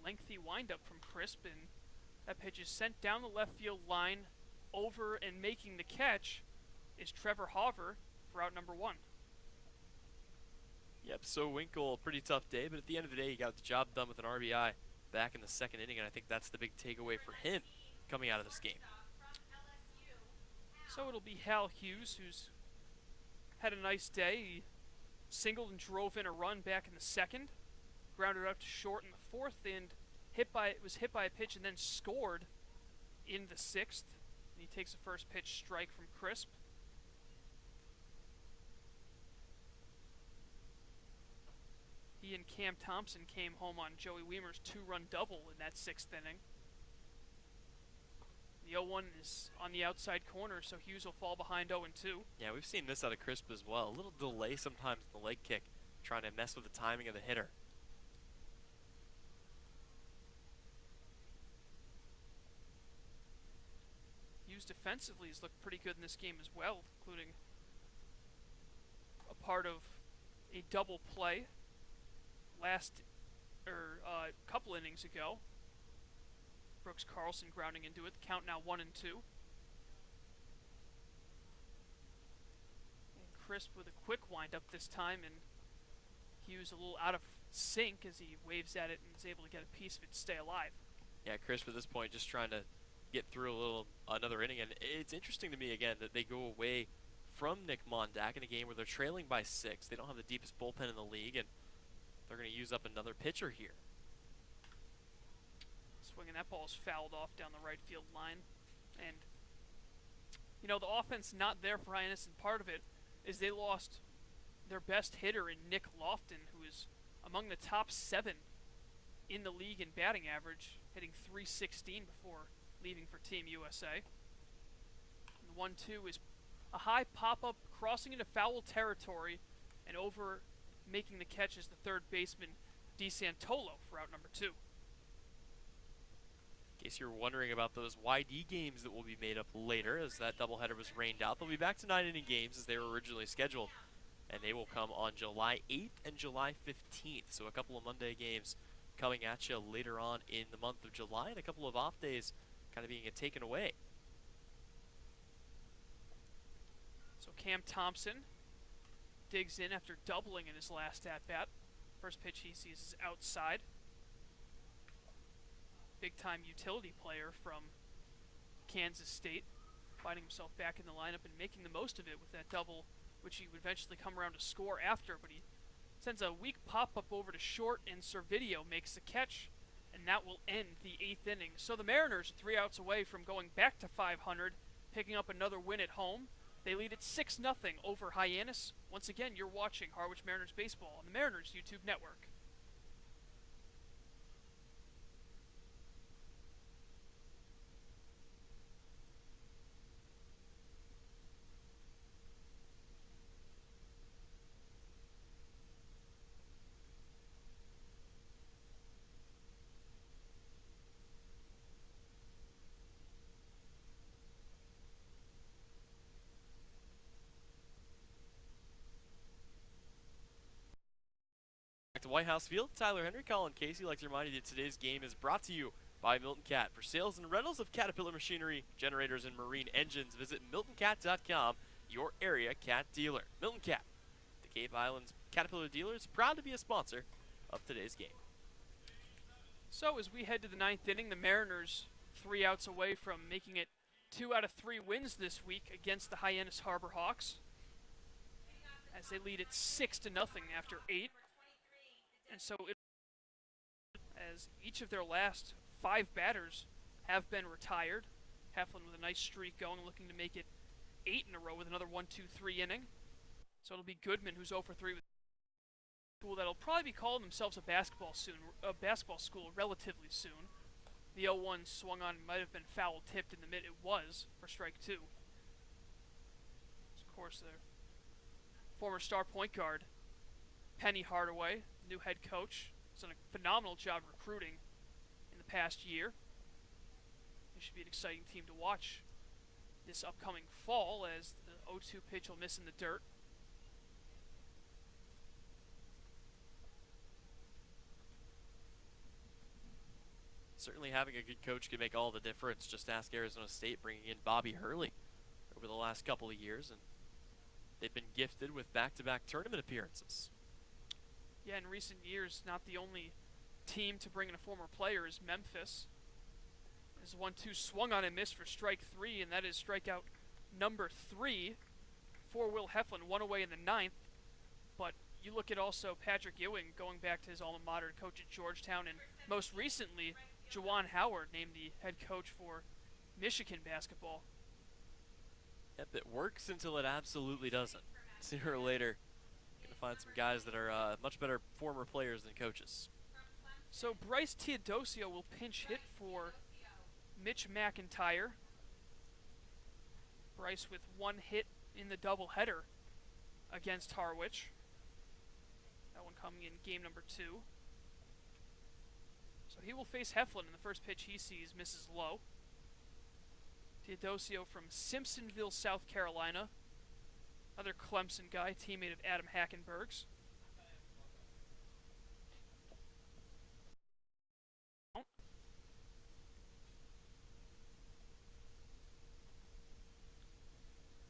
Lengthy windup from Crisp, and that pitch is sent down the left field line. Over and making the catch is Trevor Hauver for out number one. Yep, so Winkle, pretty tough day, but at the end of the day, he got the job done with an RBI back in the second inning, and I think that's the big takeaway for him coming out of this game. So it'll be Hal Hughes, who's had a nice day. He singled and drove in a run back in the second, grounded out to short in the fourth, and was hit by a pitch and then scored in the sixth. And he takes a first pitch strike from Crisp. He and Cam Thompson came home on Joey Weimer's 2-run double in that sixth inning. The 0-1 is on the outside corner, so Hughes will fall behind 0-2. Yeah, we've seen this out of Crisp as well. A little delay sometimes in the leg kick, trying to mess with the timing of the hitter. Hughes defensively has looked pretty good in this game as well, including a part of a double play couple innings ago. Brooks Carlson grounding into it. The count now 1-2. And Crisp with a quick windup this time, and Hughes a little out of sync as he waves at it and is able to get a piece of it to stay alive. Yeah, Crisp at this point just trying to get through another inning, and it's interesting to me again that they go away from Nick Mondak in a game where they're trailing by 6. They don't have the deepest bullpen in the league, and they're going to use up another pitcher here. Swinging, that ball is fouled off down the right field line. And, you know, the offense not there for Hyannis, and part of it is they lost their best hitter in Nick Lofton, who is among the top 7 in the league in batting average, hitting .316 before leaving for Team USA. And the 1-2 is a high pop-up crossing into foul territory, and over making the catch is the third baseman, DeSantolo, for out number 2. In case you're wondering about those YD games that will be made up later, as that doubleheader was rained out, they'll be back to 9-inning games as they were originally scheduled, and they will come on July 8th and July 15th. So a couple of Monday games coming at you later on in the month of July, and a couple of off days kind of being taken away. So Cam Thompson digs in after doubling in his last at-bat. First pitch he sees is outside. Big-time utility player from Kansas State, finding himself back in the lineup and making the most of it with that double, which he would eventually come around to score after, but he sends a weak pop-up over to short, and Servideo makes the catch, and that will end the 8th inning. So the Mariners are 3 outs away from going back to 500, picking up another win at home. They lead at 6-0 over Hyannis. Once again, you're watching Harwich Mariners Baseball on the Mariners YouTube network. Back to White House Field, Tyler Henry, Colin Casey. Like to remind you that today's game is brought to you by Milton Cat. For sales and rentals of Caterpillar machinery, generators, and marine engines, visit MiltonCat.com, your area cat dealer. Milton Cat, the Cape Islands Caterpillar dealer, is proud to be a sponsor of today's game. So as we head to the 9th inning, the Mariners 3 outs away from making it 2 out of 3 wins this week against the Hyannis Harbor Hawks, as they lead it 6-0 after 8. And so as each of their last 5 batters have been retired. Heflin with a nice streak going, looking to make it 8 in a row with another 1-2-3 inning. So it'll be Goodman, who's 0 for 3 with a school that'll probably be calling themselves a basketball school relatively soon. The 0-1 swung on, might have been foul tipped in the mid. It was for strike 2. Of course, their former star point guard, Penny Hardaway, new head coach, has done a phenomenal job recruiting in the past year. It should be an exciting team to watch this upcoming fall, as the 0-2 pitch will miss in the dirt. Certainly having a good coach can make all the difference. Just ask Arizona State bringing in Bobby Hurley over the last couple of years, and they've been gifted with back-to-back tournament appearances. Yeah, in recent years, not the only team to bring in a former player is Memphis. As 1-2 swung on and missed for strike 3, and that is strikeout number 3 for Will Heflin, 1 away in the 9th. But you look at also Patrick Ewing going back to his alma mater, coach at Georgetown, and most recently, Juwan Howard named the head coach for Michigan basketball. Yep, it works until it absolutely doesn't. Sooner or later, you're going to find some guys that are much better former players than coaches. So Bryce Teodosio will pinch hit for Mitch McIntyre. Bryce with 1 hit in the doubleheader against Harwich. That one coming in game number 2. So he will face Heflin, and the first pitch he sees misses low. Teodosio from Simpsonville, South Carolina. Another Clemson guy, teammate of Adam Hackenberg's.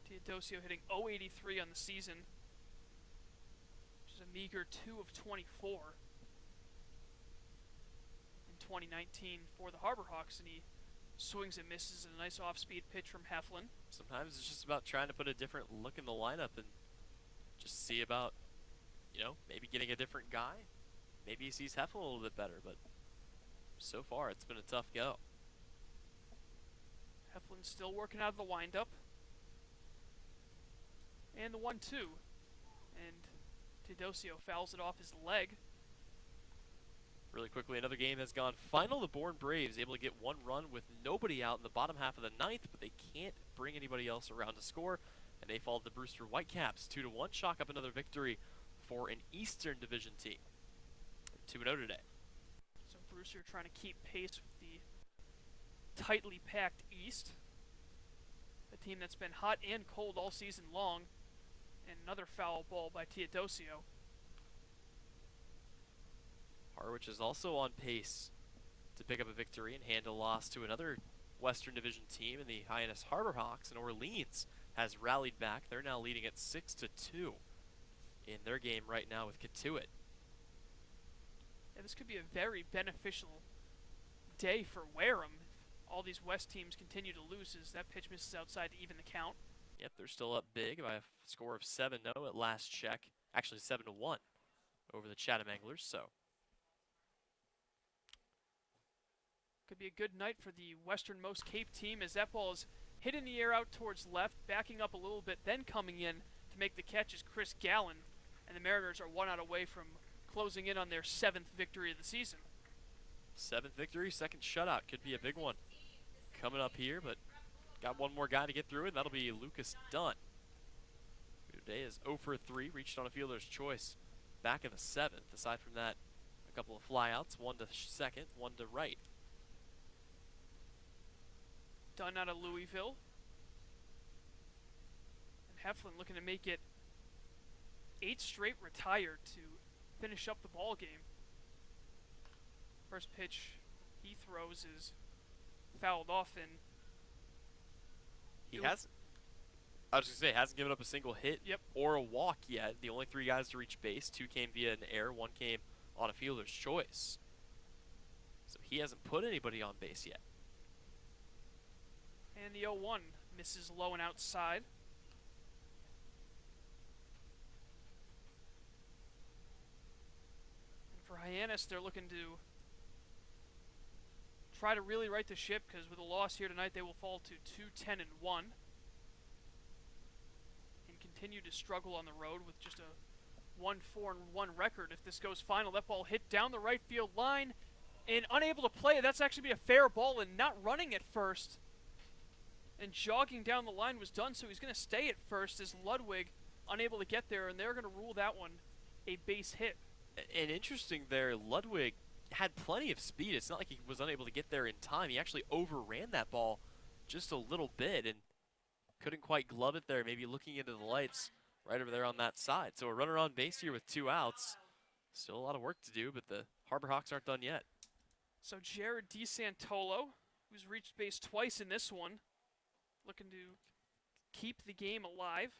Teodosio hitting .083 on the season, which is a meager 2 of 24 in 2019 for the Harbor Hawks, and he swings and misses a nice off-speed pitch from Heflin. Sometimes it's just about trying to put a different look in the lineup and just see about, maybe getting a different guy. Maybe he sees Heflin a little bit better, but so far it's been a tough go. Heflin still working out of the windup. And the 1-2. And Teodosio fouls it off his leg. Really quickly, another game has gone final. The Bourne Braves able to get 1 run with nobody out in the bottom half of the 9th, but they can't bring anybody else around to score, and they fall to the Brewster Whitecaps 2-1, chalk up another victory for an Eastern Division team. 2-0 today. So Brewster trying to keep pace with the tightly packed East. A team that's been hot and cold all season long. And another foul ball by Teodosio. Harwich is also on pace to pick up a victory and hand a loss to another Western Division team in the Hyannis Harbor Hawks, and Orleans has rallied back. They're now leading at 6-2 in their game right now with Katuitt. Yeah, this could be a very beneficial day for Wareham. If all these West teams continue to lose, as that pitch misses outside to even the count. Yep, they're still up big by a score of 7-0 at last check. Actually 7-1 over the Chatham Anglers, so. Could be a good night for the westernmost Cape team, as that ball is hit in the air out towards left, backing up a little bit, then coming in to make the catch is Chris Gallen, and the Mariners are 1 out away from closing in on their 7th victory of the season. 7th victory, 2nd shutout, could be a big one coming up here, but got one more guy to get through it, and that'll be Lucas Dunn, who today is 0 for 3, reached on a fielder's choice back in the 7th. Aside from that, a couple of flyouts, 1 to second, 1 to right. Dunn out of Louisville. And Heflin looking to make it 8 straight retired to finish up the ball game. First pitch he throws is fouled off, and he hasn't given up a single hit or a walk yet. The only 3 guys to reach base, 2 came via an error, 1 came on a fielder's choice. So he hasn't put anybody on base yet. And the 0-1 misses low and outside. And for Hyannis, they're looking to try to really right the ship, because with a loss here tonight, they will fall to 2-10-1 and continue to struggle on the road with just a 1-4-1 record. If this goes final, that ball hit down the right field line and unable to play it. That's actually be a fair ball, and not running at first and jogging down the line was done, so he's going to stay at first as Ludwig unable to get there, and they're going to rule that one a base hit. And interesting there, Ludwig had plenty of speed. It's not like he was unable to get there in time. He actually overran that ball just a little bit and couldn't quite glove it there, maybe looking into the lights right over there on that side. So a runner on base here with 2 outs. Still a lot of work to do, but the Harbor Hawks aren't done yet. So Jared DiSantolo, who's reached base twice in this one, looking to keep the game alive.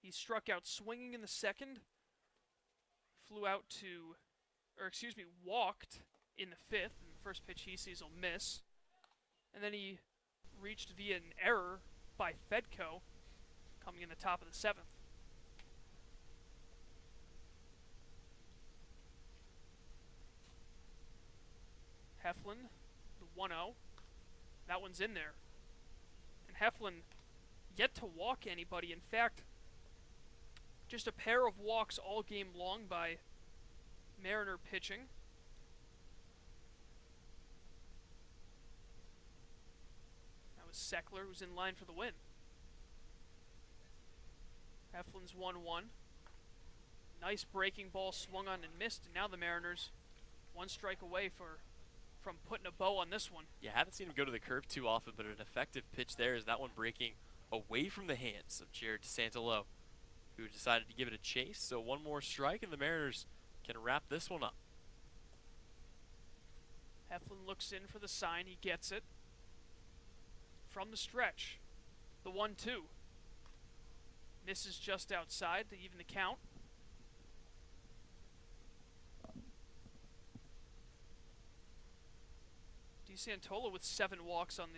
He struck out swinging in the second, walked in the fifth, and the first pitch he sees will miss. And then he reached via an error by Fedko, coming in the top of the seventh. Heflin, the 1-0. That one's in there. And Heflin yet to walk anybody. In fact, just a pair of walks all game long by Mariner pitching. That was Seckler, who's in line for the win. Heflin's 1-1. Nice breaking ball swung on and missed, and now the Mariners 1 strike away from putting a bow on this one. Yeah, haven't seen him go to the curve too often, but an effective pitch there is that one breaking away from the hands of Jared DiSantolo, who decided to give it a chase. So 1 more strike, and the Mariners can wrap this one up. Heflin looks in for the sign. He gets it. From the stretch, the 1-2. Misses just outside to even the count. DiSantolo with 7 walks on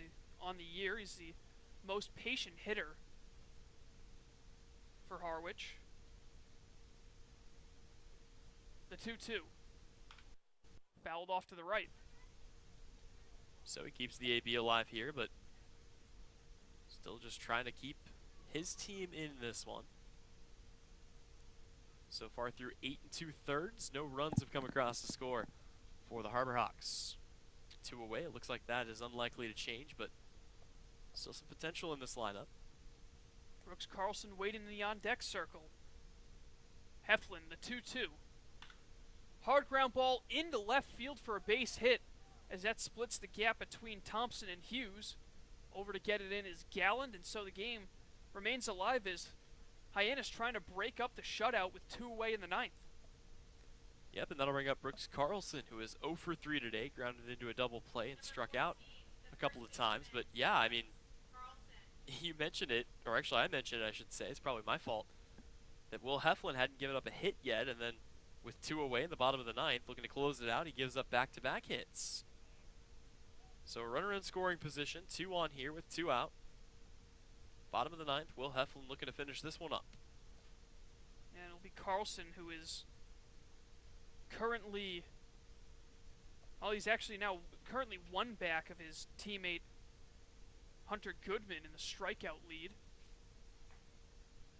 the year. He's the most patient hitter for Harwich. The 2-2. Fouled off to the right. So he keeps the AB alive here, but still just trying to keep his team in this one. So far through 8 2/3, no runs have come across the score for the Harbor Hawks. 2 away, it looks like that is unlikely to change, but still some potential in this lineup. Brooks Carlson waiting in the on-deck circle. Heflin, the 2-2. Hard ground ball into left field for a base hit, as that splits the gap between Thompson and Hughes. Over to get it in is Galland, and so the game remains alive as Hyannis trying to break up the shutout with 2 away in the 9th. Yep, and that'll bring up Brooks Carlson, who is 0 for 3 today, grounded into a double play and struck out a couple of times. But yeah, I mean, you mentioned it, or actually I mentioned it, I should say. It's probably my fault, that Will Heflin hadn't given up a hit yet, and then with 2 away in the bottom of the 9th, looking to close it out, he gives up back-to-back hits. So a runner in scoring position, 2 on here with 2 out. Bottom of the 9th, Will Heflin looking to finish this one up. And it'll be Carlson, who is currently, he's actually now currently 1 back of his teammate Hunter Goodman in the strikeout lead.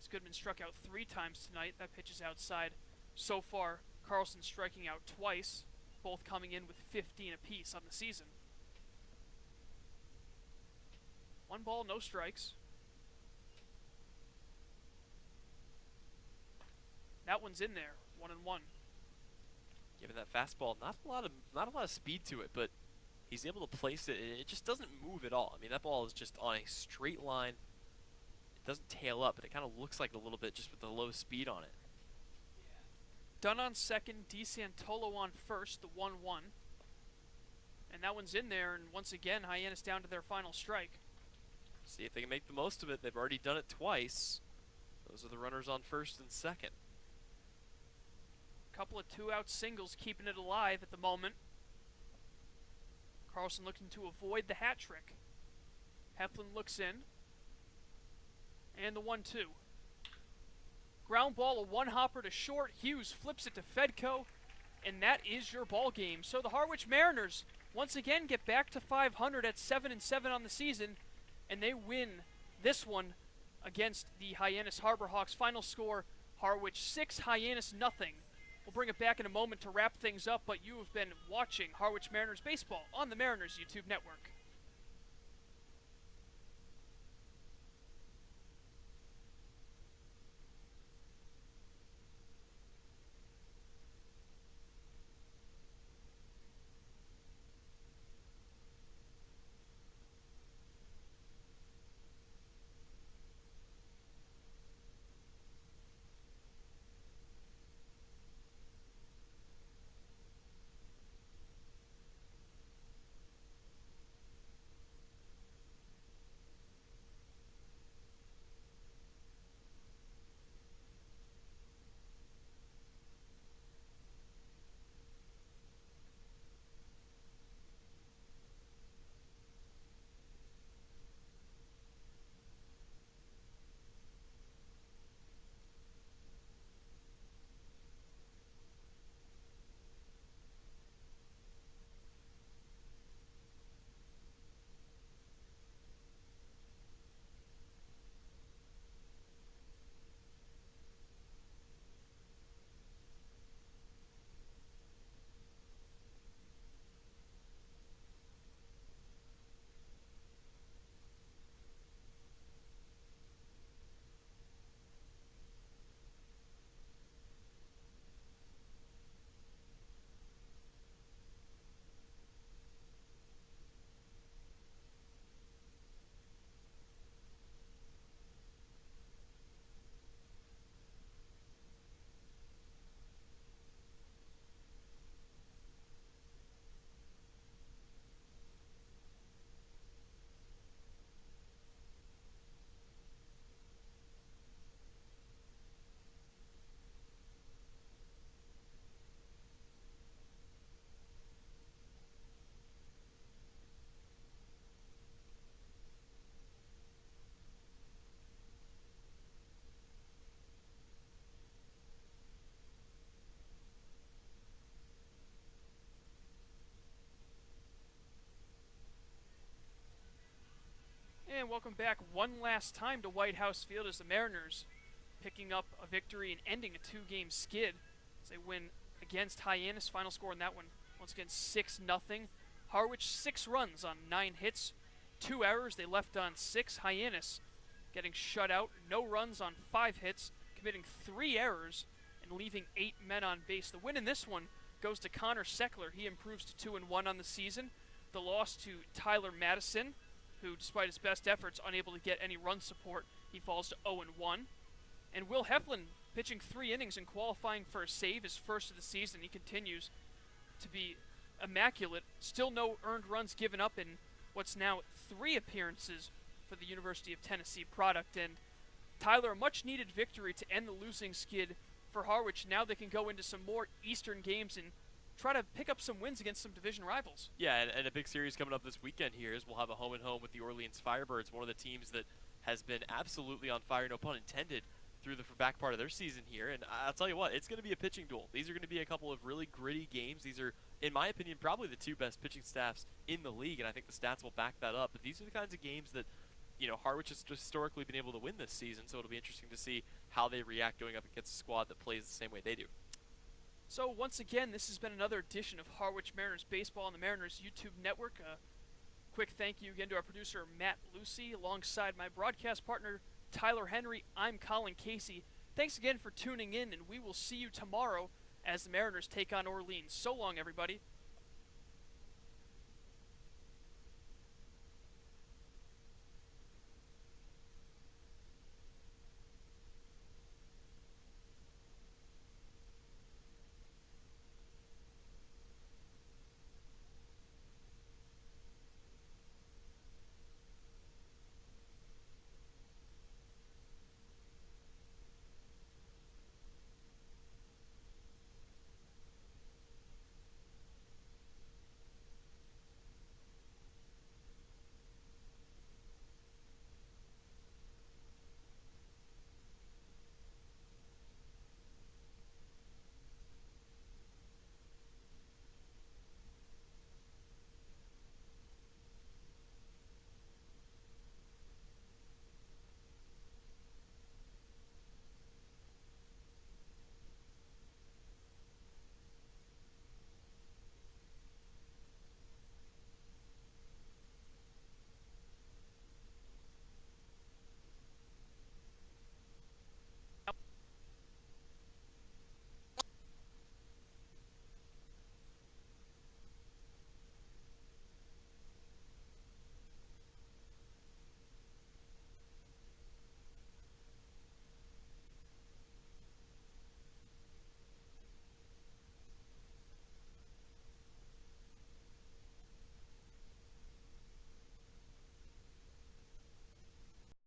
As Goodman struck out 3 times tonight. That pitch is outside. So far, Carlson striking out twice, both coming in with 15 apiece on the season. 1 ball, no strikes. That one's in there, 1-1. Given that fastball, not a lot of speed to it, but he's able to place it. It just doesn't move at all. I mean, that ball is just on a straight line. It doesn't tail up, but it kind of looks like a little bit just with the low speed on it. Dunn on second, DiSantolo on first, the 1-1. And that one's in there, and once again, Hyannis down to their final strike. See if they can make the most of it. They've already done it twice. Those are the runners on first and second. Couple of 2-out singles keeping it alive at the moment. Carlson looking to avoid the hat trick. Heflin looks in. And the 1-2. Ground ball, a one-hopper to short. Hughes flips it to Fedko, and that is your ball game. So the Harwich Mariners once again get back to 500 at 7-7 on the season, and they win this one against the Hyannis Harbor Hawks. Final score, Harwich 6, Hyannis nothing. We'll bring it back in a moment to wrap things up, but you have been watching Harwich Mariners baseball on the Mariners YouTube network. And welcome back one last time to White House Field as the Mariners picking up a victory and ending a two-game skid as they win against Hyannis. Final score in that one, once again, 6-0. Harwich 6 runs on 9 hits, 2 errors. They left on 6. Hyannis getting shut out, no runs on 5 hits, committing 3 errors, and leaving 8 men on base. The win in this one goes to Connor Seckler. He improves to 2-1 on the season. The loss to Tyler Madison, who, despite his best efforts, unable to get any run support. He falls to 0-1. And Will Heflin pitching 3 innings and qualifying for a save, his first of the season. He continues to be immaculate. Still no earned runs given up in what's now 3 appearances for the University of Tennessee product. And Tyler, a much-needed victory to end the losing skid for Harwich. Now they can go into some more Eastern games and try to pick up some wins against some division rivals. Yeah, and a big series coming up this weekend here is we'll have a home-and-home with the Orleans Firebirds, one of the teams that has been absolutely on fire, no pun intended, through the back part of their season here. And I'll tell you what, it's going to be a pitching duel. These are going to be a couple of really gritty games. These are, in my opinion, probably the 2 best pitching staffs in the league, and I think the stats will back that up. But these are the kinds of games that, you know, Harwich has historically been able to win this season, so it'll be interesting to see how they react going up against a squad that plays the same way they do. So once again, this has been another edition of Harwich Mariners Baseball on the Mariners YouTube Network. Quick thank you again to our producer, Matt Lucy, alongside my broadcast partner, Tyler Henry. I'm Colin Casey. Thanks again for tuning in, and we will see you tomorrow as the Mariners take on Orleans. So long, everybody.